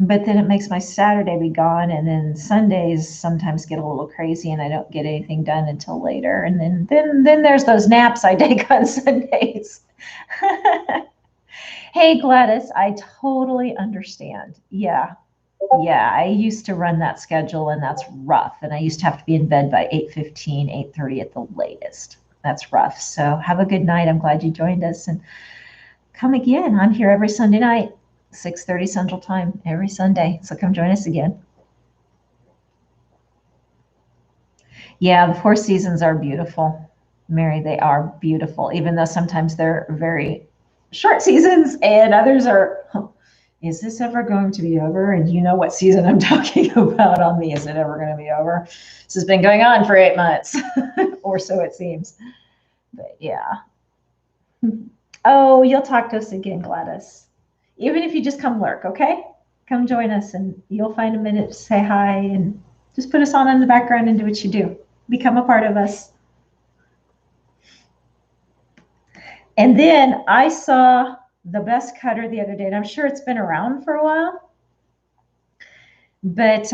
but then it makes my Saturday be gone, and then Sundays sometimes get a little crazy, and I don't get anything done until later. And then there's those naps I take on Sundays. Hey Gladys, I totally understand. Yeah. Yeah, I used to run that schedule, and that's rough. And I used to have to be in bed by 8:15, 8:30 at the latest. That's rough. So have a good night. I'm glad you joined us, and come again. I'm here every Sunday night, 6:30 Central Time, every Sunday. So come join us again. Yeah, the Four Seasons are beautiful. Mary, they are beautiful, even though sometimes they're very short seasons and others are, is this ever going to be over? And you know what season I'm talking about on the Is It Ever Going to Be Over? This has been going on for 8 months, or so it seems. But yeah. Oh, you'll talk to us again, Gladys. Even if you just come lurk, okay? Come join us, and you'll find a minute to say hi and just put us on in the background and do what you do. Become a part of us. And then I saw the best cutter the other day, and I'm sure it's been around for a while. But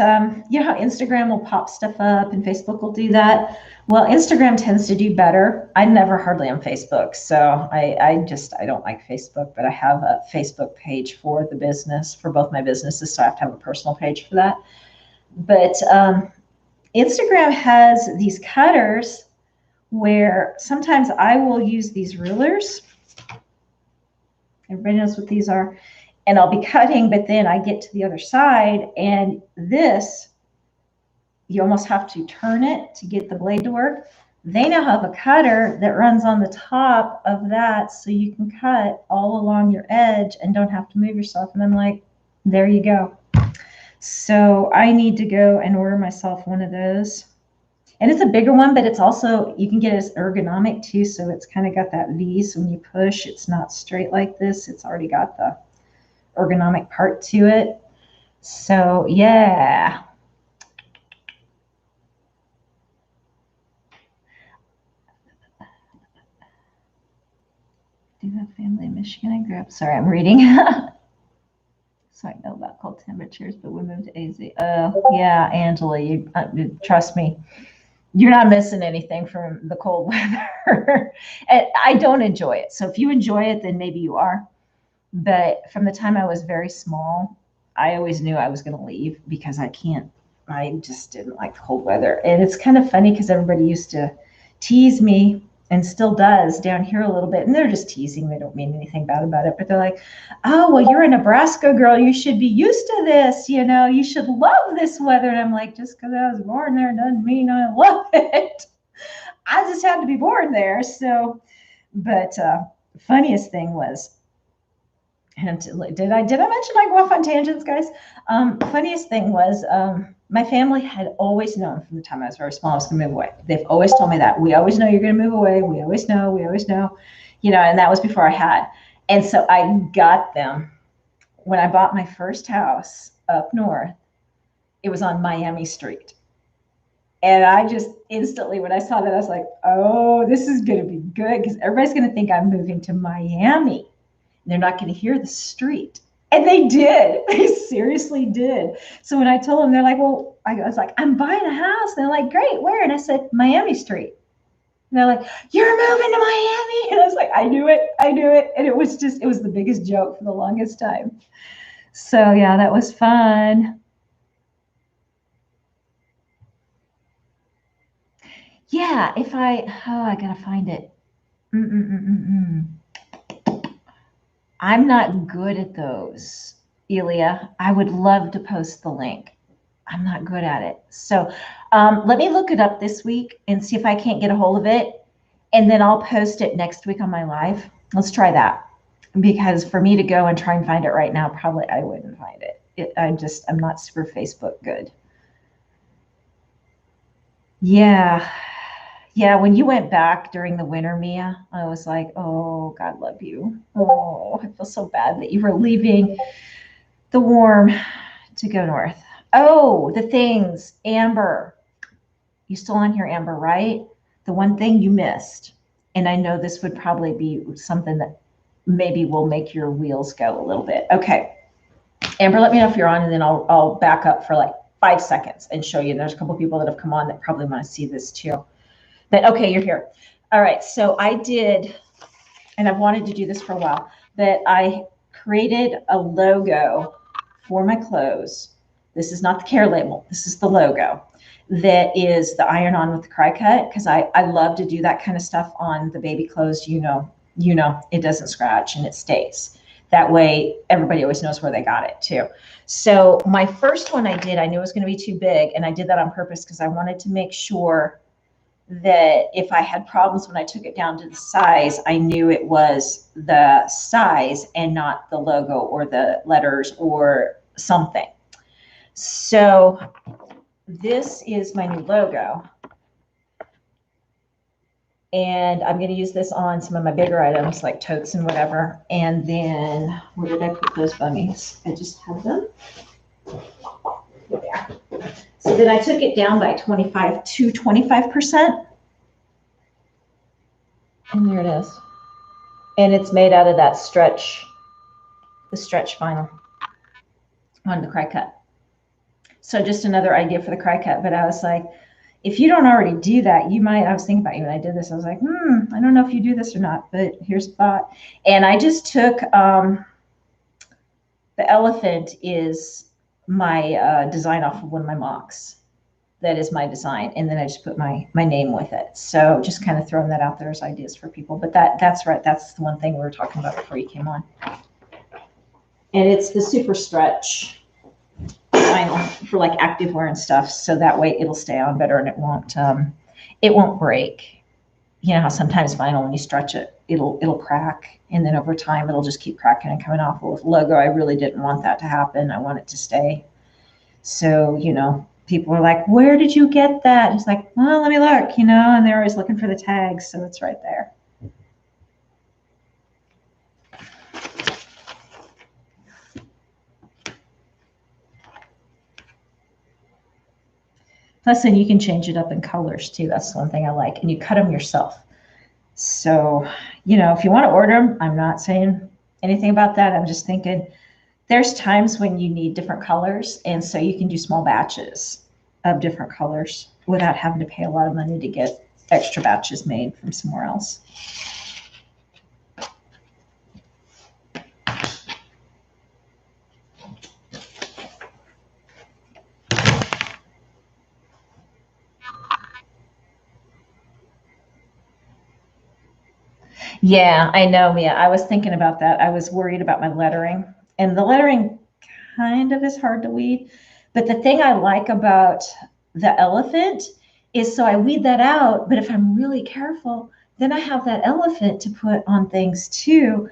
you know how Instagram will pop stuff up and Facebook will do that? Well, Instagram tends to do better. I'm never hardly on Facebook, so I don't like Facebook, but I have a Facebook page for the business, for both my businesses, so I have to have a personal page for that. But Instagram has these cutters where sometimes I will use these rulers. Everybody knows what these are. And I'll be cutting, but then I get to the other side, and this, you almost have to turn it to get the blade to work. They now have a cutter that runs on the top of that, so you can cut all along your edge and don't have to move yourself. And I'm like, there you go. So I need to go and order myself one of those. And it's a bigger one, but it's also, you can get it as ergonomic too. So it's kind of got that V. So when you push, it's not straight like this. It's already got the ergonomic part to it. So yeah. Do you have family in Michigan? I grew up. Sorry, I'm reading. So I know about cold temperatures, but we moved to AZ. Yeah, Angela, you trust me. You're not missing anything from the cold weather. And I don't enjoy it. So if you enjoy it, then maybe you are. But from the time I was very small, I always knew I was going to leave because I just didn't like the cold weather. And it's kind of funny because everybody used to tease me, and still does down here a little bit. And they're just teasing. They don't mean anything bad about it. But they're like, oh, well, you're a Nebraska girl. You should be used to this. You know, you should love this weather. And I'm like, just because I was born there doesn't mean I love it. I just had to be born there. So, but funniest thing was, and did I mention I go off on tangents, guys? Funniest thing was, my family had always known from the time I was very small I was going to move away. They've always told me that. We always know you're going to move away. We always know. You know, and that was before I had. And so I got them when I bought my first house up north. It was on Miami Street. And I just instantly, when I saw that, I was like, oh, this is going to be good because everybody's going to think I'm moving to Miami. They're not going to hear the street. And they did. They seriously did. So when I told them, they're like, well, I was like, I'm buying a house. And they're like, great, where? And I said, Miami Street. And they're like, you're moving to Miami? And I was like, I knew it. And it was the biggest joke for the longest time. So yeah, that was fun. Yeah, I gotta find it. I'm not good at those, Elia. I would love to post the link. I'm not good at it. So let me look it up this week and see if I can't get a hold of it. And then I'll post it next week on my live. Let's try that. Because for me to go and try and find it right now, probably I wouldn't find it. I'm not super Facebook good. Yeah. Yeah, when you went back during the winter, Mia, I was like, oh, God love you. Oh, I feel so bad that you were leaving the warm to go north. Oh, the things, Amber. You still on here, Amber, right? The one thing you missed. And I know this would probably be something that maybe will make your wheels go a little bit. Okay. Amber, let me know if you're on, and then I'll back up for like 5 seconds and show you. And there's a couple people that have come on that probably want to see this too. But okay, you're here. All right, so I did, and I've wanted to do this for a while, but I created a logo for my clothes. This is not the care label. This is the logo that is the iron-on with the cry cut, because I love to do that kind of stuff on the baby clothes. You know, it doesn't scratch and it stays. That way, everybody always knows where they got it too. So my first one I did, I knew it was going to be too big, and I did that on purpose because I wanted to make sure that if I had problems when I took it down to the size, I knew it was the size and not the logo or the letters or something. So this is my new logo. And I'm going to use this on some of my bigger items like totes and whatever. And then, where did I put those bunnies? I just have them. There. So then I took it down by 25 to 25%. And there it is. And it's made out of that stretch, the stretch vinyl on the cry cut. So just another idea for the cry cut. But I was like, if you don't already do that, you might, I was thinking about you when I did this. I was like, I don't know if you do this or not, but here's a thought. And I just took, the elephant is my design off of one of my mocks. That is my design. And then I just put my name with it. So just kind of throwing that out there as ideas for people. But that's right. That's the one thing we were talking about before you came on. And it's the super stretch vinyl for like activewear and stuff. So that way it'll stay on better and it won't break. You know how sometimes vinyl, when you stretch it, it'll crack. And then over time, it'll just keep cracking and coming off. Well, with logo, I really didn't want that to happen. I want it to stay. So, you know, people are like, where did you get that? It's like, well, let me look, you know, and they're always looking for the tags. So it's right there. Plus, then you can change it up in colors too. That's the one thing I like. And you cut them yourself. So, you know, if you want to order them, I'm not saying anything about that. I'm just thinking there's times when you need different colors. And so you can do small batches of different colors without having to pay a lot of money to get extra batches made from somewhere else. Yeah, I know, Mia. I was thinking about that. I was worried about my lettering, and the lettering kind of is hard to weed. But the thing I like about the elephant is, so I weed that out, but if I'm really careful, then I have that elephant to put on things too.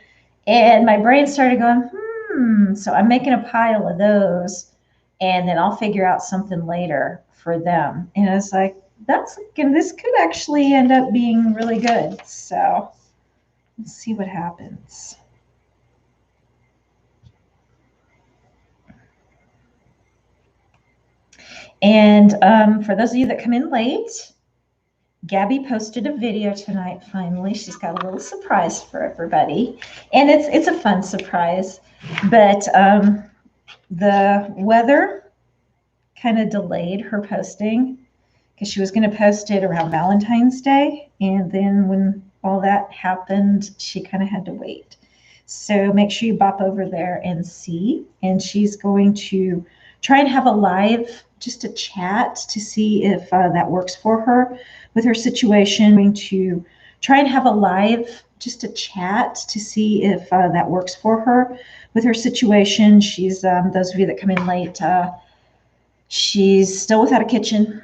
And my brain started going, so I'm making a pile of those, and then I'll figure out something later for them. And I was like, this could actually end up being really good. So let's see what happens. And for those of you that come in late, Gabby posted a video tonight. Finally, she's got a little surprise for everybody, and it's a fun surprise. But the weather kind of delayed her posting because she was going to post it around Valentine's Day, and then when all that happened, she kind of had to wait. So make sure you bop over there and see. And she's going to try and have a live, just a chat to see if that works for her with her situation. Going to try and have a live, just a chat to see if that works for her with her situation. She's, those of you that come in late, she's still without a kitchen,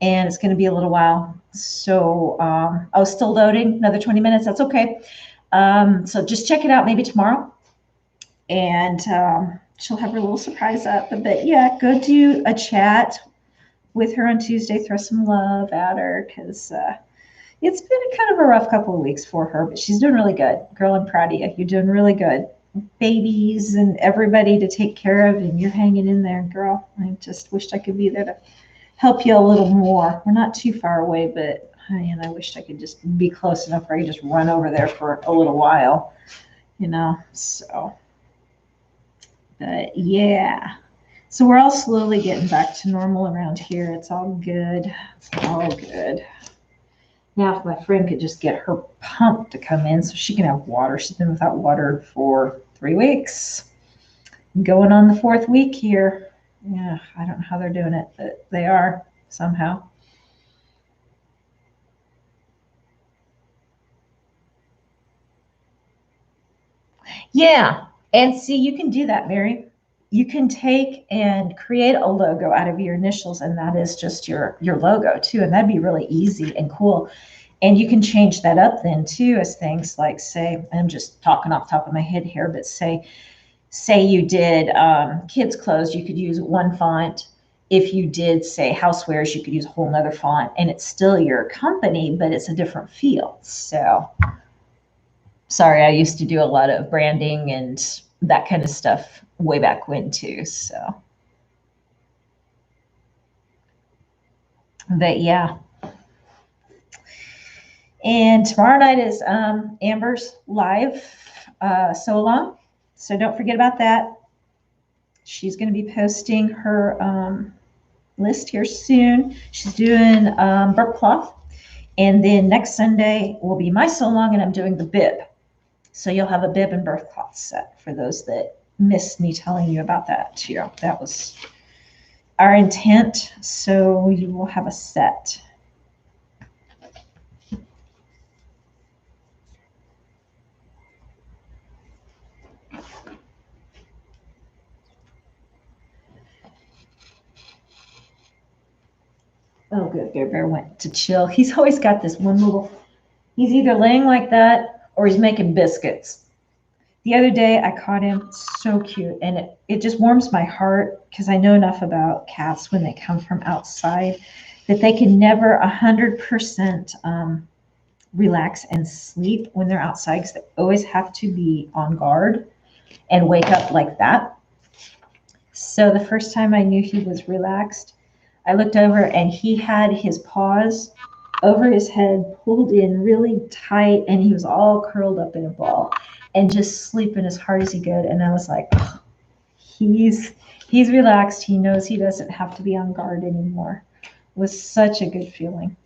and it's going to be a little while. So I was still loading, another 20 minutes. That's okay. So just check it out maybe tomorrow, and she'll have her little surprise up. But yeah, go do a chat with her on Tuesday. Throw some love at her, because it's been kind of a rough couple of weeks for her, but she's doing really good. Girl, I'm proud of you. You're doing really good. Babies and everybody to take care of, and you're hanging in there, girl. I just wished I could be there to help you a little more. We're not too far away, but I wished I could just be close enough where I could just run over there for a little while, you know. So, But yeah. So we're all slowly getting back to normal around here. It's all good. It's all good. Now, if my friend could just get her pump to come in so she can have water. She's been without water for 3 weeks. Going on the 4th week here. Yeah, I don't know how they're doing it, but they are somehow. Yeah. And see, you can do that, Mary. You can take and create a logo out of your initials, and that is just your logo too. And that'd be really easy and cool. And you can change that up then too as things like, say, I'm just talking off the top of my head here, but say you did kids clothes, you could use one font. If you did, say, housewares, you could use a whole nother font, and it's still your company, but it's a different feel. So sorry, I used to do a lot of branding and that kind of stuff way back when too. So, but yeah. And tomorrow night is Amber's live sew along. So don't forget about that. She's going to be posting her list here soon. She's doing burp cloth. And then next Sunday will be my sew along, and I'm doing the bib. So you'll have a bib and burp cloth set for those that missed me telling you about that too. That was our intent. So you will have a set. Oh, good. Bear Bear went to chill. He's always got this one little, he's either laying like that or he's making biscuits. The other day I caught him, so cute, and it just warms my heart because I know enough about cats when they come from outside that they can never 100% relax and sleep when they're outside because they always have to be on guard and wake up like that. So the first time I knew he was relaxed, I looked over and he had his paws over his head, pulled in really tight, and he was all curled up in a ball and just sleeping as hard as he could. And I was like, oh, he's relaxed. He knows he doesn't have to be on guard anymore. It was such a good feeling.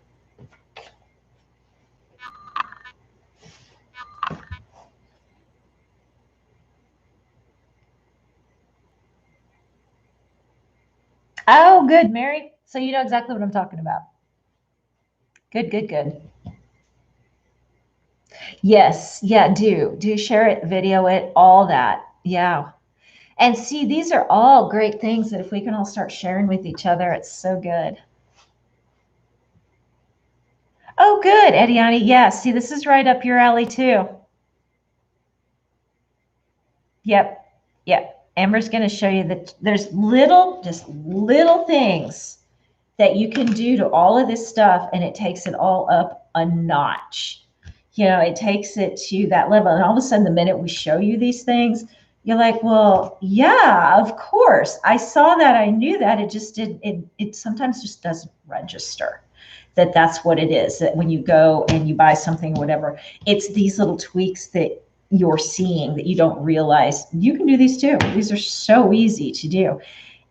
Oh, good, Mary. So you know exactly what I'm talking about. Good, good, good. Yes, yeah, do share it, video it, all that. Yeah. And see, these are all great things that if we can all start sharing with each other, it's so good. Oh, good, Ediani. Yeah, see, this is right up your alley too. Yep, yep. Amber's going to show you that there's just little things that you can do to all of this stuff, and it takes it all up a notch. You know, it takes it to that level. And all of a sudden, the minute we show you these things, you're like, well, yeah, of course. I saw that. I knew that. It just did. It sometimes just doesn't register that that's what it is. That when you go and you buy something, or whatever, it's these little tweaks that you're seeing that you don't realize. You can do these too. These are so easy to do.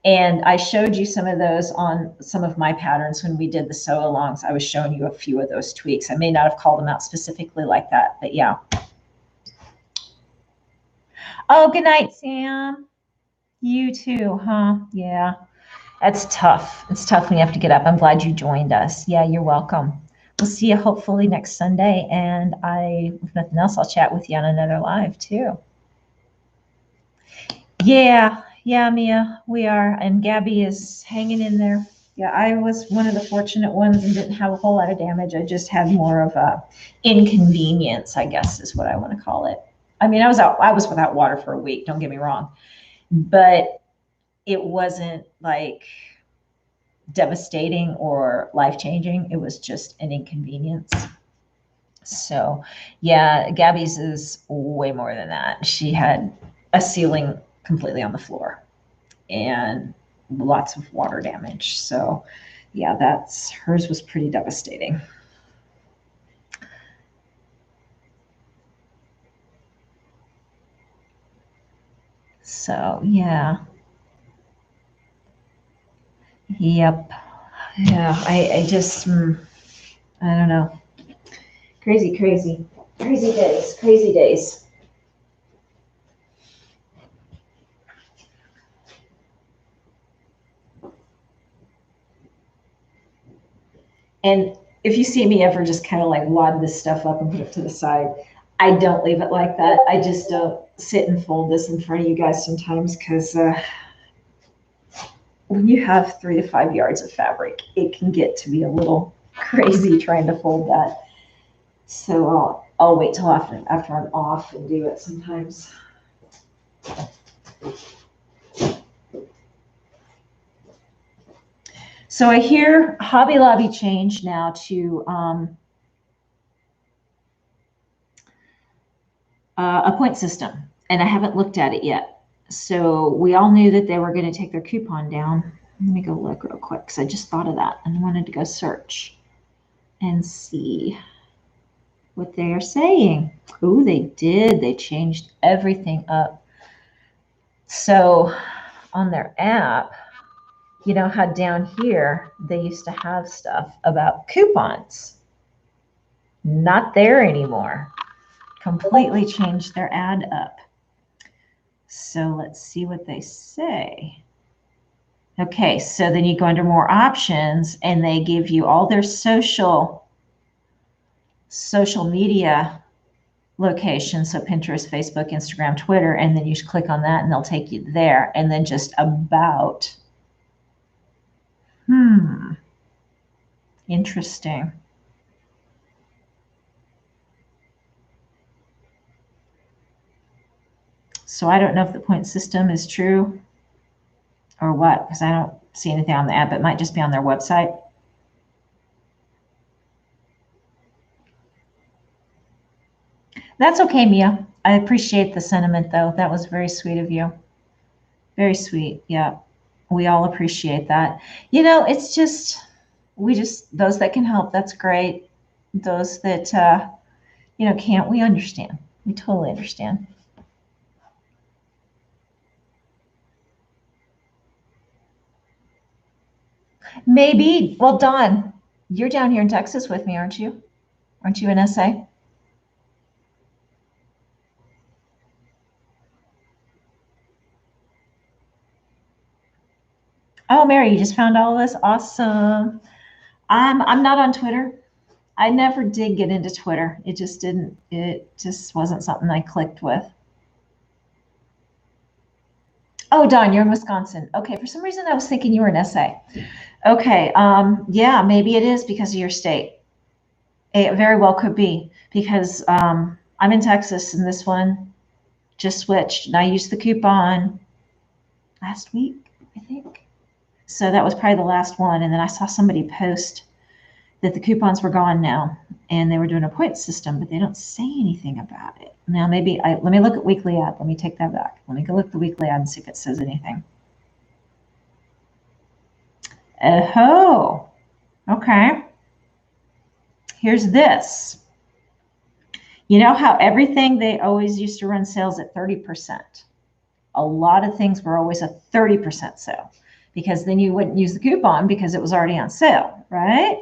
And I showed you some of those on some of my patterns when we did the sew alongs. I was showing you a few of those tweaks. I may not have called them out specifically like that, but yeah. Oh, good night, Sam. You too, huh? Yeah. That's tough. It's tough when you have to get up. I'm glad you joined us. Yeah, you're welcome. We'll see you hopefully next Sunday. And if nothing else, I'll chat with you on another live too. Yeah, yeah, Mia, we are. And Gabby is hanging in there. Yeah, I was one of the fortunate ones and didn't have a whole lot of damage. I just had more of a inconvenience, I guess is what I want to call it. I mean, I was without water for a week, don't get me wrong. But it wasn't like devastating or life-changing. It was just an inconvenience. So, yeah, Gabby's is way more than that. She had a ceiling completely on the floor and lots of water damage. So, yeah, hers was pretty devastating. So yeah. Yep. Yeah, I just, I don't know. Crazy, crazy. Crazy days, crazy days. And if you see me ever just kind of like wad this stuff up and put it to the side, I don't leave it like that. I just don't sit and fold this in front of you guys sometimes because when you have 3 to 5 yards of fabric, it can get to be a little crazy trying to fold that. So I'll wait till after I'm off and do it sometimes. So I hear Hobby Lobby changed now to a point system, and I haven't looked at it yet. So we all knew that they were going to take their coupon down. Let me go look real quick because I just thought of that and wanted to go search and see what they are saying. Oh, they did. They changed everything up. So on their app, you know how down here they used to have stuff about coupons. Not there anymore. Completely changed their ad up. So let's see what they say. Okay, so then you go under more options and they give you all their social media locations. So Pinterest, Facebook, Instagram, Twitter, and then you just click on that and they'll take you there. And then just about, interesting. So I don't know if the point system is true or what, because I don't see anything on the app. It might just be on their website. That's okay, Mia. I appreciate the sentiment, though. That was very sweet of you. Very sweet. Yeah. We all appreciate that. You know, it's just, those that can help, that's great. Those that, can't, we understand. We totally understand. Maybe. Well, Dawn, you're down here in Texas with me, aren't you? Aren't you in SA? Oh, Mary, you just found all of us? Awesome. I'm not on Twitter. I never did get into Twitter. It just wasn't something I clicked with. Oh, Dawn, you're in Wisconsin. Okay, for some reason I was thinking you were in SA. Okay, yeah, maybe it is because of your state. It very well could be because I'm in Texas and this one just switched and I used the coupon last week, I think. So that was probably the last one. And then I saw somebody post that the coupons were gone now and they were doing a point system, but they don't say anything about it. Now, let me look at weekly ad. Let me take that back. Let me go look at the weekly ad and see if it says anything. Oh, okay. Here's this. You know how everything they always used to run sales at 30%? A lot of things were always a 30% sale because then you wouldn't use the coupon because it was already on sale, right?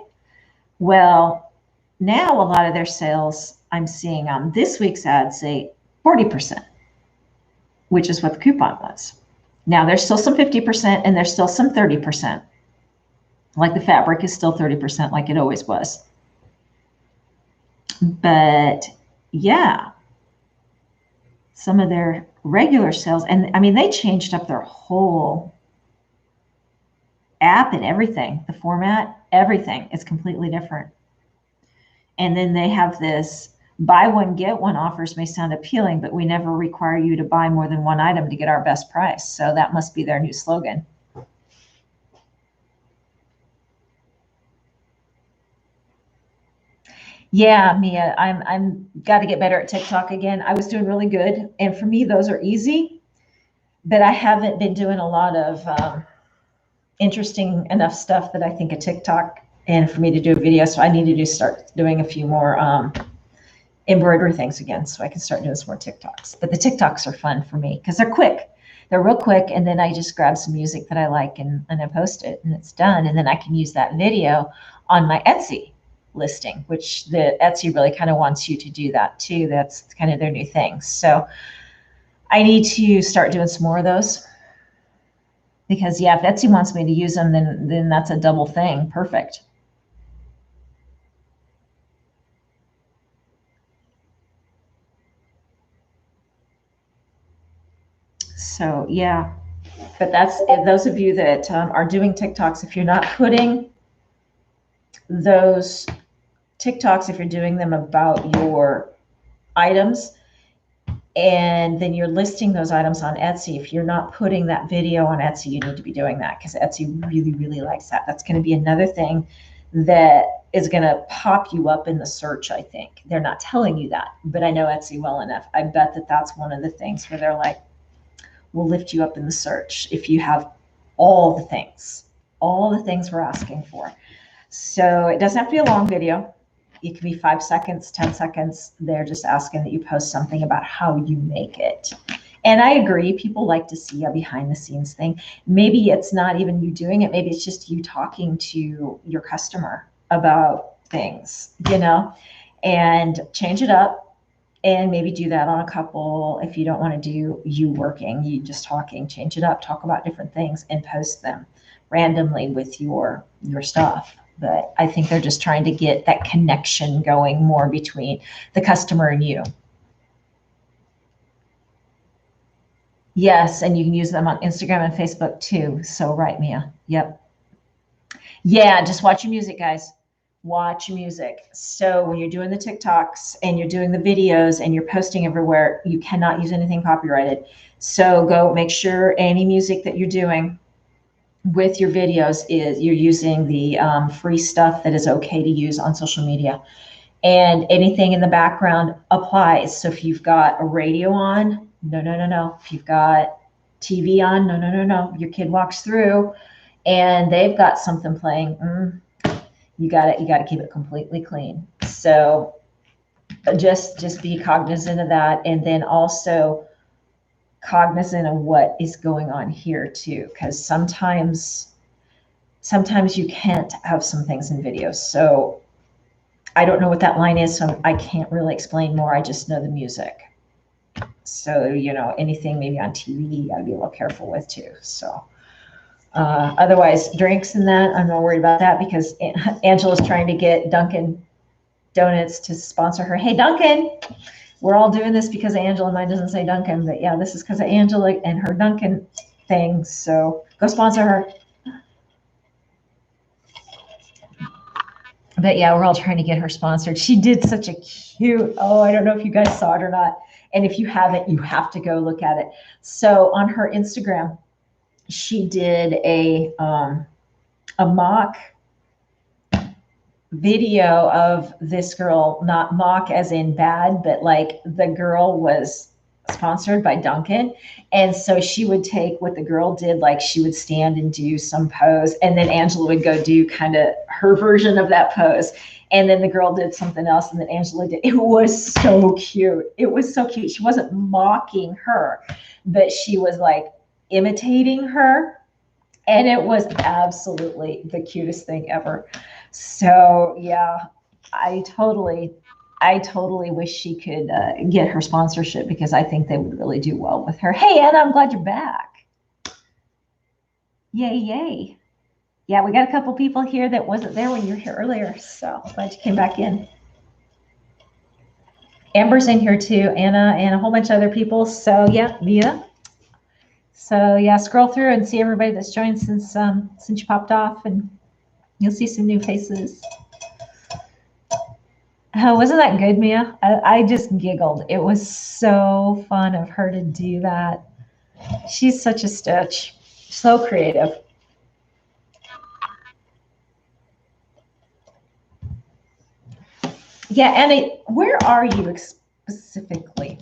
Well, now a lot of their sales I'm seeing on this week's ad say 40%, which is what the coupon was. Now there's still some 50% and there's still some 30%. Like the fabric is still 30% like it always was. But yeah, some of their regular sales, and I mean, they changed up their whole app and everything, the format, everything is completely different. And then they have this buy one, get one offers may sound appealing, but we never require you to buy more than one item to get our best price. So that must be their new slogan. Yeah, Mia, I'm got to get better at TikTok again. I was doing really good, and for me, those are easy. But I haven't been doing a lot of interesting enough stuff that I think a TikTok, and for me to do a video, so I need to start doing a few more embroidery things again, so I can start doing some more TikToks. But the TikToks are fun for me because they're quick. They're real quick, and then I just grab some music that I like and I post it, and it's done. And then I can use that video on my Etsy listing, which the Etsy really kind of wants you to do that too. That's kind of their new thing. So I need to start doing some more of those because yeah, if Etsy wants me to use them, then that's a double thing. Perfect. So yeah, but that's those of you that are doing TikToks. If you're not putting those TikToks, if you're doing them about your items, and then you're listing those items on Etsy, if you're not putting that video on Etsy, you need to be doing that because Etsy really, really likes that. That's going to be another thing that is going to pop you up in the search, I think. They're not telling you that, but I know Etsy well enough. I bet that that's one of the things where they're like, we'll lift you up in the search if you have all the things we're asking for. So it doesn't have to be a long video. It can be 5 seconds, 10 seconds. They're just asking that you post something about how you make it. And I agree, people like to see a behind the scenes thing. Maybe it's not even you doing it. Maybe it's just you talking to your customer about things, and change it up and maybe do that on a couple. If you don't want to do you working, you just talking, change it up, talk about different things and post them randomly with your stuff. But I think they're just trying to get that connection going more between the customer and you. Yes, and you can use them on Instagram and Facebook too. So right, Mia. Yep. Yeah, just watch your music, guys. Watch music. So when you're doing the TikToks and you're doing the videos and you're posting everywhere, you cannot use anything copyrighted. So go make sure any music that you're doing with your videos is you're using the free stuff that is okay to use on social media. And anything in the background applies. So if you've got a radio on, no. If you've got TV on, no. Your kid walks through and they've got something playing. You got to keep it completely clean. So just be cognizant of that, and then also cognizant of what is going on here too, because sometimes you can't have some things in videos. So I don't know what that line is, so I can't really explain more. I just know the music. So anything maybe on TV, you got to be a little careful with too. So otherwise, drinks and that, I'm not worried about that because Angela's trying to get Dunkin' Donuts to sponsor her. Hey, Dunkin', we're all doing this because of Angela. Mine doesn't say Dunkin', but yeah, this is because of Angela and her Dunkin' thing. So go sponsor her. But yeah, we're all trying to get her sponsored. She did such a cute, I don't know if you guys saw it or not. And if you haven't, you have to go look at it. So on her Instagram, she did a mock video of this girl, not mock as in bad, but like the girl was sponsored by Dunkin'. And so she would take what the girl did, like she would stand and do some pose, and then Angela would go do kind of her version of that pose. And then the girl did something else, and then Angela did. It was so cute. It was so cute. She wasn't mocking her, but she was like imitating her. And it was absolutely the cutest thing ever. So yeah, I totally wish she could get her sponsorship because I think they would really do well with her. Hey, Anna, I'm glad you're back. Yay, yay. Yeah, we got a couple people here that wasn't there when you were here earlier. So glad you came back in. Amber's in here too, Anna, and a whole bunch of other people. So yeah, Mia. So yeah, scroll through and see everybody that's joined since you popped off, and you'll see some new faces. Oh, wasn't that good, Mia? I just giggled. It was so fun of her to do that. She's such a stitch. So creative. Yeah, Annie, where are you specifically?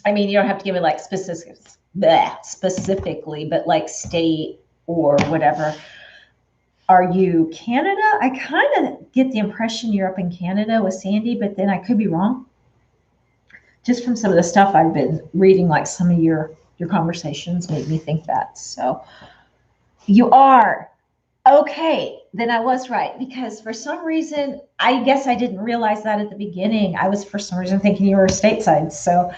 I mean, you don't have to give me like specifically, but like state or whatever. Are you Canada? I kind of get the impression you're up in Canada with Sandy, but then I could be wrong. Just from some of the stuff I've been reading, like some of your Your conversations made me think that. So you are. Okay, then I was right because for some reason, I guess I didn't realize that at the beginning. I was for some reason thinking you were stateside. So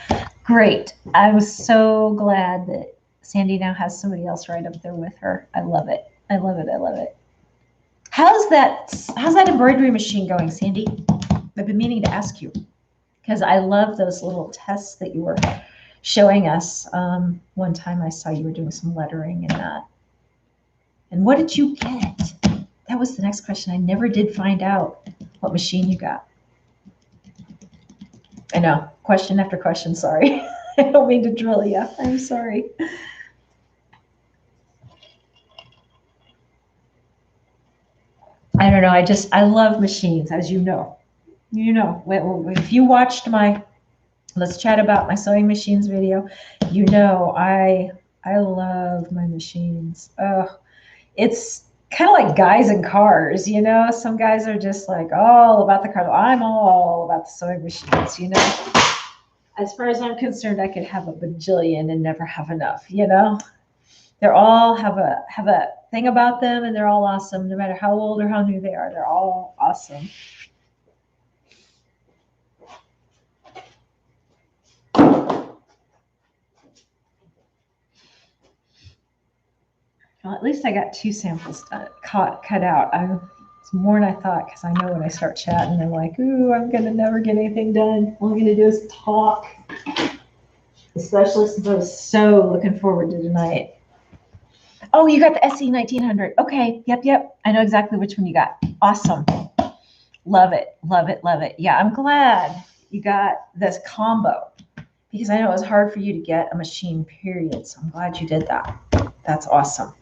great. I was so glad that Sandy now has somebody else right up there with her. I love it. I love it. I love it. How's that embroidery machine going, Sandy? I've been meaning to ask you because I love those little tests that you were showing us. One time I saw you were doing some lettering and that. And what did you get? That was the next question. I never did find out what machine you got. I know, question after question, sorry. I don't mean to drill you. I'm sorry. I don't know. I love machines, as you know. You know, if you watched my Let's Chat About My Sewing Machines video, you know I love my machines. It's kind of like guys in cars, you know. Some guys are just like all about the car. I'm all about the sewing machines, you know. As far as I'm concerned, I could have a bajillion and never have enough, you know. They're all have a thing about them, and they're all awesome, no matter how old or how new they are. They're all awesome. Well, at least I got 2 samples cut out. It's more than I thought because I know when I start chatting, I'm like, ooh, I'm gonna never get anything done. All I'm gonna do is talk. Especially since I was so looking forward to tonight. Oh, you got the SE 1900. Okay, yep. I know exactly which one you got. Awesome. Love it, love it, love it. Yeah, I'm glad you got this combo because I know it was hard for you to get a machine, period. So I'm glad you did that. That's awesome.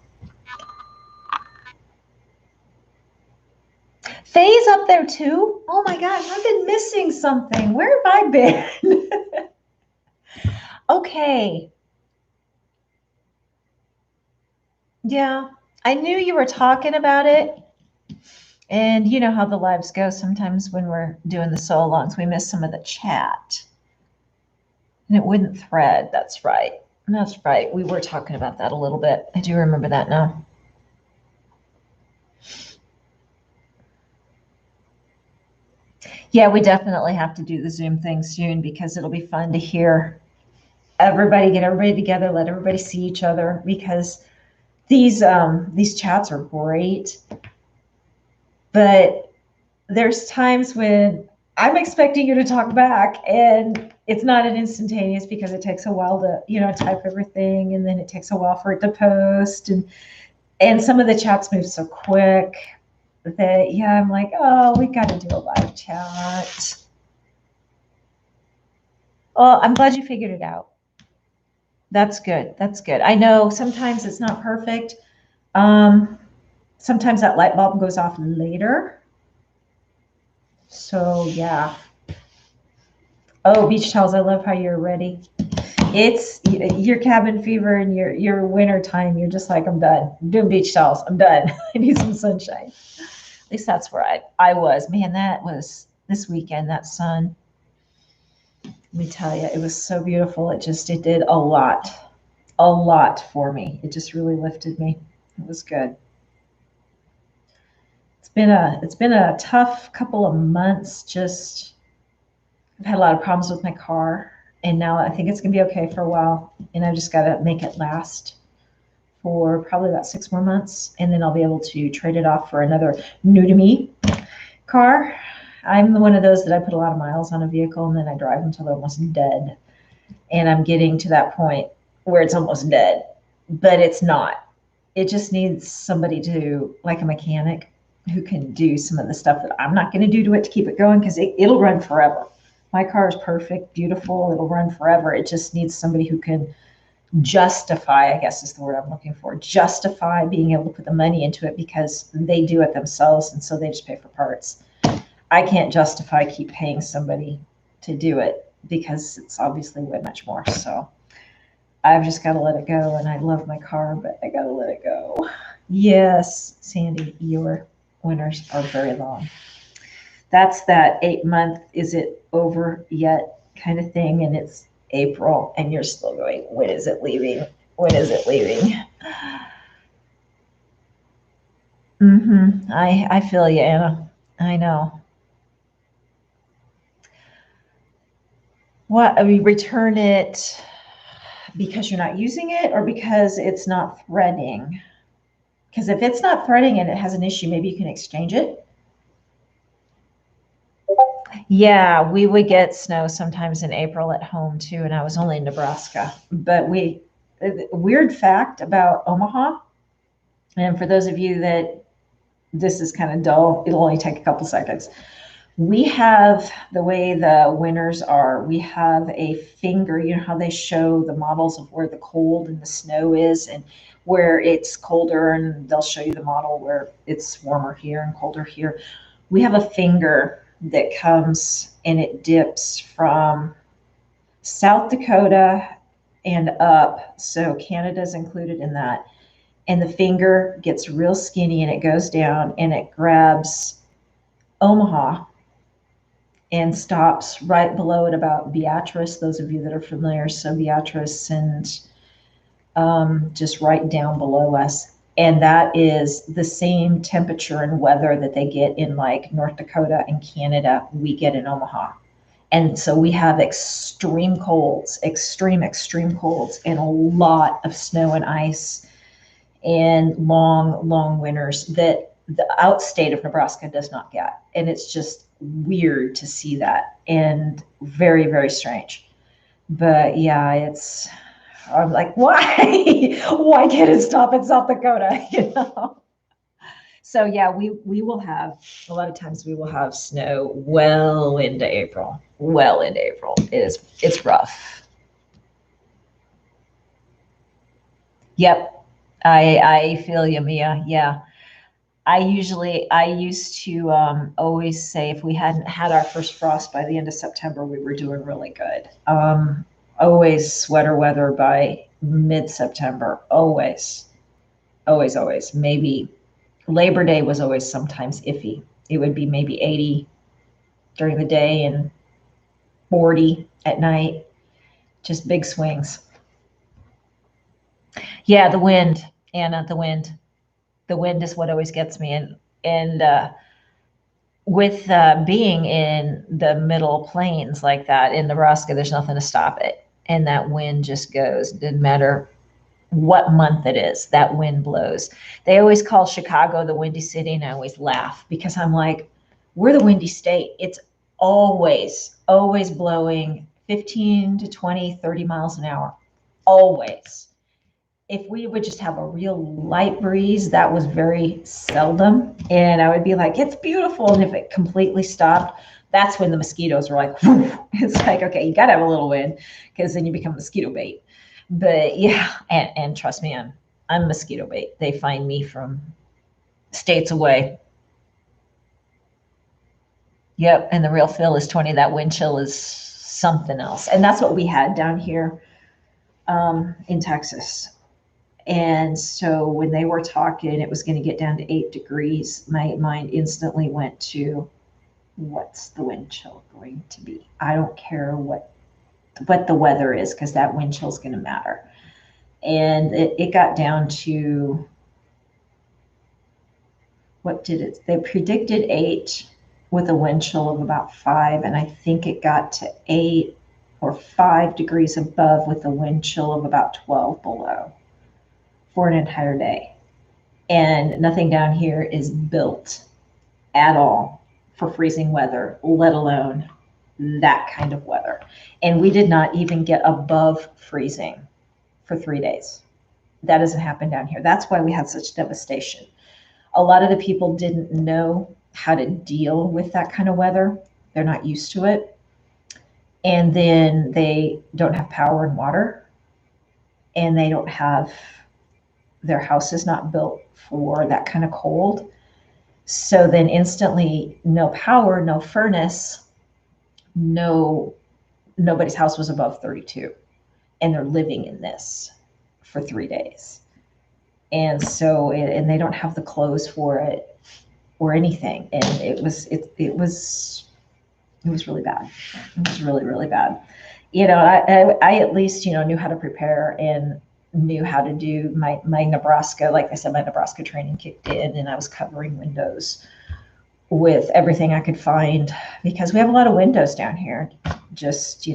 Faye's up there too. Oh my gosh, I've been missing something. Where have I been? Okay. Yeah, I knew you were talking about it. And you know how the lives go. Sometimes when we're doing the sew alongs, we miss some of the chat. And it wouldn't thread. That's right. That's right. We were talking about that a little bit. I do remember that now. Yeah, we definitely have to do the Zoom thing soon because it'll be fun to hear everybody, get everybody together, let everybody see each other because these chats are great. But there's times when I'm expecting you to talk back and it's not an instantaneous because it takes a while to, you know, type everything and then it takes a while for it to post and some of the chats move so quick that yeah, I'm like, oh, we got to do a live chat. Well, I'm glad you figured it out. That's good. That's good. I know sometimes it's not perfect. Sometimes that light bulb goes off later. So yeah. Oh, beach towels. I love how you're ready. It's your cabin fever and your winter time. You're just like, I'm done. I'm doing beach towels. I'm done. I need some sunshine. At least that's where I was. Man, that was this weekend, that sun. Let me tell you, it was so beautiful. It did a lot for me. It just really lifted me. It was good. It's been a tough couple of months. Just I've had a lot of problems with my car, and now I think it's gonna be okay for a while. And I've just got to make it last for probably about 6 more months, and then I'll be able to trade it off for another new to me car. I'm one of those that I put a lot of miles on a vehicle, and then I drive until they're almost dead. And I'm getting to that point where it's almost dead, but it's not. It just needs somebody to, like a mechanic, who can do some of the stuff that I'm not going to do to it to keep it going because it'll run forever. My car is perfect, beautiful. It'll run forever. It just needs somebody who can justify, I guess is the word I'm looking for, justify being able to put the money into it because they do it themselves and so they just pay for parts. I can't justify keep paying somebody to do it because it's obviously way much more. So I've just got to let it go. And I love my car, but I got to let it go. Yes, Sandy, your winters are very long. That's that 8 month, is it over yet kind of thing. And April, and you're still going, when is it leaving? When is it leaving? I feel you, Anna. I know. What, I mean, return it because you're not using it or because it's not threading? Because if it's not threading and it has an issue, maybe you can exchange it. Yeah, we would get snow sometimes in April at home too, and I was only in Nebraska. But weird fact about Omaha, and for those of you that this is kind of dull, it'll only take a couple seconds. We have, the way the winters are, we have a finger. You know how they show the models of where the cold and the snow is and where it's colder, and they'll show you the model where it's warmer here and colder here. We have a finger that comes and it dips from South Dakota and up. So Canada's included in that. And the finger gets real skinny and it goes down and it grabs Omaha and stops right below it about Beatrice. Those of you that are familiar, so Beatrice and just right down below us. And that is the same temperature and weather that they get in like North Dakota and Canada, we get in Omaha. And so we have extreme colds, extreme colds, and a lot of snow and ice and long winters that the outstate of Nebraska does not get. And it's just weird to see that and very strange. But yeah, I'm like, why? Why can't it stop in South Dakota? You know? So yeah, we will have, a lot of times we will have snow well into April. Well into April. It's rough. Yep. I feel you, Mia. Yeah. I used to always say if we hadn't had our first frost by the end of September, we were doing really good. Always sweater weather by mid-September. Always. Maybe Labor Day was always sometimes iffy. It would be maybe 80 during the day and 40 at night. Just big swings. Yeah, the wind, Anna, the wind. The wind is what always gets me. And with being in the middle plains like that in Nebraska, there's nothing to stop it. And that wind just goes. Didn't matter what month it is, that wind blows. They always call Chicago the Windy City, and I always laugh because I'm like, we're the windy state. It's always blowing 15 to 20, 30 miles an hour. Always. If we would just have a real light breeze, that was very seldom. And I would be like, it's beautiful. And if it completely stopped, that's when the mosquitoes were like, whew. It's like, okay, you got to have a little wind because then you become mosquito bait. But yeah, and trust me, I'm mosquito bait. They find me from states away. Yep, and the real feel is 20. That wind chill is something else. And that's what we had down here in Texas. And so when they were talking, it was going to get down to 8 degrees. My mind instantly went to, what's the wind chill going to be? I don't care what the weather is, because that wind chill is going to matter. And it got down to, what did it? They predicted 8 with a wind chill of about 5, and I think it got to 8 or 5 degrees above with a wind chill of about 12 below for an entire day. And nothing down here is built at all for freezing weather, let alone that kind of weather. And we did not even get above freezing for 3 days. That doesn't happen down here. That's why we had such devastation. A lot of the people didn't know how to deal with that kind of weather. They're not used to it. And then they don't have power and water, and they don't have, their house is not built for that kind of cold. So then instantly, no power, no furnace, nobody's house was above 32, and they're living in this for 3 days. And so, and they don't have the clothes for it or anything. And it was really bad. It was really bad. I at least, knew how to prepare and knew how to do my Nebraska. Like I said, my Nebraska training kicked in, and I was covering windows with everything I could find because we have a lot of windows down here. Just,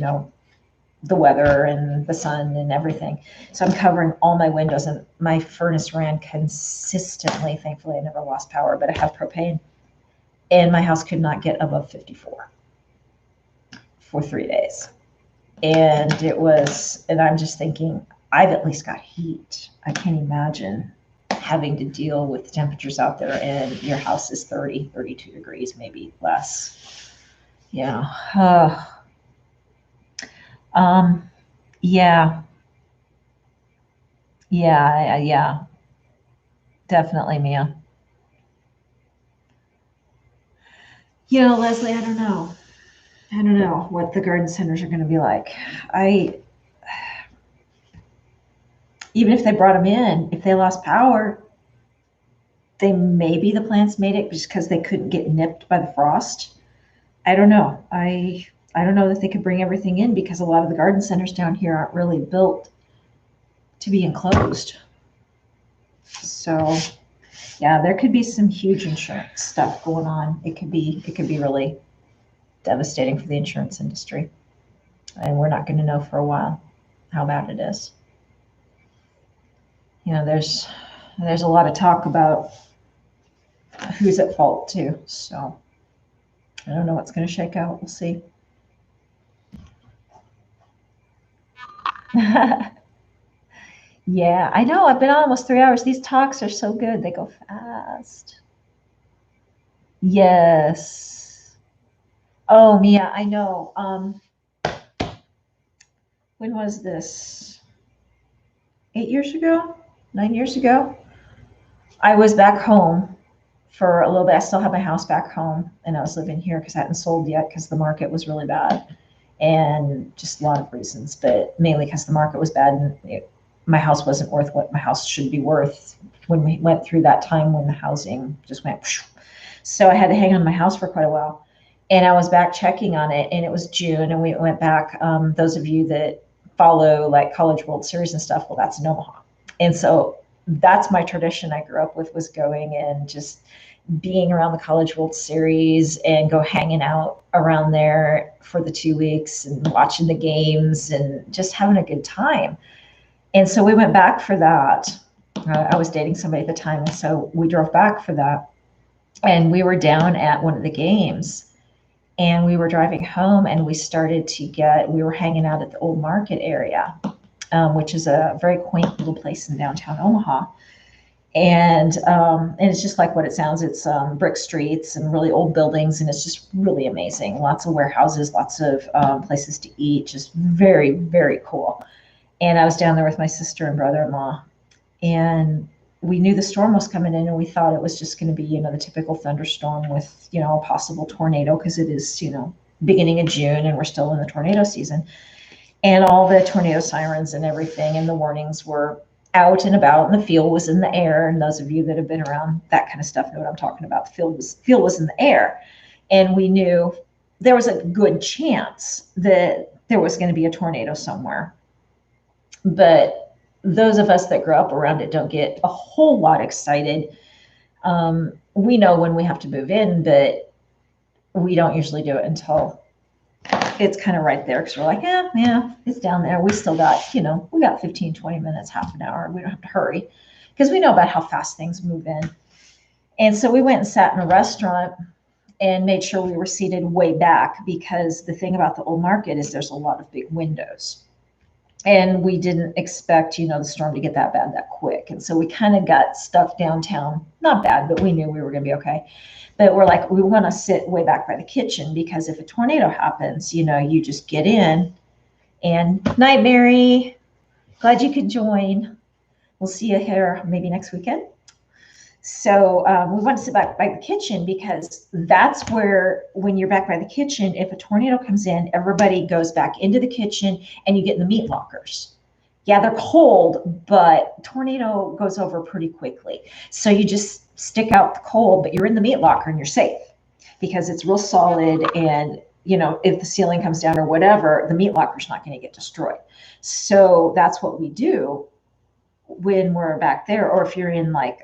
the weather and the sun and everything. So I'm covering all my windows, and my furnace ran consistently. Thankfully, I never lost power, but I have propane, and my house could not get above 54 for 3 days. And I'm just thinking, I've at least got heat. I can't imagine having to deal with the temperatures out there, and your house is 30, 32 degrees, maybe less. Yeah. Yeah. Yeah. Definitely, Mia. Leslie, I don't know. I don't know what the garden centers are going to be like. I Even if they brought them in, if they lost power, they maybe the plants made it just because they couldn't get nipped by the frost. I don't know. I don't know that they could bring everything in because a lot of the garden centers down here aren't really built to be enclosed. So yeah, there could be some huge insurance stuff going on. It could be really devastating for the insurance industry. And we're not going to know for a while how bad it is. There's a lot of talk about who's at fault too. So I don't know what's going to shake out. We'll see. Yeah, I know. I've been on almost 3 hours. These talks are so good. They go fast. Yes. Oh, Mia, I know. When was this? 8 years ago? 9 years ago? I was back home for a little bit. I still have my house back home, and I was living here because I hadn't sold yet because the market was really bad, and just a lot of reasons, but mainly because the market was bad, and my house wasn't worth what my house should be worth when we went through that time when the housing just went. So I had to hang on my house for quite a while, and I was back checking on it, and it was June, and we went back. Those of you that follow like College World Series and stuff, well, that's in Omaha, and so that's my tradition I grew up with, was going and just being around the College World Series and go hanging out around there for the 2 weeks and watching the games and just having a good time. And so we went back for that. I was dating somebody at the time, and so we drove back for that. And we were down at one of the games, and we were driving home, and we were hanging out at the old market area, which is a very quaint little place in downtown Omaha. And it's just like what it sounds. It's brick streets and really old buildings, and it's just really amazing. Lots of warehouses, lots of places to eat, just very, very cool. And I was down there with my sister and brother-in-law, and we knew the storm was coming in, and we thought it was just going to be, the typical thunderstorm with, a possible tornado, because it is, beginning of June and we're still in the tornado season. And all the tornado sirens and everything and the warnings were out and about, and the feel was in the air. And those of you that have been around that kind of stuff know what I'm talking about. The feel was in the air. And we knew there was a good chance that there was going to be a tornado somewhere. But those of us that grew up around it don't get a whole lot excited. We know when we have to move in, but we don't usually do it until it's kind of right there, because we're like, yeah, it's down there. We still got, we got 15, 20 minutes, half an hour. We don't have to hurry because we know about how fast things move in. And so we went and sat in a restaurant and made sure we were seated way back, because the thing about the old market is there's a lot of big windows. And we didn't expect, the storm to get that bad that quick. And so we kind of got stuck downtown. Not bad, but we knew we were going to be okay. But we're like, we want to sit way back by the kitchen, because if a tornado happens, you just get in. And night, Mary. Glad you could join. We'll see you here maybe next weekend. So we want to sit back by the kitchen, because that's where, when you're back by the kitchen, if a tornado comes in, everybody goes back into the kitchen and you get in the meat lockers. Yeah, they're cold, but tornado goes over pretty quickly. So you just stick out the cold, but you're in the meat locker and you're safe, because it's real solid and if the ceiling comes down or whatever, the meat locker's not going to get destroyed. So that's what we do when we're back there. Or if you're in like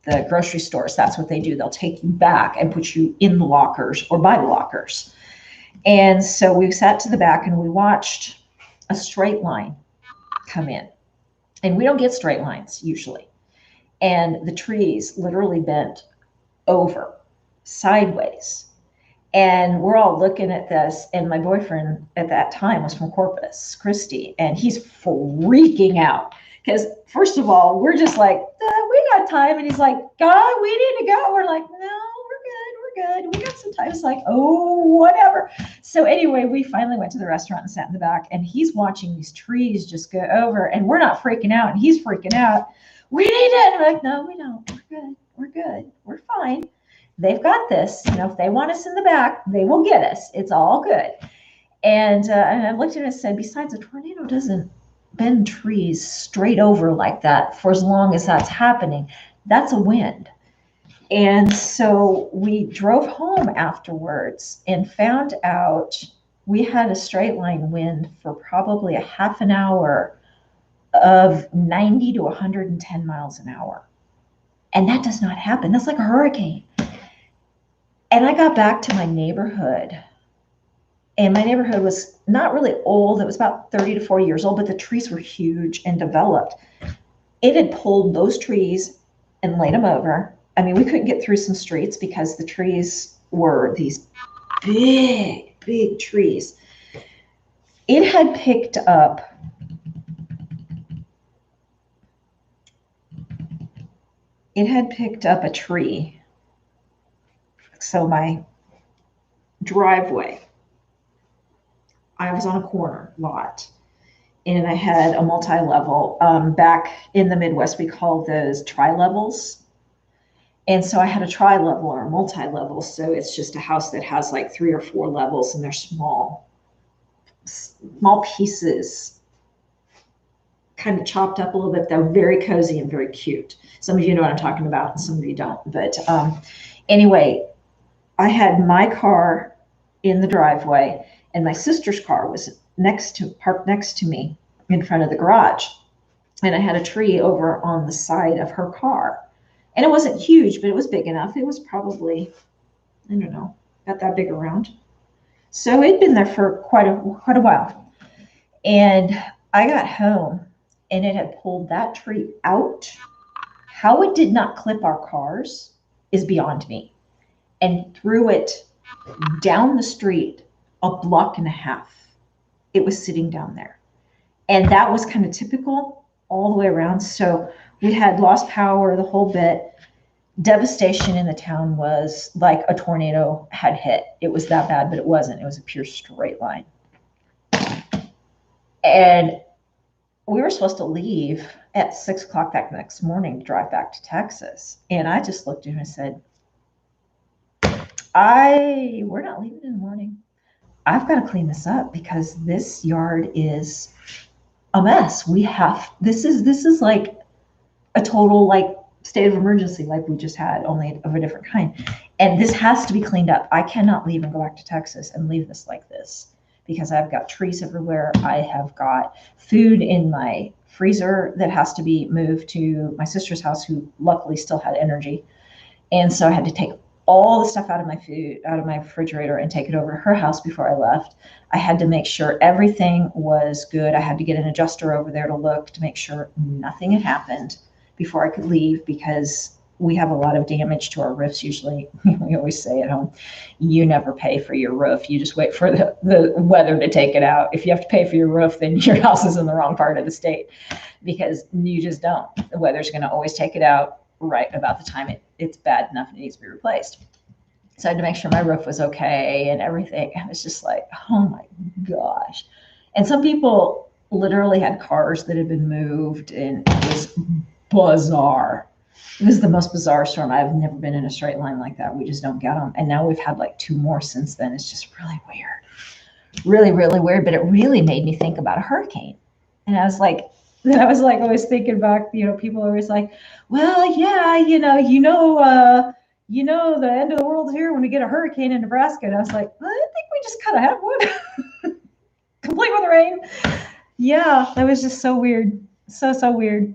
the grocery stores, that's what they do. They'll take you back and put you in the lockers or by the lockers. And so we sat to the back and we watched a straight line come in. And we don't get straight lines usually. And the trees literally bent over sideways. And we're all looking at this. And my boyfriend at that time was from Corpus Christi, and he's freaking out. Because first of all, we're just like, we got time. And he's like, God, we need to go. We're like, no, we're good. We got some time. It's like, oh, whatever. So anyway, we finally went to the restaurant and sat in the back, and he's watching these trees just go over, and we're not freaking out, and he's freaking out. We need it. And we're like, no, we don't. We're good. We're fine. They've got this. If they want us in the back, they will get us. It's all good. And I looked at it and said, besides, a tornado doesn't bend trees straight over like that for as long as that's happening. That's a wind. And so we drove home afterwards and found out we had a straight line wind for probably a half an hour of 90 to 110 miles an hour. And that does not happen. That's like a hurricane. And I got back to my neighborhood, and my neighborhood was not really old. It was about 30 to 40 years old, but the trees were huge and developed. It had pulled those trees and laid them over. I mean, we couldn't get through some streets because the trees were these big, big trees. It had picked up a tree. So my driveway, I was on a corner lot, and I had a multi-level. Back in the Midwest, we call those tri-levels. And so I had a tri-level or a multi-level. So it's just a house that has like 3 or 4 levels, and they're small pieces, kind of chopped up a little bit. They're very cozy and very cute. Some of you know what I'm talking about, and some of you don't. But anyway, I had my car in the driveway, and my sister's car was parked next to me in front of the garage. And I had a tree over on the side of her car. And it wasn't huge, but it was big enough. It was probably, I don't know, about that big around. So it'd been there for quite a while. And I got home, and it had pulled that tree out. How it did not clip our cars is beyond me. And threw it down the street a block and a half. It was sitting down there. And that was kind of typical all the way around. So we had lost power, the whole bit. Devastation in the town was like a tornado had hit. It was that bad, but it wasn't. It was a pure straight line. And we were supposed to leave at 6 o'clock that next morning to drive back to Texas. And I just looked at him and said, we're not leaving in the morning. I've got to clean this up because this yard is a mess. This is like a total like state of emergency like we just had, only of a different kind. And this has to be cleaned up. I cannot leave and go back to Texas and leave this like this because I've got trees everywhere. I have got food in my freezer that has to be moved to my sister's house, who luckily still had energy. And so I had to take all the stuff out of my refrigerator and take it over to her house before I left. I had to make sure everything was good. I had to get an adjuster over there to look to make sure nothing had happened before I could leave, because we have a lot of damage to our roofs usually. We always say at home, you never pay for your roof. You just wait for the weather to take it out. If you have to pay for your roof, then your house is in the wrong part of the state, because you just don't. The weather's going to always take it out right about the time it's bad enough and it needs to be replaced. So I had to make sure my roof was okay and everything. And it's just like, oh my gosh. And some people literally had cars that had been moved, and it was bizarre. It was the most bizarre storm. I've never been in a straight line like that. We just don't get them. And now we've had like 2 more since then. It's just really weird. Really, really weird. But it really made me think about a hurricane. And I was like always thinking back, people are always like, well, yeah, you know, the end of the world's here when we get a hurricane in Nebraska. And I was like, I think we just kind of had one, complete with rain. Yeah, that was just so weird. So weird.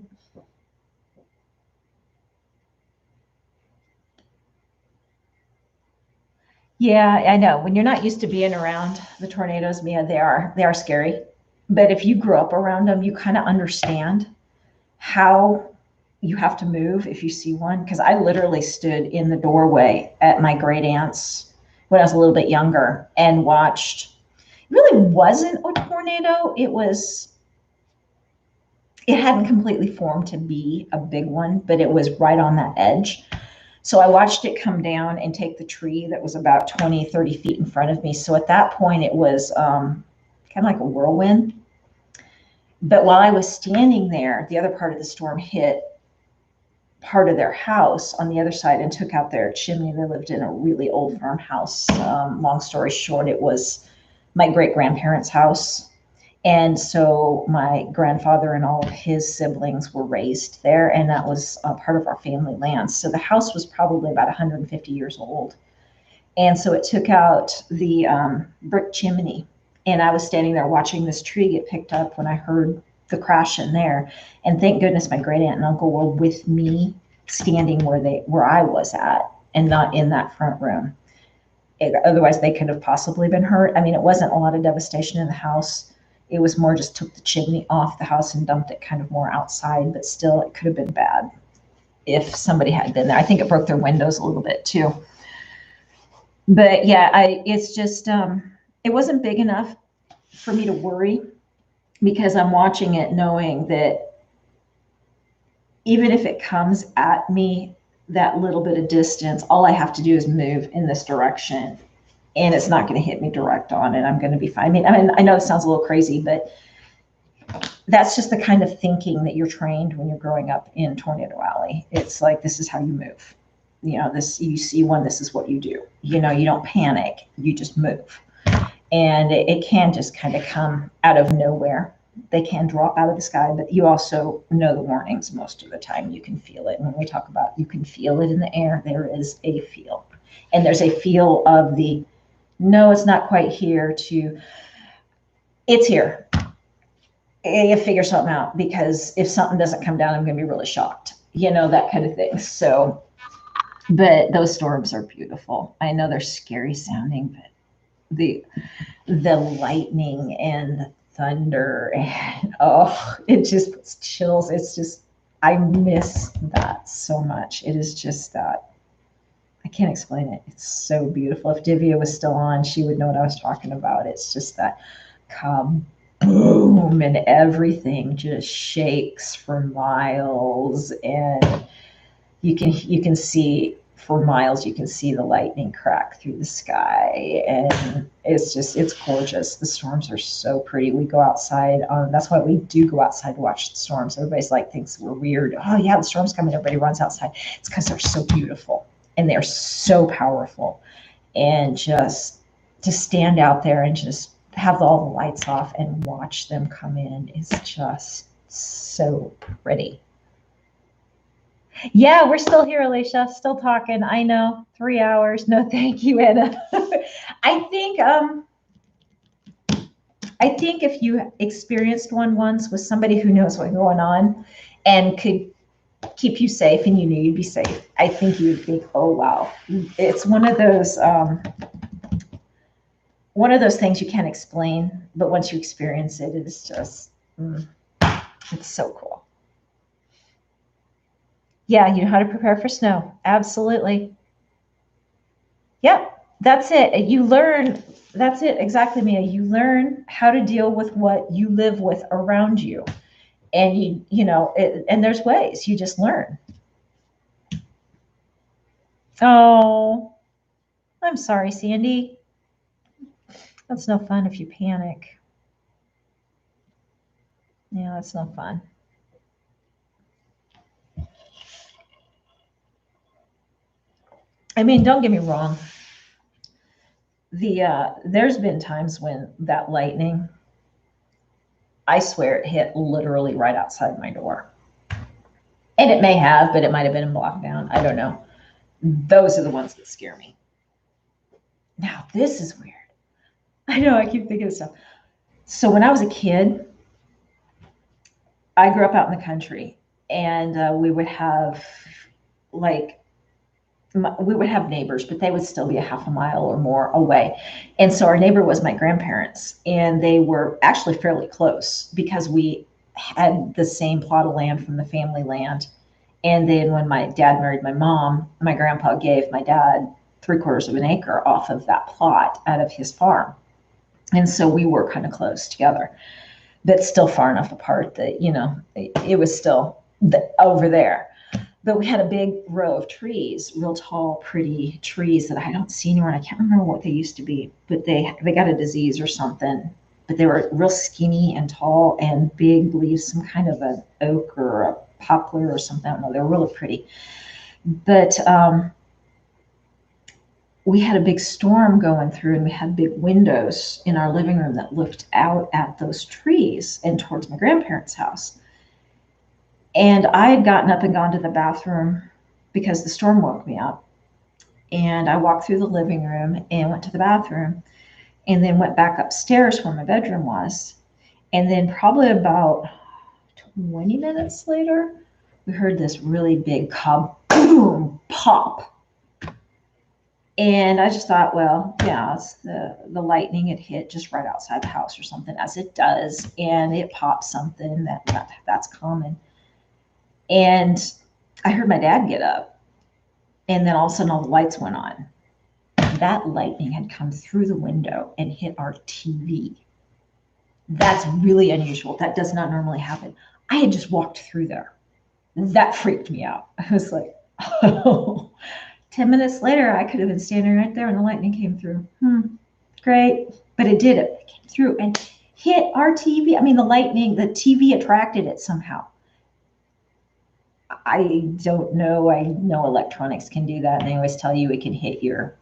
Yeah, I know. When you're not used to being around the tornadoes, Mia, they are scary. But if you grew up around them, you kind of understand how you have to move if you see one. Because I literally stood in the doorway at my great aunt's when I was a little bit younger and watched. It really wasn't a tornado. It hadn't completely formed to be a big one, but it was right on that edge. So I watched it come down and take the tree that was about 20, 30 feet in front of me. So at that point, it was kind of like a whirlwind. But while I was standing there, the other part of the storm hit part of their house on the other side and took out their chimney. They lived in a really old farmhouse. Long story short, it was my great grandparents' house. And so my grandfather and all of his siblings were raised there, and that was part of our family land. So the house was probably about 150 years old. And so it took out the brick chimney. And I was standing there watching this tree get picked up when I heard the crash in there. And thank goodness my great aunt and uncle were with me, standing where I was at, and not in that front room. Otherwise, they could have possibly been hurt. I mean, it wasn't a lot of devastation in the house. It was more just took the chimney off the house and dumped it kind of more outside, but still, it could have been bad if somebody had been there. I think it broke their windows a little bit too. But yeah, it's just, it wasn't big enough for me to worry because I'm watching it knowing that even if it comes at me that little bit of distance, all I have to do is move in this direction and it's not going to hit me direct on it. I'm going to be fine. I mean, I know it sounds a little crazy, but that's just the kind of thinking that you're trained when you're growing up in Tornado Alley. It's like, this is how you move. You know, this, you see one, this is what you do. You know, you don't panic, you just move. And it can just kind of come out of nowhere. They can drop out of the sky, but you also know the warnings most of the time. You can feel it. And when we talk about you can feel it in the air, there is a feel. And there's a feel of the, no, it's not quite here, to it's here. You figure something out, because if something doesn't come down, I'm going to be really shocked, you know, that kind of thing. So, but those storms are beautiful. I know they're scary sounding, but the lightning and the thunder, and oh, it just puts chills. It's just, I miss that so much. It is just that, I can't explain it. It's so beautiful. If Divya was still on, she would know what I was talking about. It's just that kaboom, and everything just shakes for miles, and you can see for miles, you can see the lightning crack through the sky, and it's gorgeous. The storms are so pretty. We go outside. That's why we do go outside to watch the storms. Everybody's like, thinks we're weird. Oh yeah, the storm's coming. Everybody runs outside. It's because they're so beautiful and they're so powerful. And just to stand out there and just have all the lights off and watch them come in is just so pretty. Yeah, we're still here, Alicia. Still talking. I know. 3 hours. No, thank you, Anna. I think if you experienced one once with somebody who knows what's going on and could keep you safe, and you knew you'd be safe, I think you would think, oh wow. It's one of those things you can't explain, but once you experience it, it's just it's so cool. Yeah, you know how to prepare for snow. Absolutely. Yep, that's it. You learn, that's it, exactly, Mia. You learn how to deal with what you live with around you. And and there's ways, you just learn. Oh, I'm sorry, Sandy. That's no fun if you panic. Yeah, that's no fun. I mean, don't get me wrong. There's been times when that lightning, I swear it hit literally right outside my door. And it may have, but it might have been blocked down. I don't know. Those are the ones that scare me. Now, this is weird. I know, I keep thinking of stuff. So when I was a kid, I grew up out in the country, and we would have like we would have neighbors, but they would still be a half a mile or more away. And so our neighbor was my grandparents, and they were actually fairly close because we had the same plot of land from the family land. And then when my dad married my mom, my grandpa gave my dad 3/4 of an acre off of that plot out of his farm. And so we were kind of close together, but still far enough apart that, it was still over there. But we had a big row of trees, real tall, pretty trees that I don't see anymore. And I can't remember what they used to be, but they got a disease or something. But they were real skinny and tall and big leaves, some kind of an oak or a poplar or something. I don't know. They were really pretty. But we had a big storm going through, and we had big windows in our living room that looked out at those trees and towards my grandparents' house. And I had gotten up and gone to the bathroom because the storm woke me up. And I walked through the living room and went to the bathroom, and then went back upstairs where my bedroom was. And then probably about 20 minutes later, we heard this really big kaboom pop. And I just thought, well, yeah, it's the lightning had hit just right outside the house or something, as it does, and it popped something. That's common. And I heard my dad get up, and then all of a sudden all the lights went on. That lightning had come through the window and hit our TV. That's really unusual. That does not normally happen. I had just walked through there. That freaked me out. I was like, oh. 10 minutes later, I could have been standing right there and the lightning came through. Great. But it did. It came through and hit our TV. I mean, the TV attracted it somehow. I don't know. I know electronics can do that. And they always tell you it can hit your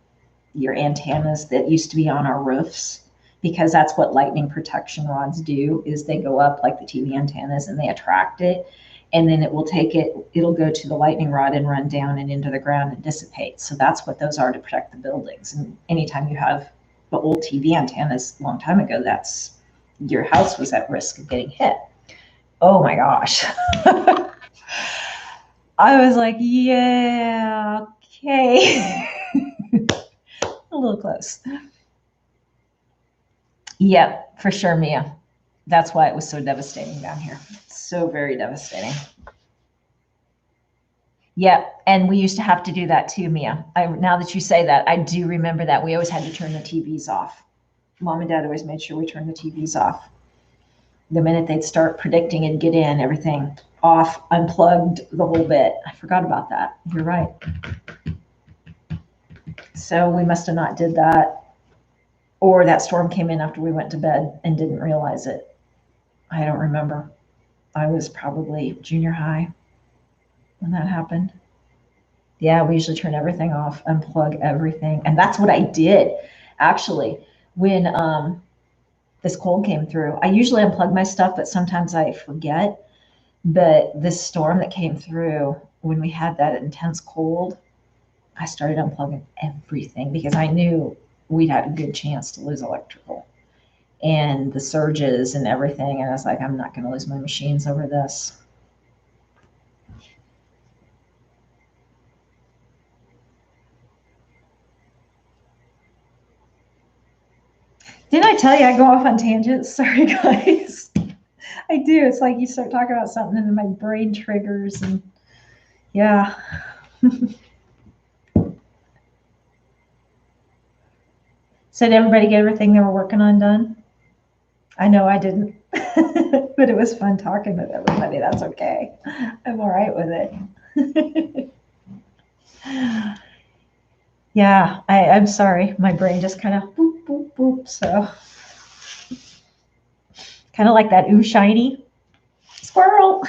antennas that used to be on our roofs, because that's what lightning protection rods do, is they go up like the TV antennas and they attract it. And then it'll go to the lightning rod and run down and into the ground and dissipate. So that's what those are, to protect the buildings. And anytime you have the old TV antennas a long time ago, that's your house was at risk of getting hit. Oh my gosh. I was like, yeah, okay. A little close. Yeah, for sure, Mia. That's why it was so devastating down here. So very devastating. Yeah, and we used to have to do that too, Mia. Now that you say that, I do remember that. We always had to turn the TVs off. Mom and Dad always made sure we turned the TVs off. The minute they'd start predicting and get in, everything off, unplugged, the whole bit. I forgot about that. You're right. So we must have not did that. Or that storm came in after we went to bed and didn't realize it. I don't remember. I was probably junior high when that happened. Yeah, we usually turn everything off, unplug everything. And that's what I did, actually, when this cold came through. I usually unplug my stuff, but sometimes I forget. But this storm that came through, when we had that intense cold, I started unplugging everything because I knew we'd had a good chance to lose electrical and the surges and everything. And I was like, I'm not going to lose my machines over this. Didn't I tell you I go off on tangents? Sorry, guys. I do. It's like you start talking about something and then my brain triggers, and yeah. So did everybody get everything they were working on done? I know I didn't, but it was fun talking with everybody. That's okay. I'm all right with it. Yeah, I'm sorry. My brain just kind of boop, boop, boop. So kind of like that ooh shiny squirrel.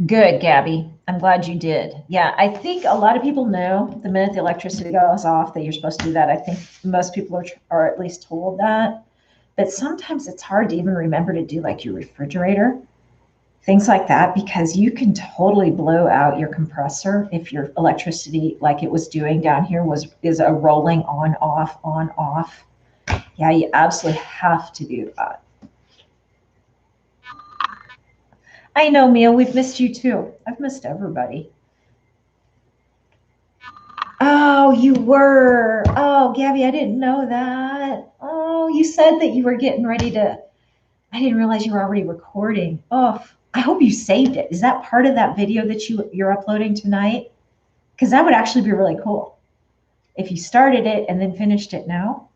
Good, Gabby. I'm glad you did. Yeah, I think a lot of people know the minute the electricity goes off that you're supposed to do that. I think most people are at least told that. But sometimes it's hard to even remember to do like your refrigerator. things like that, because you can totally blow out your compressor if your electricity, like it was doing down here, is a rolling on off. Yeah, you absolutely have to do that. I know, Mia, we've missed you too. I've missed everybody. Oh, you were. Oh, Gabby, I didn't know that. Oh, you said that you were getting ready to. I didn't realize you were already recording. Oh, I hope you saved it. Is that part of that video that you're uploading tonight? Because that would actually be really cool if you started it and then finished it now.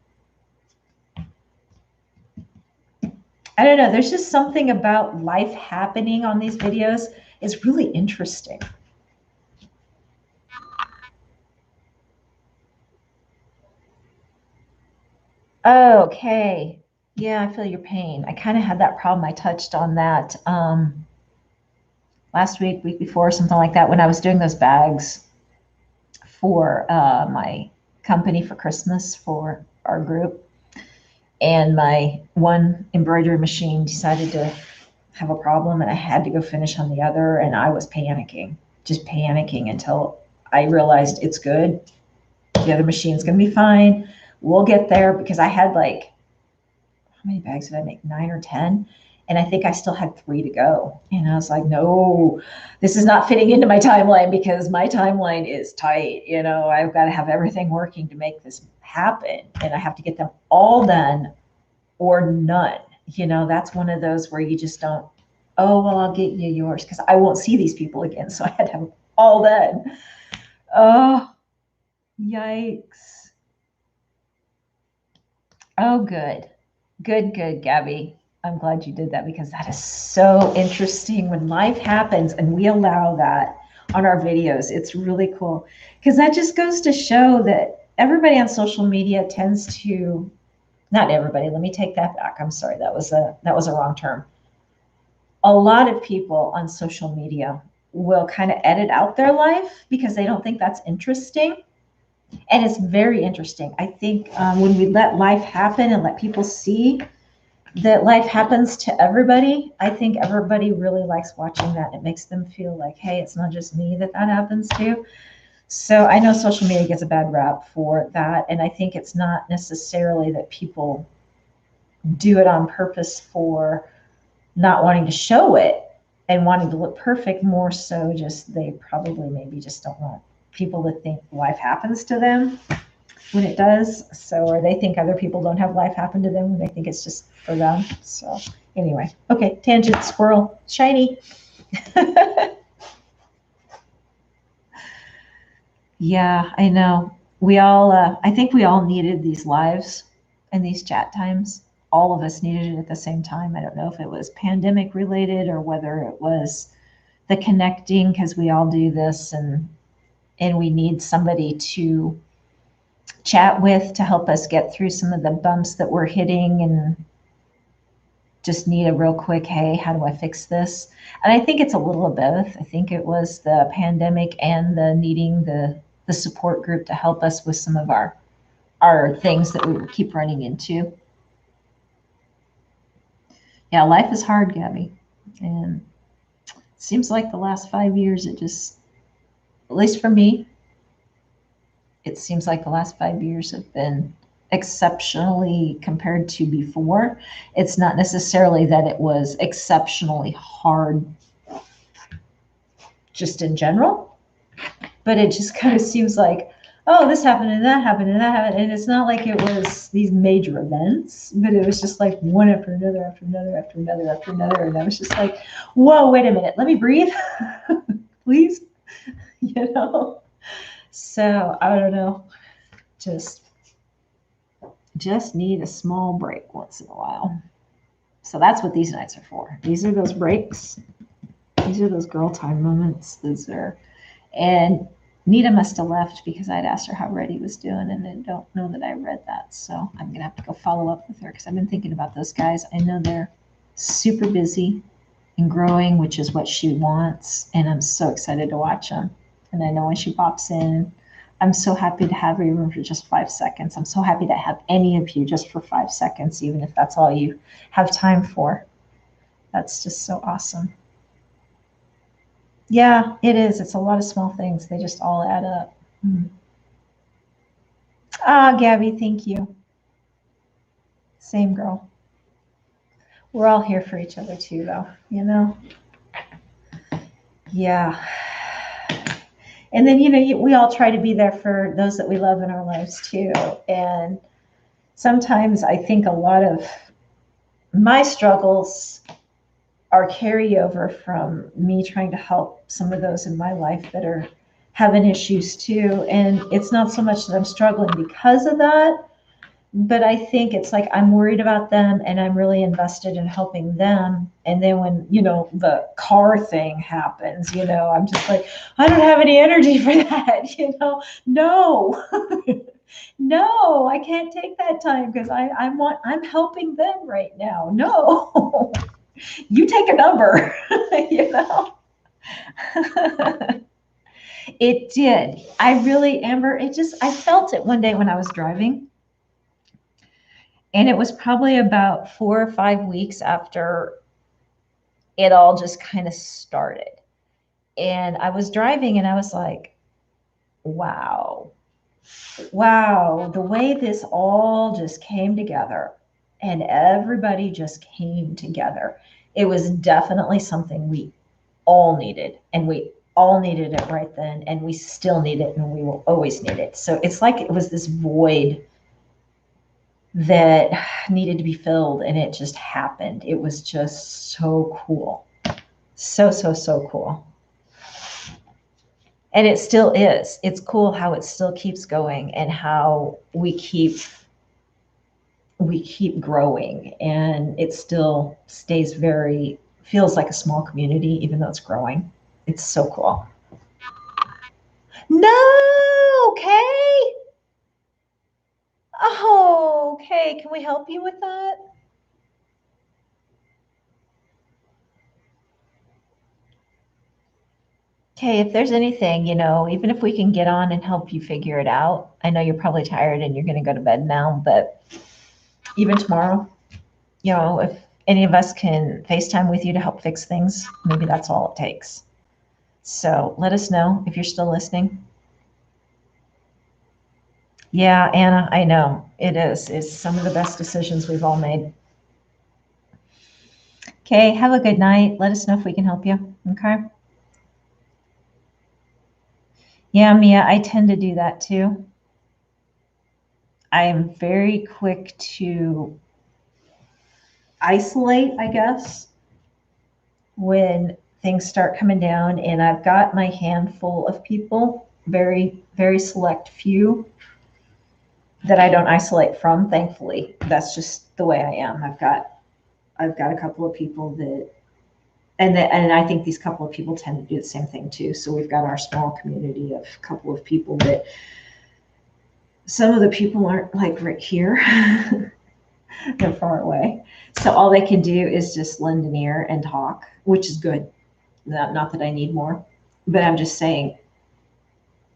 I don't know. There's just something about life happening on these videos. It's really interesting. Okay. Yeah, I feel your pain. I kind of had that problem. I touched on that last week before, something like that, when I was doing those bags for my company for Christmas for our group. And my one embroidery machine decided to have a problem, and I had to go finish on the other, and I was panicking, just panicking until I realized it's good. The other machine's going to be fine. We'll get there, because I had like, how many bags did I make? 9 or 10. And I think I still had 3 to go. And I was like, no, this is not fitting into my timeline, because my timeline is tight. You know, I've got to have everything working to make this happen. And I have to get them all done or none. You know, that's one of those where you just don't, oh, well, I'll get you yours, because I won't see these people again. So I had to have them all done. Oh, yikes. Oh, good. Good, Gabby. I'm glad you did that, because that is so interesting when life happens and we allow that on our videos. It's really cool, because that just goes to show that everybody on social media tends to, not everybody, let me take that back. I'm sorry, that was a wrong term. A lot of people on social media will kind of edit out their life because they don't think that's interesting. And it's very interesting. I think when we let life happen and let people see that life happens to everybody, I think everybody really likes watching that. It makes them feel like, hey, it's not just me that happens to. So I know social media gets a bad rap for that. And I think it's not necessarily that people do it on purpose for not wanting to show it and wanting to look perfect, more so just they probably maybe just don't want people to think life happens to them when it does. So, or they think other people don't have life happen to them when they think it's just for them. So anyway, okay, tangent, squirrel, shiny. Yeah, I know. We all, I think we all needed these lives and these chat times. All of us needed it at the same time. I don't know if it was pandemic related or whether it was the connecting, because we all do this, and we need somebody to chat with to help us get through some of the bumps that we're hitting, and just need a real quick, hey, how do I fix this? And I think it's a little of both. I think it was the pandemic and the needing the support group to help us with some of our things that we would keep running into. Yeah, life is hard, Gabby. And it seems like the last 5 years, it just, at least for me, it seems like the last 5 years have been exceptionally compared to before. It's not necessarily that it was exceptionally hard just in general, but it just kind of seems like, oh, this happened and that happened and that happened. And it's not like it was these major events, but it was just like one after another, after another, after another, after another. And I was just like, whoa, wait a minute, let me breathe, please. You know? So I don't know, just need a small break once in a while. So that's what these nights are for. These are those breaks. These are those girl time moments. Those are, and Nita must have left because I'd asked her how Reddy was doing, and I don't know that I read that. So I'm gonna have to go follow up with her, because I've been thinking about those guys. I know they're super busy and growing, which is what she wants, and I'm so excited to watch them. And I know when she pops in, I'm so happy to have her even for just 5 seconds. I'm so happy to have any of you just for 5 seconds, even if that's all you have time for. That's just so awesome. Yeah, it is. It's a lot of small things. They just all add up. Ah, Gabby, thank you. Same girl. We're all here for each other too, though, you know? Yeah. And then, we all try to be there for those that we love in our lives too. And sometimes I think a lot of my struggles are carryover from me trying to help some of those in my life that are having issues too. And it's not so much that I'm struggling because of that, but I think it's like I'm worried about them and I'm really invested in helping them. And then when, the car thing happens, I'm just like, I don't have any energy for that, No. No, I can't take that time because I'm helping them right now. No. You take a number, you know? It did. I really, Amber, I felt it one day when I was driving. And it was probably about 4 or 5 weeks after it all just kind of started. And I was driving and I was like, wow, the way this all just came together and everybody just came together. It was definitely something we all needed, and we all needed it right then, and we still need it, and we will always need it. So it's like it was this void that needed to be filled, and it just happened. It was just so cool. So, so, so cool. And it still is. It's cool how it still keeps going and how we keep growing, and it still feels like a small community, even though it's growing. It's so cool. No, okay. Oh, okay. Can we help you with that? Okay, if there's anything, even if we can get on and help you figure it out. I know you're probably tired and you're going to go to bed now, but even tomorrow, if any of us can FaceTime with you to help fix things, maybe that's all it takes. So let us know if you're still listening. Yeah, Anna, I know it is. It's some of the best decisions we've all made. Okay, have a good night. Let us know if we can help you. Okay. Yeah, Mia, I tend to do that too. I am very quick to isolate, I guess, when things start coming down, and I've got my handful of people, very, very select few that I don't isolate from, thankfully. That's just the way I am. I've got a couple of people that and I think these couple of people tend to do the same thing too. So we've got our small community of a couple of people that some of the people aren't like right here. They're far away. So all they can do is just lend an ear and talk, which is good. Not that I need more, but I'm just saying.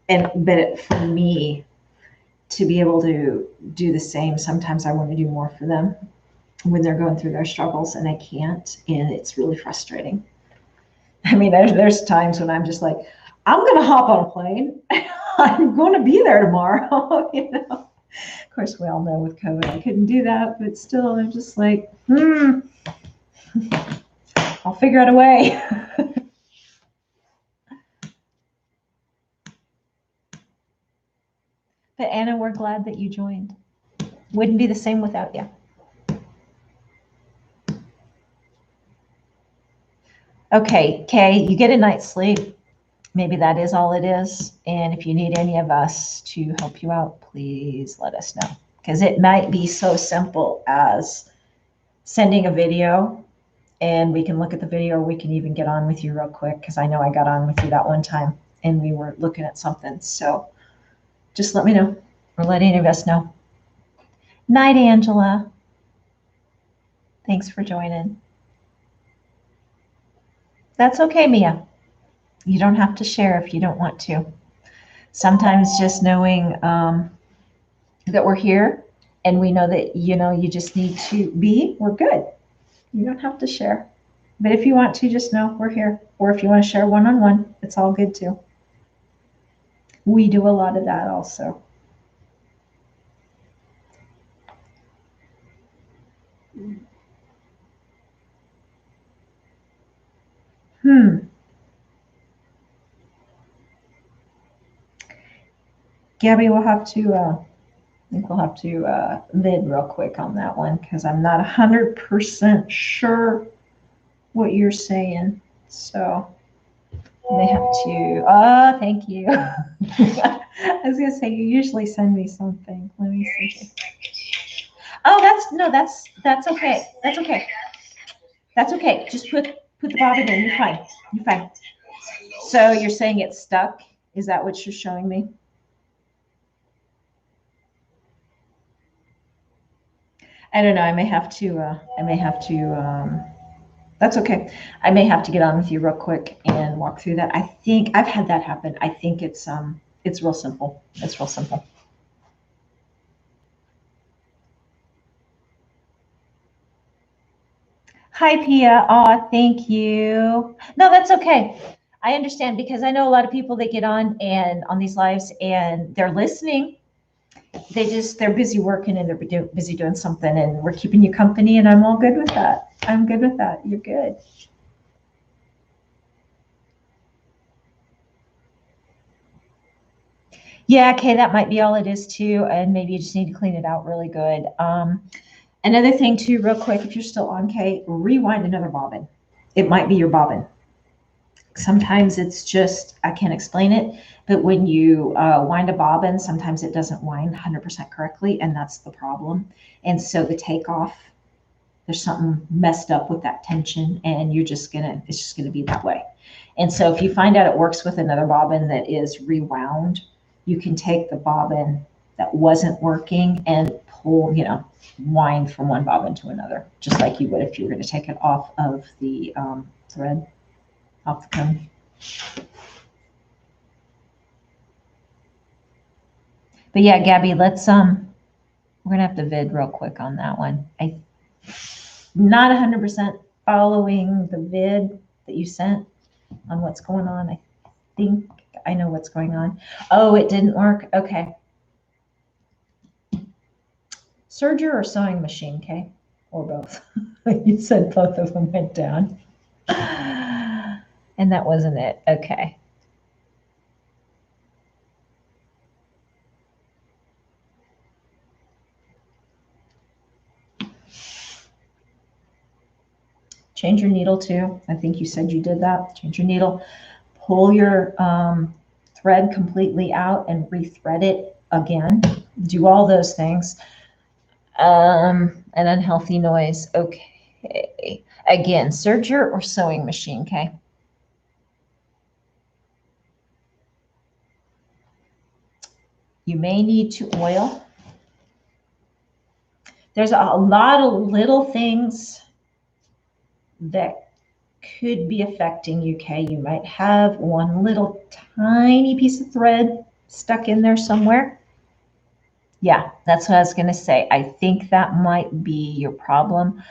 But for me to be able to do the same, sometimes I want to do more for them when they're going through their struggles, and I can't, and it's really frustrating. I mean, there's times when I'm just like, I'm going to hop on a plane. I'm going to be there tomorrow. Of course, we all know with COVID, I couldn't do that, but still, I'm just like, I'll figure out a way. But Anna, we're glad that you joined. Wouldn't be the same without you. Okay, Kay, you get a night's sleep. Maybe that is all it is. And if you need any of us to help you out, please let us know. Because it might be so simple as sending a video, and we can look at the video, or we can even get on with you real quick, because I know I got on with you that one time and we were looking at something. So just let me know, or let any of us know. Night, Angela. Thanks for joining. That's okay, Mia. You don't have to share if you don't want to. Sometimes just knowing that we're here and we know that, you just need to be, we're good. You don't have to share. But if you want to, just know we're here. Or if you want to share one-on-one, it's all good too. We do a lot of that also. Gabby, we'll have to, I think we'll have to vid real quick on that one because I'm not 100% sure what you're saying. So I may have to, thank you. I was going to say, you usually send me something. Let me see. Oh, that's okay. That's okay. That's okay. Just put the bobbin in. You're fine. You're fine. So you're saying it's stuck? Is that what you're showing me? I don't know. I may have to, that's okay. I may have to get on with you real quick and walk through that. I think I've had that happen. I think it's real simple. It's real simple. Hi, Pia. Oh, thank you. No, that's okay. I understand because I know a lot of people that get on and on these lives and they're listening. They're busy working and they're busy doing something and we're keeping you company and I'm all good with that. I'm good with that. You're good. Yeah, okay, that might be all it is too. And maybe you just need to clean it out really good. Another thing too, real quick, if you're still on, Kay, rewind another bobbin. It might be your bobbin. Sometimes it's just, I can't explain it, but when you wind a bobbin, sometimes it doesn't wind 100% correctly, and that's the problem. And so the takeoff, there's something messed up with that tension, and it's just gonna be that way. And so if you find out it works with another bobbin that is rewound, you can take the bobbin that wasn't working and pull, wind from one bobbin to another, just like you would if you were going to take it off of the thread, off the comb. But yeah, Gabby, we're gonna have to vid real quick on that one. I'm not 100% following the vid that you sent on what's going on. I think I know what's going on. Oh, it didn't work. Okay. Serger or sewing machine, Kay? Or both? You said both of them went down. And that wasn't it. Okay. Change your needle too. I think you said you did that. Change your needle. Pull your thread completely out and rethread it again. Do all those things. An unhealthy noise. Okay. Again, serger or sewing machine, okay? You may need to oil. There's a lot of little things that could be affecting you, Kay. You might have one little tiny piece of thread stuck in there somewhere. Yeah, that's what I was going to say. I think that might be your problem.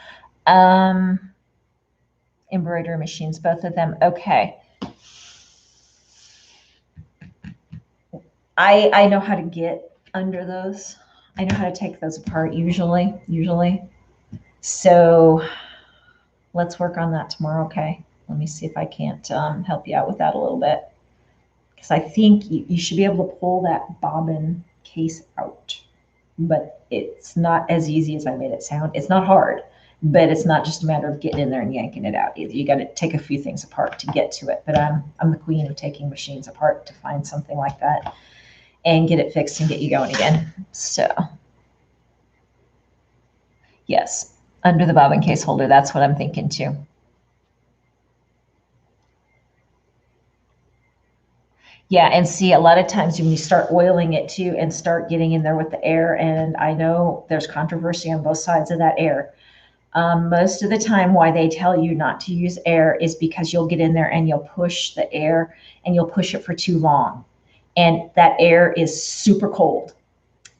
Embroidery machines, both of them. Okay. I know how to get under those. I know how to take those apart usually. So let's work on that tomorrow, okay? Let me see if I can't help you out with that a little bit. Because I think you should be able to pull that bobbin case out. But it's not as easy as I made it sound. It's not hard, but it's not just a matter of getting in there and yanking it out either. You got to take a few things apart to get to it. But I'm the queen of taking machines apart to find something like that and get it fixed and get you going again. So yes, under the bobbin case holder, that's what I'm thinking too. Yeah, and see, a lot of times when you start oiling it too and start getting in there with the air, and I know there's controversy on both sides of that air. Most of the time, why they tell you not to use air is because you'll get in there and you'll push the air and you'll push it for too long. And that air is super cold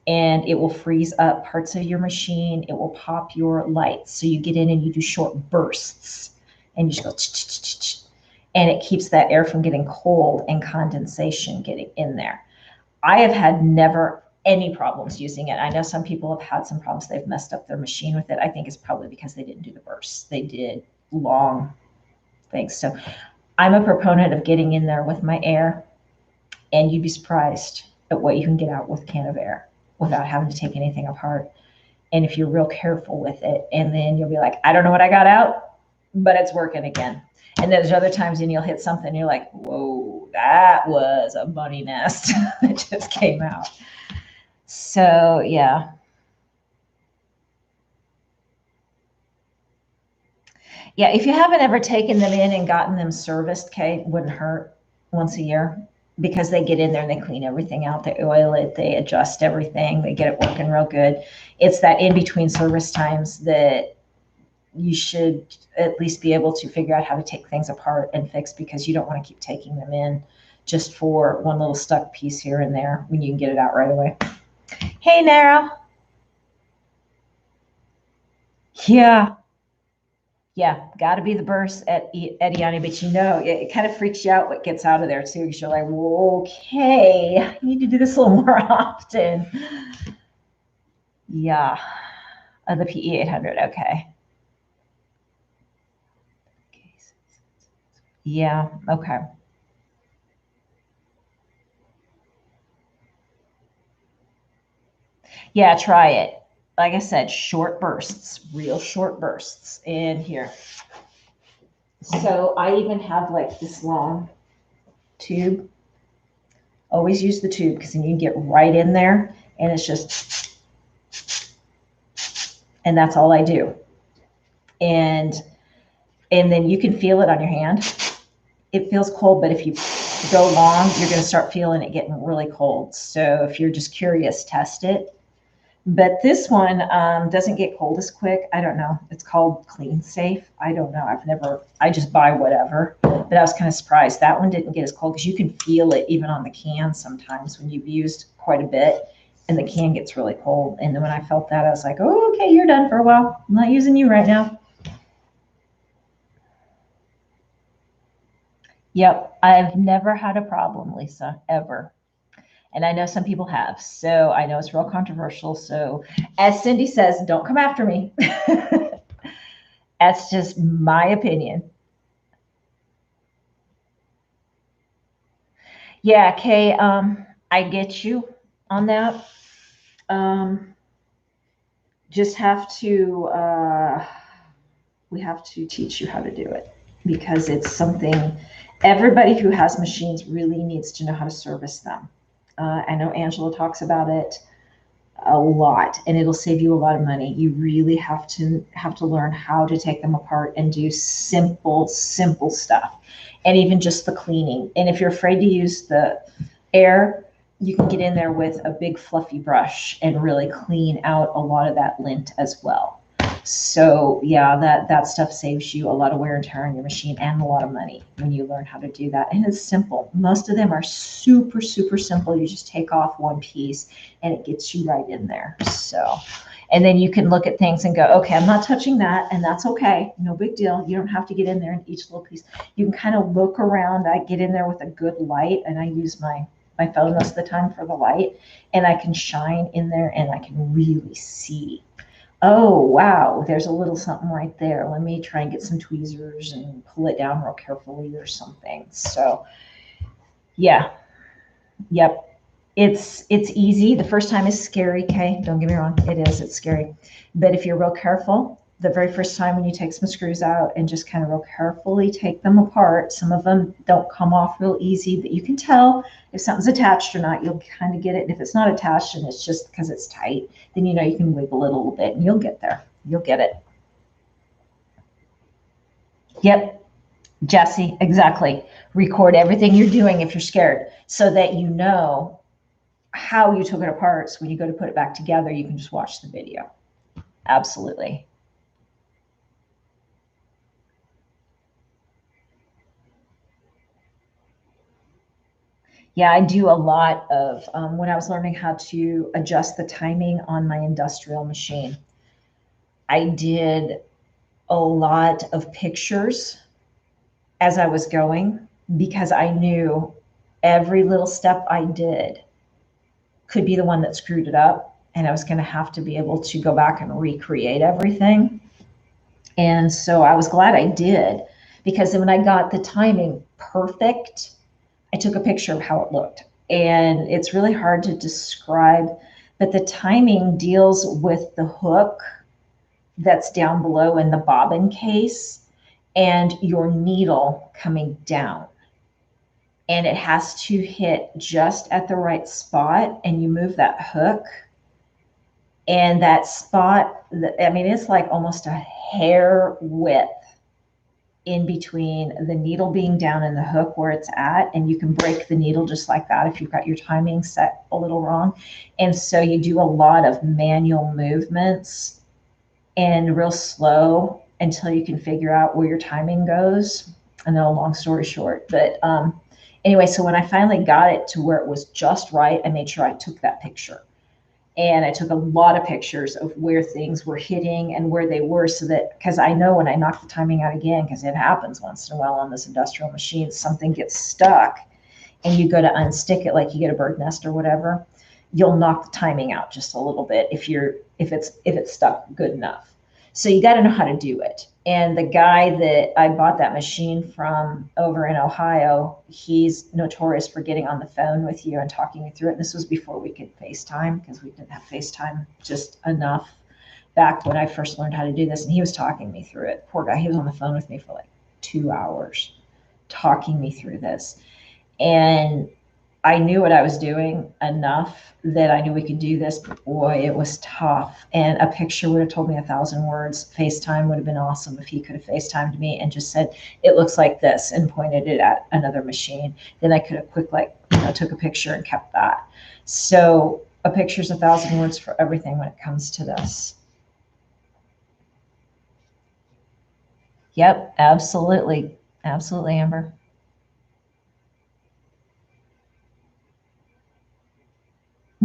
and it will freeze up parts of your machine. It will pop your lights. So you get in and you do short bursts and you just go, and it keeps that air from getting cold and condensation getting in there. I have had never any problems using it. I know some people have had some problems. They've messed up their machine with it. I think it's probably because they didn't do the bursts. They did long things. So I'm a proponent of getting in there with my air, and you'd be surprised at what you can get out with a can of air without having to take anything apart. And if you're real careful with it, and then you'll be like, I don't know what I got out, but it's working again. And there's other times when you'll hit something and you're like, whoa, that was a bunny nest that just came out. So yeah. Yeah, if you haven't ever taken them in and gotten them serviced, Kate, wouldn't hurt once a year, because they get in there and they clean everything out. They oil it, they adjust everything, they get it working real good. It's that in between service times that you should at least be able to figure out how to take things apart and fix, because you don't want to keep taking them in just for one little stuck piece here and there when you can get it out right away. Hey, Nara. Yeah. Yeah, got to be the burst at Ediani, but you know, it kind of freaks you out what gets out of there too, because you're like, well, okay, I need to do this a little more often. Yeah, the PE 800, okay. Yeah, okay. Yeah, try it. Like I said, short bursts, real short bursts. And here. So I even have like this long tube. Always use the tube, because then you can get right in there, and it's just, and that's all I do. And then you can feel it on your hand. It feels cold, but if you go long, you're going to start feeling it getting really cold. So if you're just curious, test it. But this one doesn't get cold as quick. I don't know. It's called Clean Safe. I don't know. I just buy whatever. But I was kind of surprised. That one didn't get as cold, because you can feel it even on the can sometimes when you've used quite a bit and the can gets really cold. And then when I felt that, I was like, oh, okay, you're done for a while. I'm not using you right now. Yep. I've never had a problem, Lisa, ever. And I know some people have. So I know it's real controversial. So as Cindy says, don't come after me. That's just my opinion. Yeah, Kay, I get you on that. Just have to, we have to teach you how to do it, because it's something everybody who has machines really needs to know how to service them. I know Angela talks about it a lot, and it'll save you a lot of money. You really have to learn how to take them apart and do simple stuff, and even just the cleaning. And if you're afraid to use the air, you can get in there with a big fluffy brush and really clean out a lot of that lint as well. So yeah, that stuff saves you a lot of wear and tear on your machine, and a lot of money when you learn how to do that. And it's simple. Most of them are super simple. You just take off one piece and it gets you right in there. So, and then you can look at things and go, okay, I'm not touching that, and that's okay. No big deal. You don't have to get in there in each little piece. You can kind of look around. I get in there with a good light, and I use my phone most of the time for the light, and I can shine in there and I can really see, oh, wow, there's a little something right there. Let me try and get some tweezers and pull it down real carefully or something. So yeah, yep. It's easy. The first time is scary, okay? Don't get me wrong. It's scary. But if you're real careful, the very first time when you take some screws out and just kind of real carefully take them apart, some of them don't come off real easy, but you can tell if something's attached or not. You'll kind of get it. And if it's not attached and it's just because it's tight, then you know you can wiggle it a little bit and you'll get there. You'll get it. Yep, Jesse, exactly. Record everything you're doing if you're scared, so that you know how you took it apart. So when you go to put it back together, you can just watch the video. Absolutely. Yeah, I do a lot of, when I was learning how to adjust the timing on my industrial machine, I did a lot of pictures as I was going, because I knew every little step I did could be the one that screwed it up. And I was going to have to be able to go back and recreate everything. And so I was glad I did, because then when I got the timing perfect, I took a picture of how it looked. And it's really hard to describe, but the timing deals with the hook that's down below in the bobbin case and your needle coming down. And it has to hit just at the right spot, and you move that hook. And that spot, I mean, it's like almost a hair width in between the needle being down and the hook where it's at, and you can break the needle just like that if you've got your timing set a little wrong. And so you do a lot of manual movements and real slow until you can figure out where your timing goes. And then a long story short, but anyway, so when I finally got it to where it was just right, I made sure I took that picture. And I took a lot of pictures of where things were hitting and where they were, so that, because I know when I knock the timing out again, because it happens once in a while on this industrial machine, something gets stuck and you go to unstick it, like you get a bird nest or whatever, you'll knock the timing out just a little bit if it's stuck good enough. So you got to know how to do it. And the guy that I bought that machine from over in Ohio, he's notorious for getting on the phone with you and talking you through it. And this was before we could FaceTime, because we didn't have FaceTime just enough back when I first learned how to do this. And he was talking me through it. Poor guy. He was on the phone with me for like 2 hours talking me through this. And I knew what I was doing enough that I knew we could do this, but boy, it was tough. And a picture would have told me 1,000 words. FaceTime would have been awesome if he could have FaceTimed me and just said, it looks like this, and pointed it at another machine. Then I could have took a picture and kept that. So a picture's 1,000 words for everything when it comes to this. Yep, absolutely. Absolutely, Amber.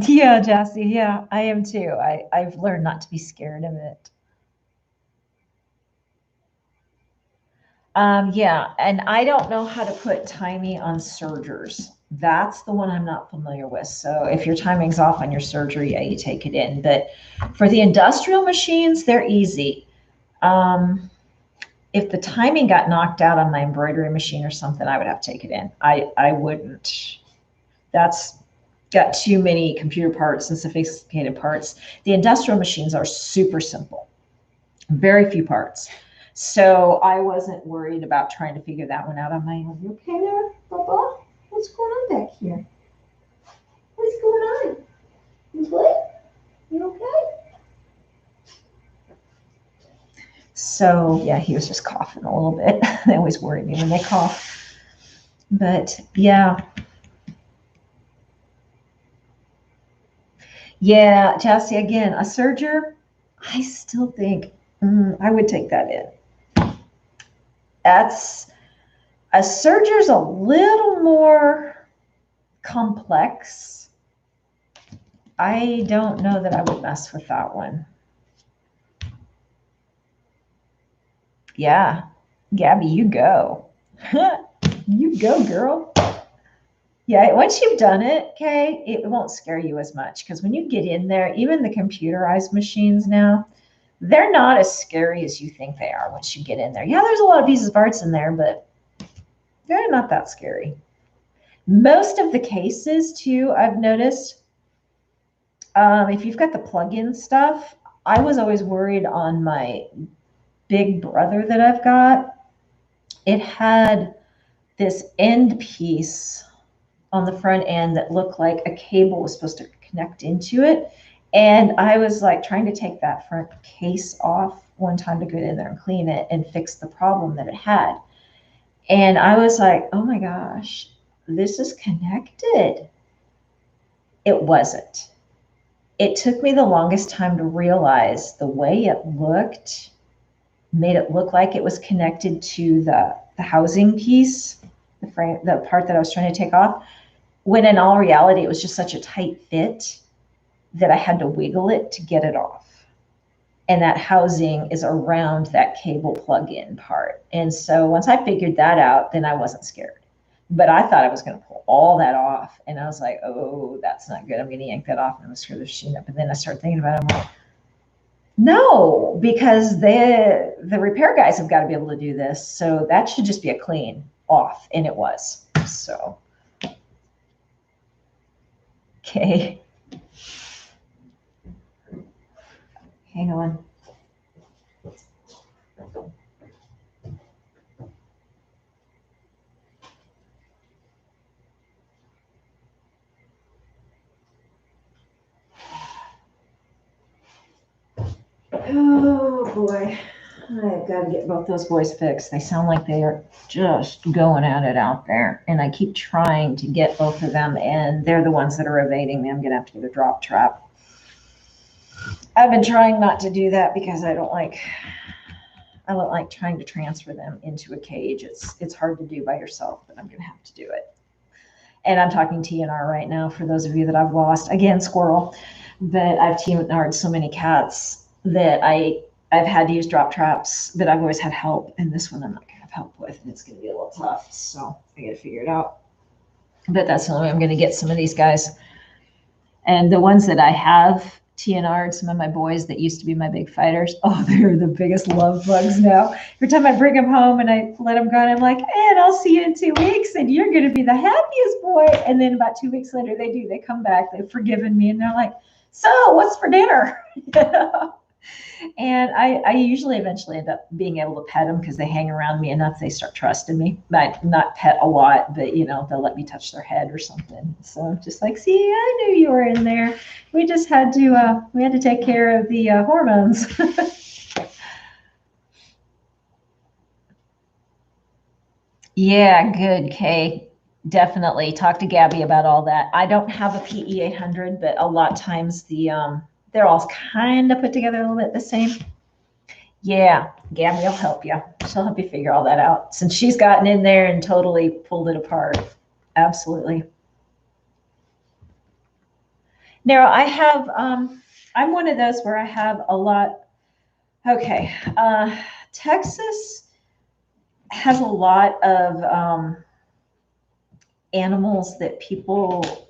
Yeah, Jassy. Yeah, I am too. I've learned not to be scared of it. Yeah, and I don't know how to put timing on sergers. That's the one I'm not familiar with. So if your timing's off on your serger, yeah, you take it in. But for the industrial machines, they're easy. If the timing got knocked out on my embroidery machine or something, I would have to take it in. I wouldn't. That's got too many computer parts and sophisticated parts. The industrial machines are super simple, very few parts. So I wasn't worried about trying to figure that one out on my own. You okay there, Bubba? What's going on back here? What's going on? You good? You okay? So yeah, he was just coughing a little bit. They always worry me when they cough. But yeah. Yeah, Jesse, again, a serger, I still think I would take that in. That's a serger's a little more complex. I don't know that I would mess with that one. Yeah, Gabby, you go. You go, girl. Yeah, once you've done it, okay, it won't scare you as much, because when you get in there, even the computerized machines now, they're not as scary as you think they are once you get in there. Yeah, there's a lot of pieces of parts in there, but they're not that scary. Most of the cases, too, I've noticed, if you've got the plug-in stuff, I was always worried on my big brother that I've got. It had this end piece on the front end that looked like a cable was supposed to connect into it. And I was like trying to take that front case off one time to get in there and clean it and fix the problem that it had. And I was like, oh my gosh, this is connected. It wasn't. It took me the longest time to realize the way it looked made it look like it was connected to the housing piece, the frame, the part that I was trying to take off, when in all reality, it was just such a tight fit that I had to wiggle it to get it off. and that housing is around that cable plug-in part. And so once I figured that out, then I wasn't scared. But I thought I was going to pull all that off, and I was like, "Oh, that's not good. I'm going to yank that off, and I'm going to screw the machine up." And then I started thinking about it. I'm like, "No, because the repair guys have got to be able to do this, so that should just be a clean off," and it was. So, okay, hang on. Oh boy, I've got to get both those boys fixed. They sound like they are just going at it out there, and I keep trying to get both of them, and they're the ones that are evading me. I'm gonna have to get a drop trap. I've been trying not to do that because I don't like trying to transfer them into a cage. It's hard to do by yourself, but I'm gonna have to do it. And I'm talking TNR right now for those of you that I've lost. Again, squirrel, but I've TNR'd so many cats that I've had to use drop traps, but I've always had help, and this one I'm not gonna have help with, and it's gonna be a little tough. So I gotta figure it out. But that's the only way I'm gonna get some of these guys. And the ones that I have TNR'd, some of my boys that used to be my big fighters, oh, they're the biggest love bugs now. Every time I bring them home and I let them go, and I'm like, and I'll see you in 2 weeks, and you're going to be the happiest boy. And then about 2 weeks later, they do. They come back. They've forgiven me, and they're like, so what's for dinner? And I usually eventually end up being able to pet them because they hang around me enough. They start trusting me. Not pet a lot, but they'll let me touch their head or something. So I'm just like, see, I knew you were in there. We just had to take care of the hormones. Yeah, good, Kay. Definitely talk to Gabby about all that. I don't have a PE 800, but a lot of times they're all kind of put together a little bit the same. Yeah, Gabby will help you. She'll help you figure all that out since she's gotten in there and totally pulled it apart. Absolutely. Now I have, I'm one of those where I have a lot. Okay. Texas has a lot of animals that people,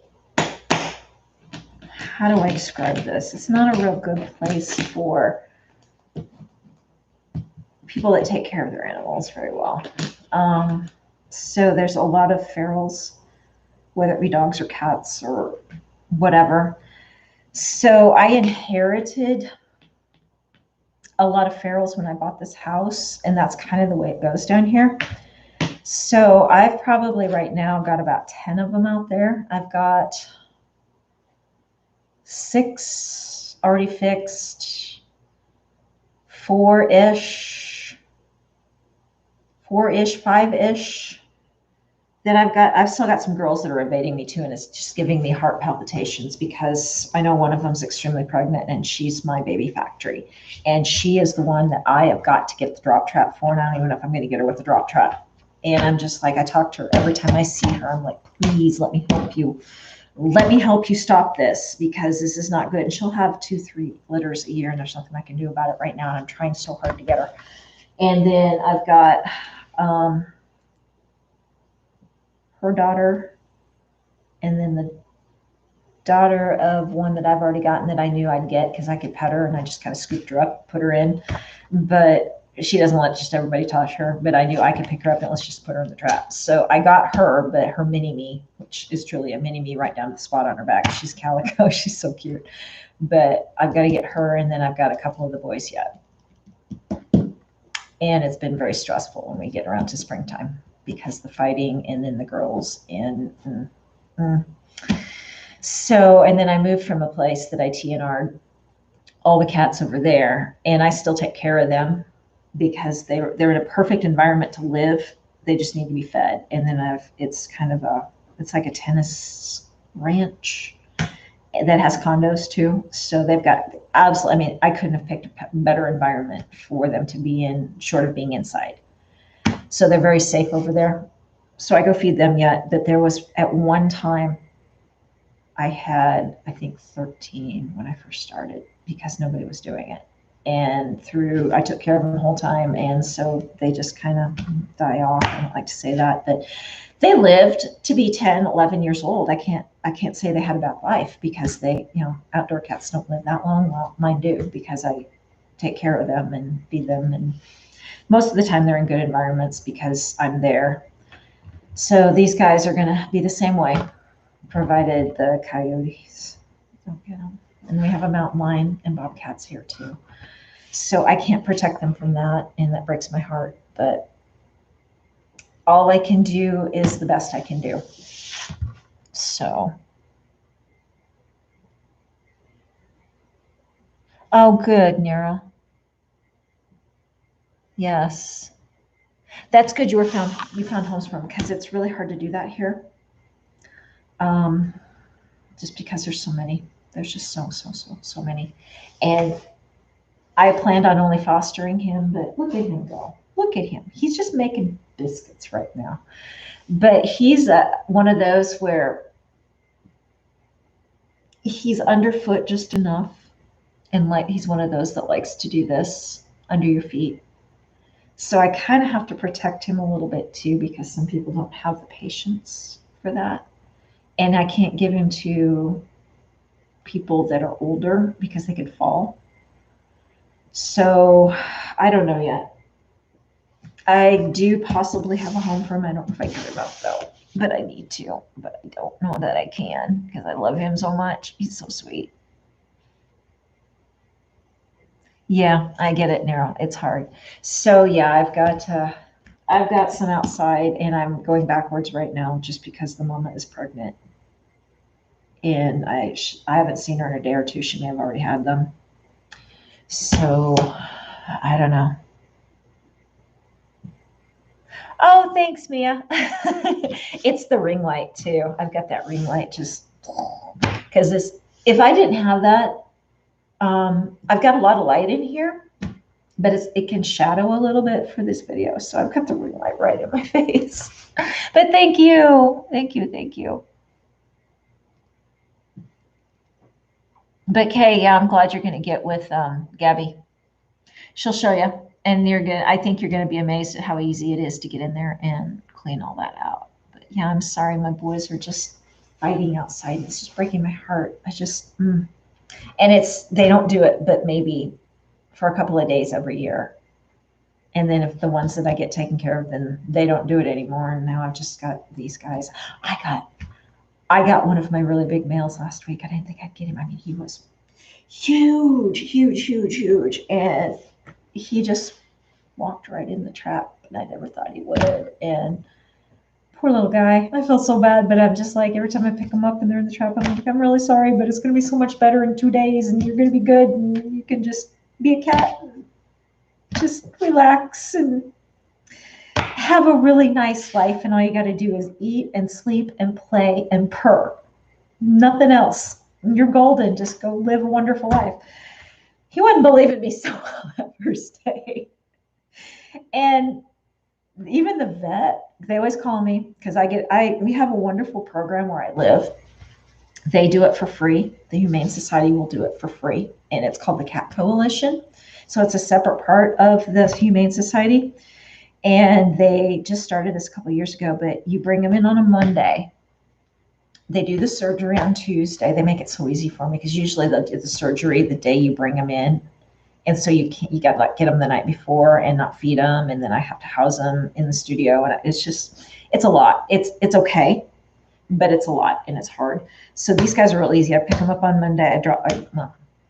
how do I describe this? It's not a real good place for people that take care of their animals very well. So there's a lot of ferals, whether it be dogs or cats or whatever. So I inherited a lot of ferals when I bought this house, and that's kind of the way it goes down here. So I've probably right now got about 10 of them out there. I've got 6 already fixed, 4-ish, 5-ish. Then I've still got some girls that are evading me too, and it's just giving me heart palpitations because I know one of them's extremely pregnant, and she's my baby factory. And she is the one that I have got to get the drop trap for, and I don't even know if I'm going to get her with the drop trap. And I'm just like, I talk to her every time I see her. I'm like, please let me help you. Let me help you stop this because this is not good. And she'll have 2-3 litters a year, and there's nothing I can do about it right now. And I'm trying so hard to get her. And then I've got her daughter, and then the daughter of one that I've already gotten that I knew I'd get because I could pet her, and I just kind of scooped her up, put her in. But she doesn't let just everybody touch her, but I knew I could pick her up and let's just put her in the trap. So I got her, but her mini-me, which is truly a mini-me right down to the spot on her back. She's calico. She's so cute. But I've got to get her, and then I've got a couple of the boys yet. And it's been very stressful when we get around to springtime because the fighting and then the girls So, and then I moved from a place that I TNR'd all the cats over there, and I still take care of them because they're in a perfect environment to live. They just need to be fed. And then it's like a tennis ranch that has condos too. So they've got absolutely, I mean, I couldn't have picked a better environment for them to be in, short of being inside. So they're very safe over there. So I go feed them yet, but there was at one time I had, I think 13 when I first started because nobody was doing it. and I took care of them the whole time. And so they just kind of die off. I don't like to say that, but they lived to be 10, 11 years old. I can't say they had a bad life because outdoor cats don't live that long. Well, mine do because I take care of them and feed them. And most of the time they're in good environments because I'm there. So these guys are going to be the same way, provided the coyotes don't get them. And we have a mountain lion and bobcats here too. So I can't protect them from that, and that breaks my heart. But all I can do is the best I can do. So. Oh, good, Nira. Yes. That's good you found homes for them, because it's really hard to do that here. Just because there's so many. There's just so many. And I planned on only fostering him, but look at him go. Look at him. He's just making biscuits right now. But he's one of those where he's underfoot just enough. And he's one of those that likes to do this under your feet. So I kind of have to protect him a little bit too, because some people don't have the patience for that. And I can't give him to people that are older because they could fall. So I don't know yet. I do possibly have a home for him. I don't know if I get him up though, but I need to. But I don't know that I can because I love him so much. He's so sweet. Yeah, I get it, Nero. It's hard. So yeah, I've got some outside, and I'm going backwards right now just because the mama is pregnant, and I haven't seen her in a day or two. She may have already had them. So I don't know. Oh, thanks, Mia. It's the ring light too. I've got that ring light just because if I didn't have that, I've got a lot of light in here, but it can shadow a little bit for this video. So I've got the ring light right in my face. But thank you. Thank you. Thank you. But Kay, yeah, I'm glad you're going to get with Gabby. She'll show you. And I think you're going to be amazed at how easy it is to get in there and clean all that out. But yeah, I'm sorry. My boys are just fighting outside. It's just breaking my heart. And they don't do it, but maybe for a couple of days every year. And then if the ones that I get taken care of, then they don't do it anymore. And now I've just got these guys. I got one of my really big males last week. I didn't think I'd get him. I mean, he was huge. And he just walked right in the trap, and I never thought he would. And poor little guy. I feel so bad, but I'm just like, every time I pick them up and they're in the trap, I'm like, I'm really sorry, but it's going to be so much better in 2 days, and you're going to be good, and you can just be a cat and just relax and have a really nice life. And all you got to do is eat and sleep and play and purr. Nothing else. You're golden. Just go live a wonderful life. He wouldn't believe in me so well that first day. And even the vet, they always call me because we have a wonderful program where I live. They do it for free. The Humane Society will do it for free. And it's called the Cat Coalition. So it's a separate part of the Humane Society. And they just started this a couple of years ago, but you bring them in on a Monday. They do the surgery on Tuesday. They make it so easy for me because usually they'll do the surgery the day you bring them in. And so you got to get them the night before and not feed them. And then I have to house them in the studio. And it's a lot. It's okay, but it's a lot and it's hard. So these guys are real easy. I pick them up on Monday. If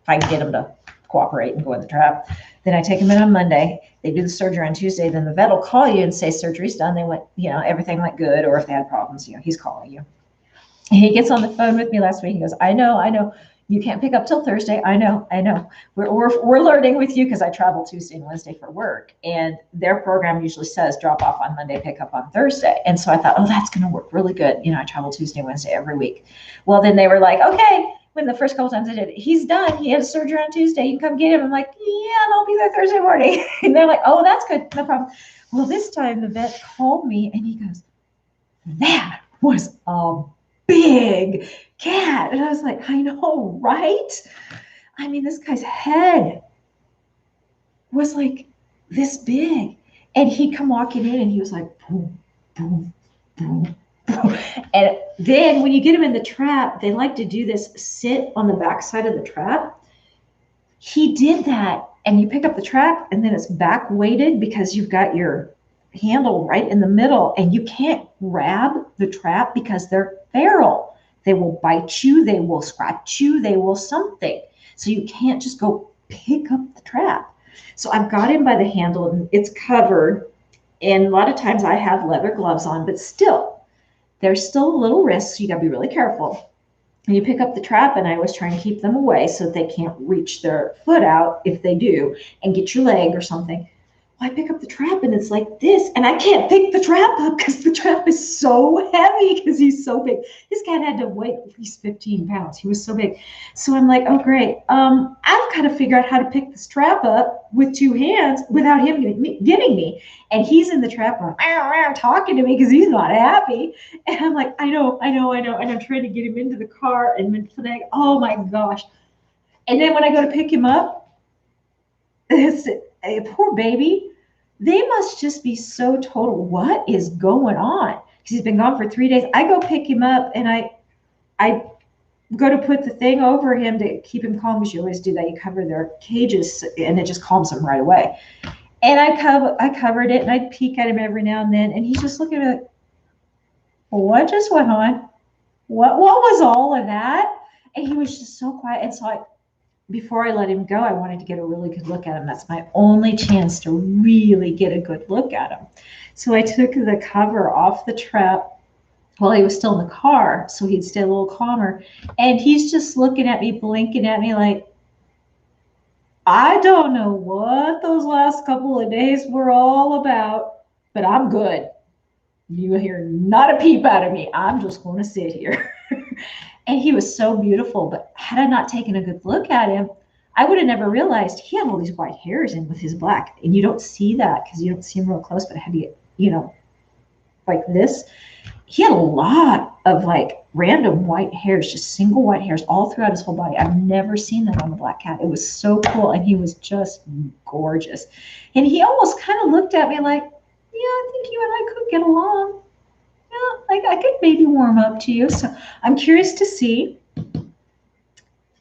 I can get them to cooperate and go in the trap, then I take them in on Monday. They do the surgery on Tuesday. Then the vet will call you and say, surgery's done. They went, everything went good. Or if they had problems, he's calling you. And he gets on the phone with me last week. He goes, I know. You can't pick up till Thursday. I know. We're learning with you because I travel Tuesday and Wednesday for work. And their program usually says drop off on Monday, pick up on Thursday. And so I thought, that's going to work really good. I travel Tuesday and Wednesday every week. Well, then they were like, okay. When the first couple times I did it, he's done. He had a surgery on Tuesday. You can come get him. I'm like, yeah, and I'll be there Thursday morning. And they're like, oh, that's good. No problem. Well, this time the vet called me and he goes, that was a big cat. And I was like, I know, right? I mean, this guy's head. was like this big. And he'd come walking in and he was like, boom, boom, boom, boom. And then when you get him in the trap, they like to do this, sit on the backside of the trap. He did that, and you pick up the trap and then it's back weighted because you've got your handle right in the middle, and you can't grab the trap because they're feral. They will bite you, they will scratch you, they will something. So you can't just go pick up the trap. So I've got him by the handle and it's covered. And a lot of times I have leather gloves on, but still, there's still a little risk. So you got to be really careful. And you pick up the trap, and I always try and keep them away so they can't reach their foot out if they do and get your leg or something. Well, I pick up the trap and it's like this, and I can't pick the trap up because the trap is so heavy because he's so big. This cat had to weigh at least 15 pounds. He was so big. So I'm like, oh, great. I've got to figure out how to pick this trap up with two hands without him getting me. And he's in the trap going, talking to me because he's not happy. And I'm like, I know. And I'm trying to get him into the car and oh my gosh. And then when I go to pick him up, poor baby, they must just be so total. What is going on? Because he's been gone for 3 days. I go pick him up and I go to put the thing over him to keep him calm, because you always do that. You cover their cages and it just calms them right away. And I covered it and I peek at him every now and then, and he's just looking at it. What just went on? What was all of that? And he was just so quiet. And so before I let him go, I wanted to get a really good look at him. That's my only chance to really get a good look at him. So I took the cover off the trap while he was still in the car, so he'd stay a little calmer. And he's just looking at me, blinking at me like, I don't know what those last couple of days were all about, but I'm good. You hear not a peep out of me. I'm just going to sit here. And he was so beautiful, but had I not taken a good look at him, I would have never realized he had all these white hairs in with his black. And you don't see that because you don't see him real close, but had you like this, he had a lot of like random white hairs, just single white hairs all throughout his whole body. I've never seen that on a black cat. It was so cool. And he was just gorgeous. And he almost kind of looked at me like, yeah, I think you and I could get along. Yeah, like I could maybe warm up to you. So I'm curious to see,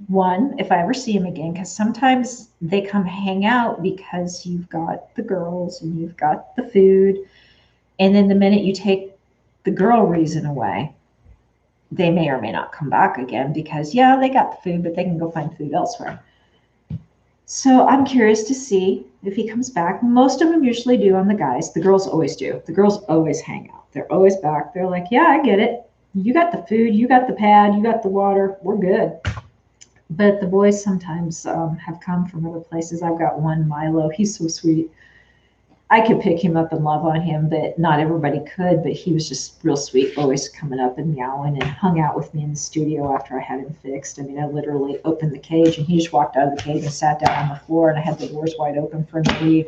one, if I ever see him again, because sometimes they come hang out because you've got the girls and you've got the food. And then the minute you take the girl reason away, they may or may not come back again because, yeah, they got the food, but they can go find food elsewhere. So I'm curious to see if he comes back. Most of them usually do on the guys. The girls always do. The girls always hang out. They're always back. They're like, yeah, I get it. You got the food. You got the pad. You got the water. We're good. But the boys sometimes have come from other places. I've got one, Milo. He's so sweet. I could pick him up and love on him, but not everybody could. But he was just real sweet, always coming up and meowing, and hung out with me in the studio after I had him fixed. I mean, I literally opened the cage and he just walked out of the cage and sat down on the floor, and I had the doors wide open for him to leave.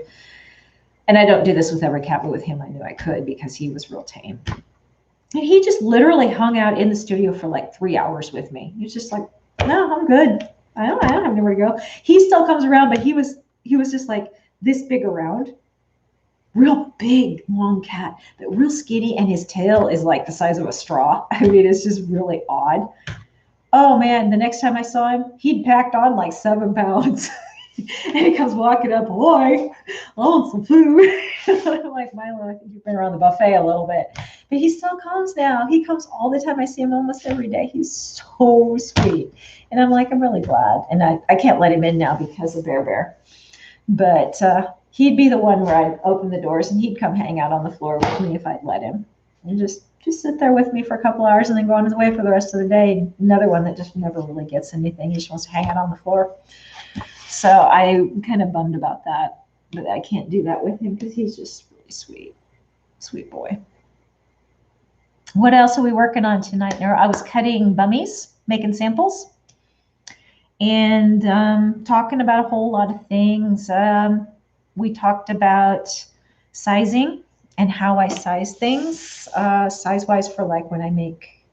And I don't do this with every cat, but with him I knew I could because he was real tame. And he just literally hung out in the studio for like 3 hours with me. He was just like, no, I'm good. I don't have anywhere to go. He still comes around, but he was just like this big around. Real big, long cat, but real skinny, and his tail is like the size of a straw. I mean, it's just really odd. Oh man, the next time I saw him, he'd packed on like 7 pounds. And he comes walking up, boy, I want some food. I'm like, Milo, I think you've been around the buffet a little bit. But he still comes now. He comes all the time. I see him almost every day. He's so sweet. And I'm like, I'm really glad. And I can't let him in now because of Bear. But he'd be the one where I'd open the doors and he'd come hang out on the floor with me if I'd let him. And just sit there with me for a couple hours and then go on his way for the rest of the day. Another one that just never really gets anything. He just wants to hang out on the floor. So I'm kind of bummed about that. But I can't do that with him because he's just really sweet. Sweet boy. What else are we working on tonight? I was cutting bummies, making samples, and talking about a whole lot of things. We talked about sizing and how I size things, size-wise for like when I make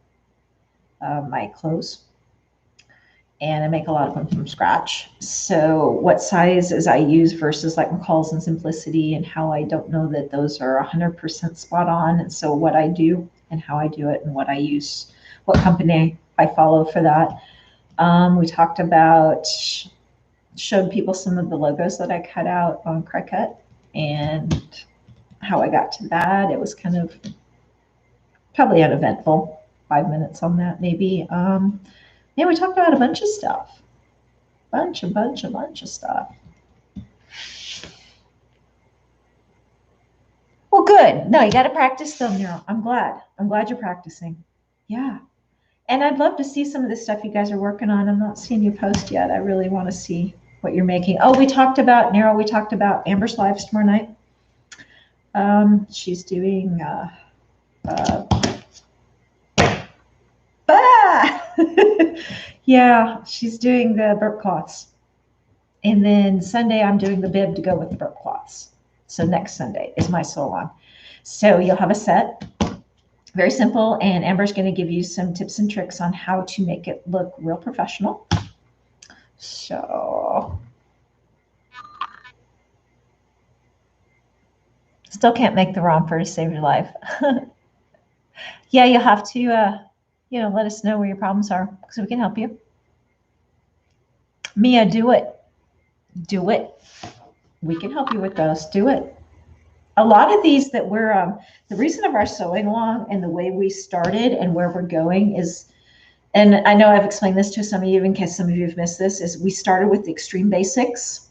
my clothes. and I make a lot of them from scratch. So what sizes I use versus like McCall's and Simplicity, and how I don't know that those are 100% spot on. And so what I do and how I do it and what I use, what company I follow for that. We talked about, showed people some of the logos that I cut out on Cricut and how I got to that. It was kind of probably uneventful, 5 minutes on that maybe. Yeah, we talked about a bunch of stuff. Bunch of stuff. Well, good. No, you got to practice though, Nero. I'm glad you're practicing. Yeah. And I'd love to see some of the stuff you guys are working on. I'm not seeing you post yet. I really want to see what you're making. Oh, we talked about, Nero, we talked about Amber's lives tomorrow night. She's doing, yeah, she's doing the burp cloths. And then Sunday, I'm doing the bib to go with the burp cloths. So next Sunday is my sew along. So you'll have a set, very simple. And Amber's going to give you some tips and tricks on how to make it look real professional. So still can't make the romper to save your life. Yeah, you'll have to, let us know where your problems are so we can help you. Mia, do it. Do it. We can help you with those. Do it. A lot of these that we're, the reason of our sewing along and the way we started and where we're going is, and I know I've explained this to some of you in case some of you have missed this, is we started with the extreme basics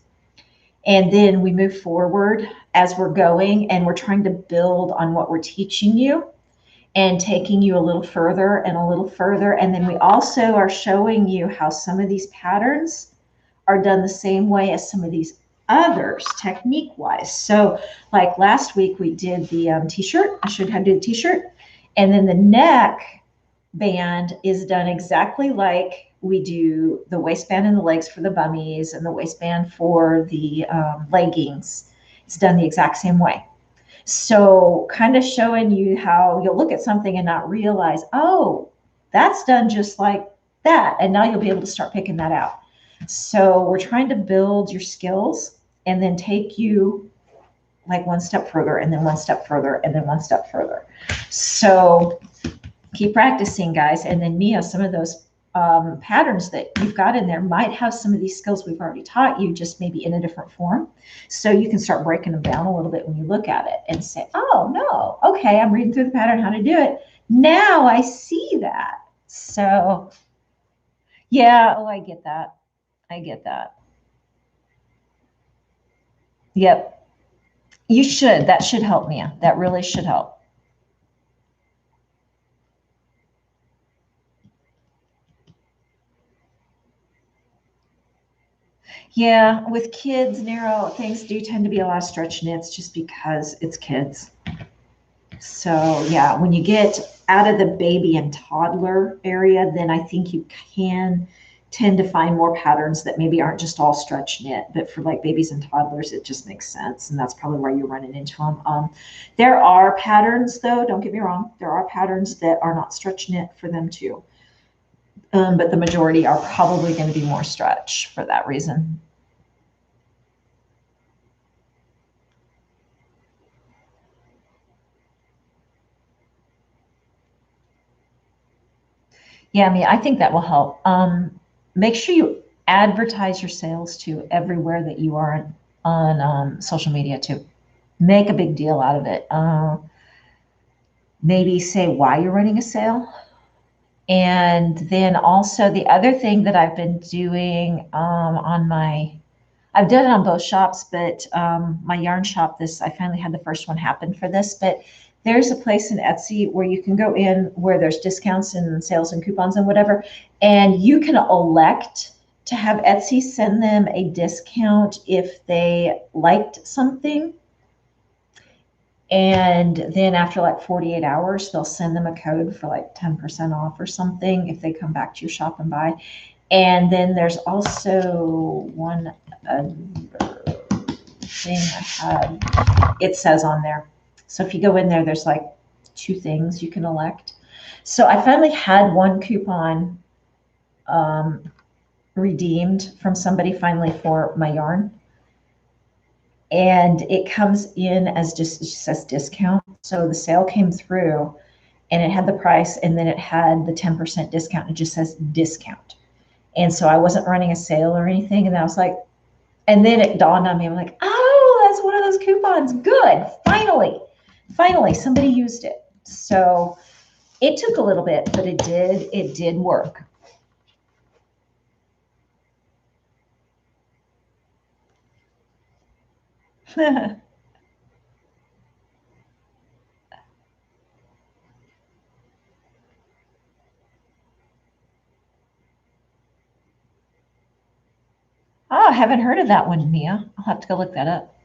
and then we move forward as we're going and we're trying to build on what we're teaching you and taking you a little further and a little further. And then we also are showing you how some of these patterns are done the same way as some of these others technique wise. So like last week we did the t-shirt. I showed you how to do the t-shirt. And then the neck band is done exactly like we do the waistband and the legs for the bummies and the waistband for the leggings. It's done the exact same way. So kind of showing you how you'll look at something and not realize, oh, that's done just like that. And now you'll be able to start picking that out. So we're trying to build your skills and then take you like one step further and then one step further and then one step further. So keep practicing, guys. And then Mia, some of those patterns that you've got in there might have some of these skills we've already taught you, just maybe in a different form. So you can start breaking them down a little bit when you look at it and say, oh, no, okay, I'm reading through the pattern, how to do it. Now I see that. So yeah, oh, I get that. I get that. Yep. You should. That should help, Mia. That really should help. Yeah, with kids, Nero, things do tend to be a lot of stretch knits just because it's kids. So yeah, when you get out of the baby and toddler area, then I think you can tend to find more patterns that maybe aren't just all stretch knit, but for like babies and toddlers, it just makes sense. And that's probably why you're running into them. There are patterns though, don't get me wrong. There are patterns that are not stretch knit for them too. But the majority are probably going to be more stretch for that reason. Yeah, I mean, I think that will help. Make sure you advertise your sales to everywhere that you are on social media too. Make a big deal out of it. Maybe say why you're running a sale. And then also the other thing that I've been doing I've done it on both shops, but my yarn shop, I finally had the first one happen for this, but there's a place in Etsy where you can go in where there's discounts and sales and coupons and whatever, and you can elect to have Etsy send them a discount if they liked something. And then after like 48 hours, they'll send them a code for like 10% off or something if they come back to your shop and buy. And then there's also one other thing I had. It says on there. So if you go in there, there's like 2 things you can elect. So I finally had one coupon redeemed from somebody finally for my yarn. And it comes in as just, it says discount. So the sale came through and it had the price and then it had the 10% discount. It just says discount. And so I wasn't running a sale or anything. And I was like, and then it dawned on me, I'm like, oh, that's one of those coupons. Good. Finally, somebody used it. So it took a little bit, but it did work. Oh, I haven't heard of that one, Mia. I'll have to go look that up.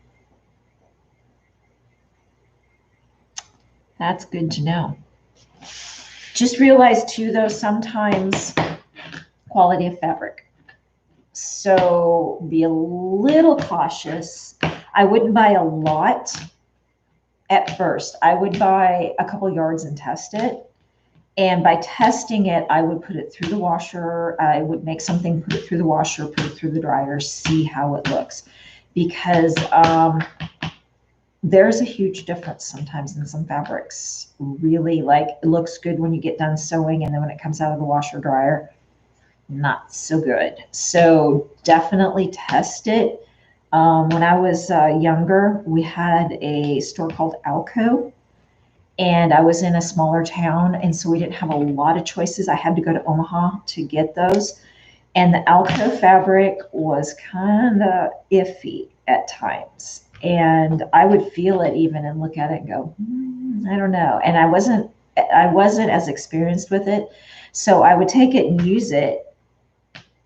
That's good to know. Just realized too, though, sometimes quality of fabric. So be a little cautious. I wouldn't buy a lot at first. I would buy a couple yards and test it. And by testing it, I would put it through the washer. I would make something, put it through the washer, put it through the dryer, see how it looks. Because there's a huge difference sometimes in some fabrics. Really, like, it looks good when you get done sewing, and then when it comes out of the washer dryer, not so good. So definitely test it. When I was younger, we had a store called Alco, and I was in a smaller town, and so we didn't have a lot of choices. I had to go to Omaha to get those. And the Alco fabric was kind of iffy at times. And I would feel it even and look at it and go, I don't know. And I wasn't as experienced with it. So I would take it and use it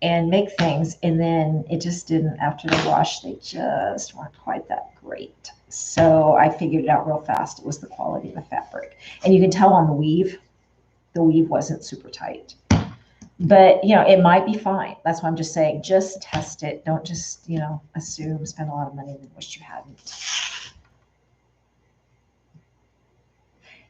and make things, and then it just didn't, after the wash, they just weren't quite that great. So I figured it out real fast. It was the quality of the fabric. And you can tell on the weave wasn't super tight. But, you know, it might be fine. That's why I'm just saying, just test it. Don't just, you know, assume, spend a lot of money and wish you hadn't.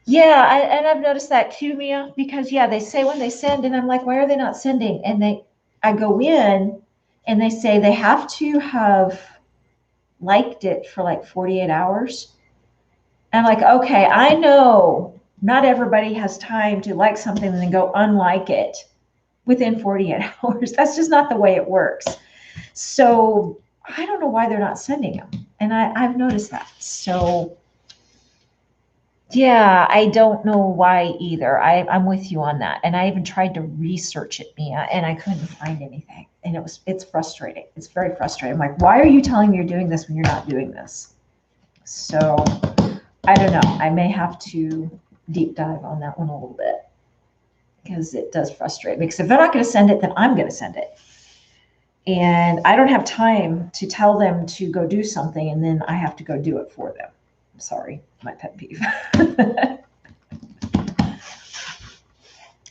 Yeah, and I've noticed that too, Mia, because yeah, they say when they send, and I'm like, why are they not sending? And I go in and they say they have to have liked it for like 48 hours. I'm like, okay, I know not everybody has time to like something and then go unlike it within 48 hours. That's just not the way it works. So I don't know why they're not sending them. And I've noticed that. So yeah, I don't know why either. I'm with you on that. And I even tried to research it, Mia, and I couldn't find anything. And it's frustrating. It's very frustrating. I'm like, why are you telling me you're doing this when you're not doing this? So I don't know. I may have to deep dive on that one a little bit, because it does frustrate me. Because if they're not going to send it, then I'm going to send it. And I don't have time to tell them to go do something and then I have to go do it for them. I'm sorry, my pet peeve.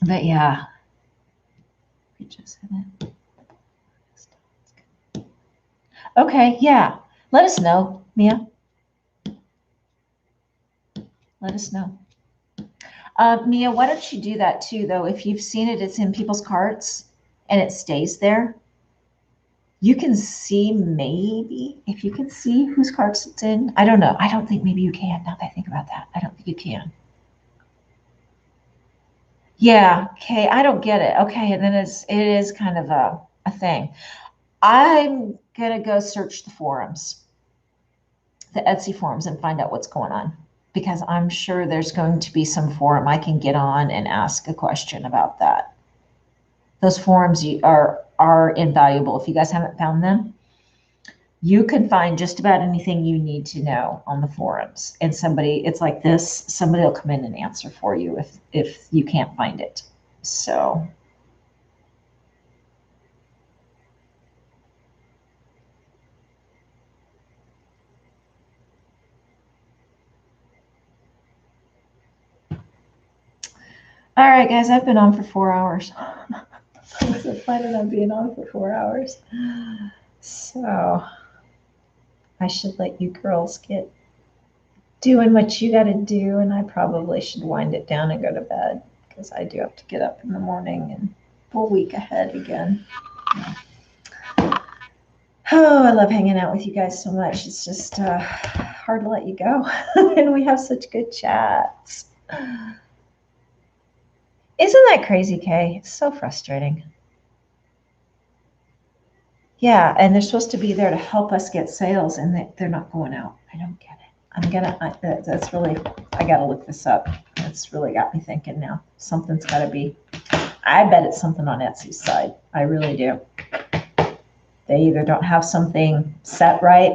But yeah. Okay, yeah. Let us know, Mia. Let us know. Mia, why don't you do that too, though? If you've seen it, it's in people's carts and it stays there. You can see, maybe, if you can see whose carts it's in. I don't know. I don't think maybe you can, now that I think about that. I don't think you can. Yeah, okay, I don't get it. Okay, and then it is kind of a thing. I'm gonna go search the forums, the Etsy forums, and find out what's going on, because I'm sure there's going to be some forum I can get on and ask a question about that. Those forums are invaluable. If you guys haven't found them, you can find just about anything you need to know on the forums. And it's like this, somebody will come in and answer for you if you can't find it. So all right, guys, I've been on for 4 hours. I wasn't planning on being on for 4 hours. So I should let you girls get doing what you got to do, and I probably should wind it down and go to bed, because I do have to get up in the morning and full week ahead again. Oh, I love hanging out with you guys so much. It's just hard to let you go. And we have such good chats. Isn't that crazy, Kay? It's so frustrating. Yeah, and they're supposed to be there to help us get sales, and they're not going out. I don't get it. That's really, I got to look this up. That's really got me thinking now. Something's got to be, I bet it's something on Etsy's side. I really do. They either don't have something set right,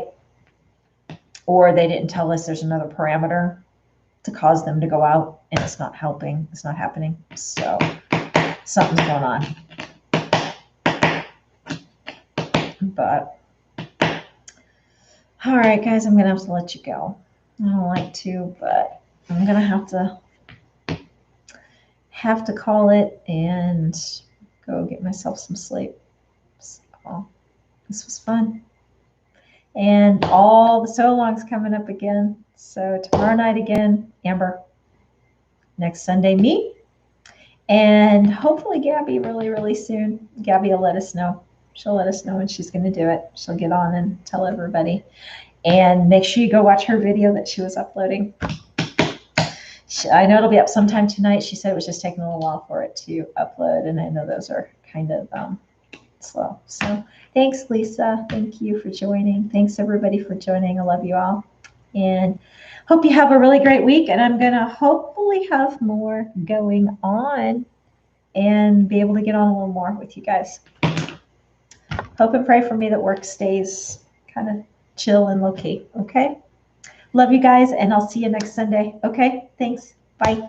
or they didn't tell us there's another parameter to cause them to go out, and it's not helping. It's not happening. So something's going on. But all right, guys, I'm going to have to let you go. I don't like to, but I'm going to have to call it and go get myself some sleep. So this was fun. And all the so longs coming up again. So tomorrow night again, Amber. Next Sunday, me. And hopefully Gabby really, really soon. Gabby will let us know. She'll let us know when she's going to do it. She'll get on and tell everybody. And make sure you go watch her video that she was uploading. I know it'll be up sometime tonight. She said it was just taking a little while for it to upload. And I know those are kind of slow. So thanks, Lisa. Thank you for joining. Thanks, everybody, for joining. I love you all. And hope you have a really great week. And I'm going to hopefully have more going on and be able to get on a little more with you guys. Hope and pray for me that work stays kind of chill and low key. Okay. Love you guys. And I'll see you next Sunday. Okay. Thanks. Bye.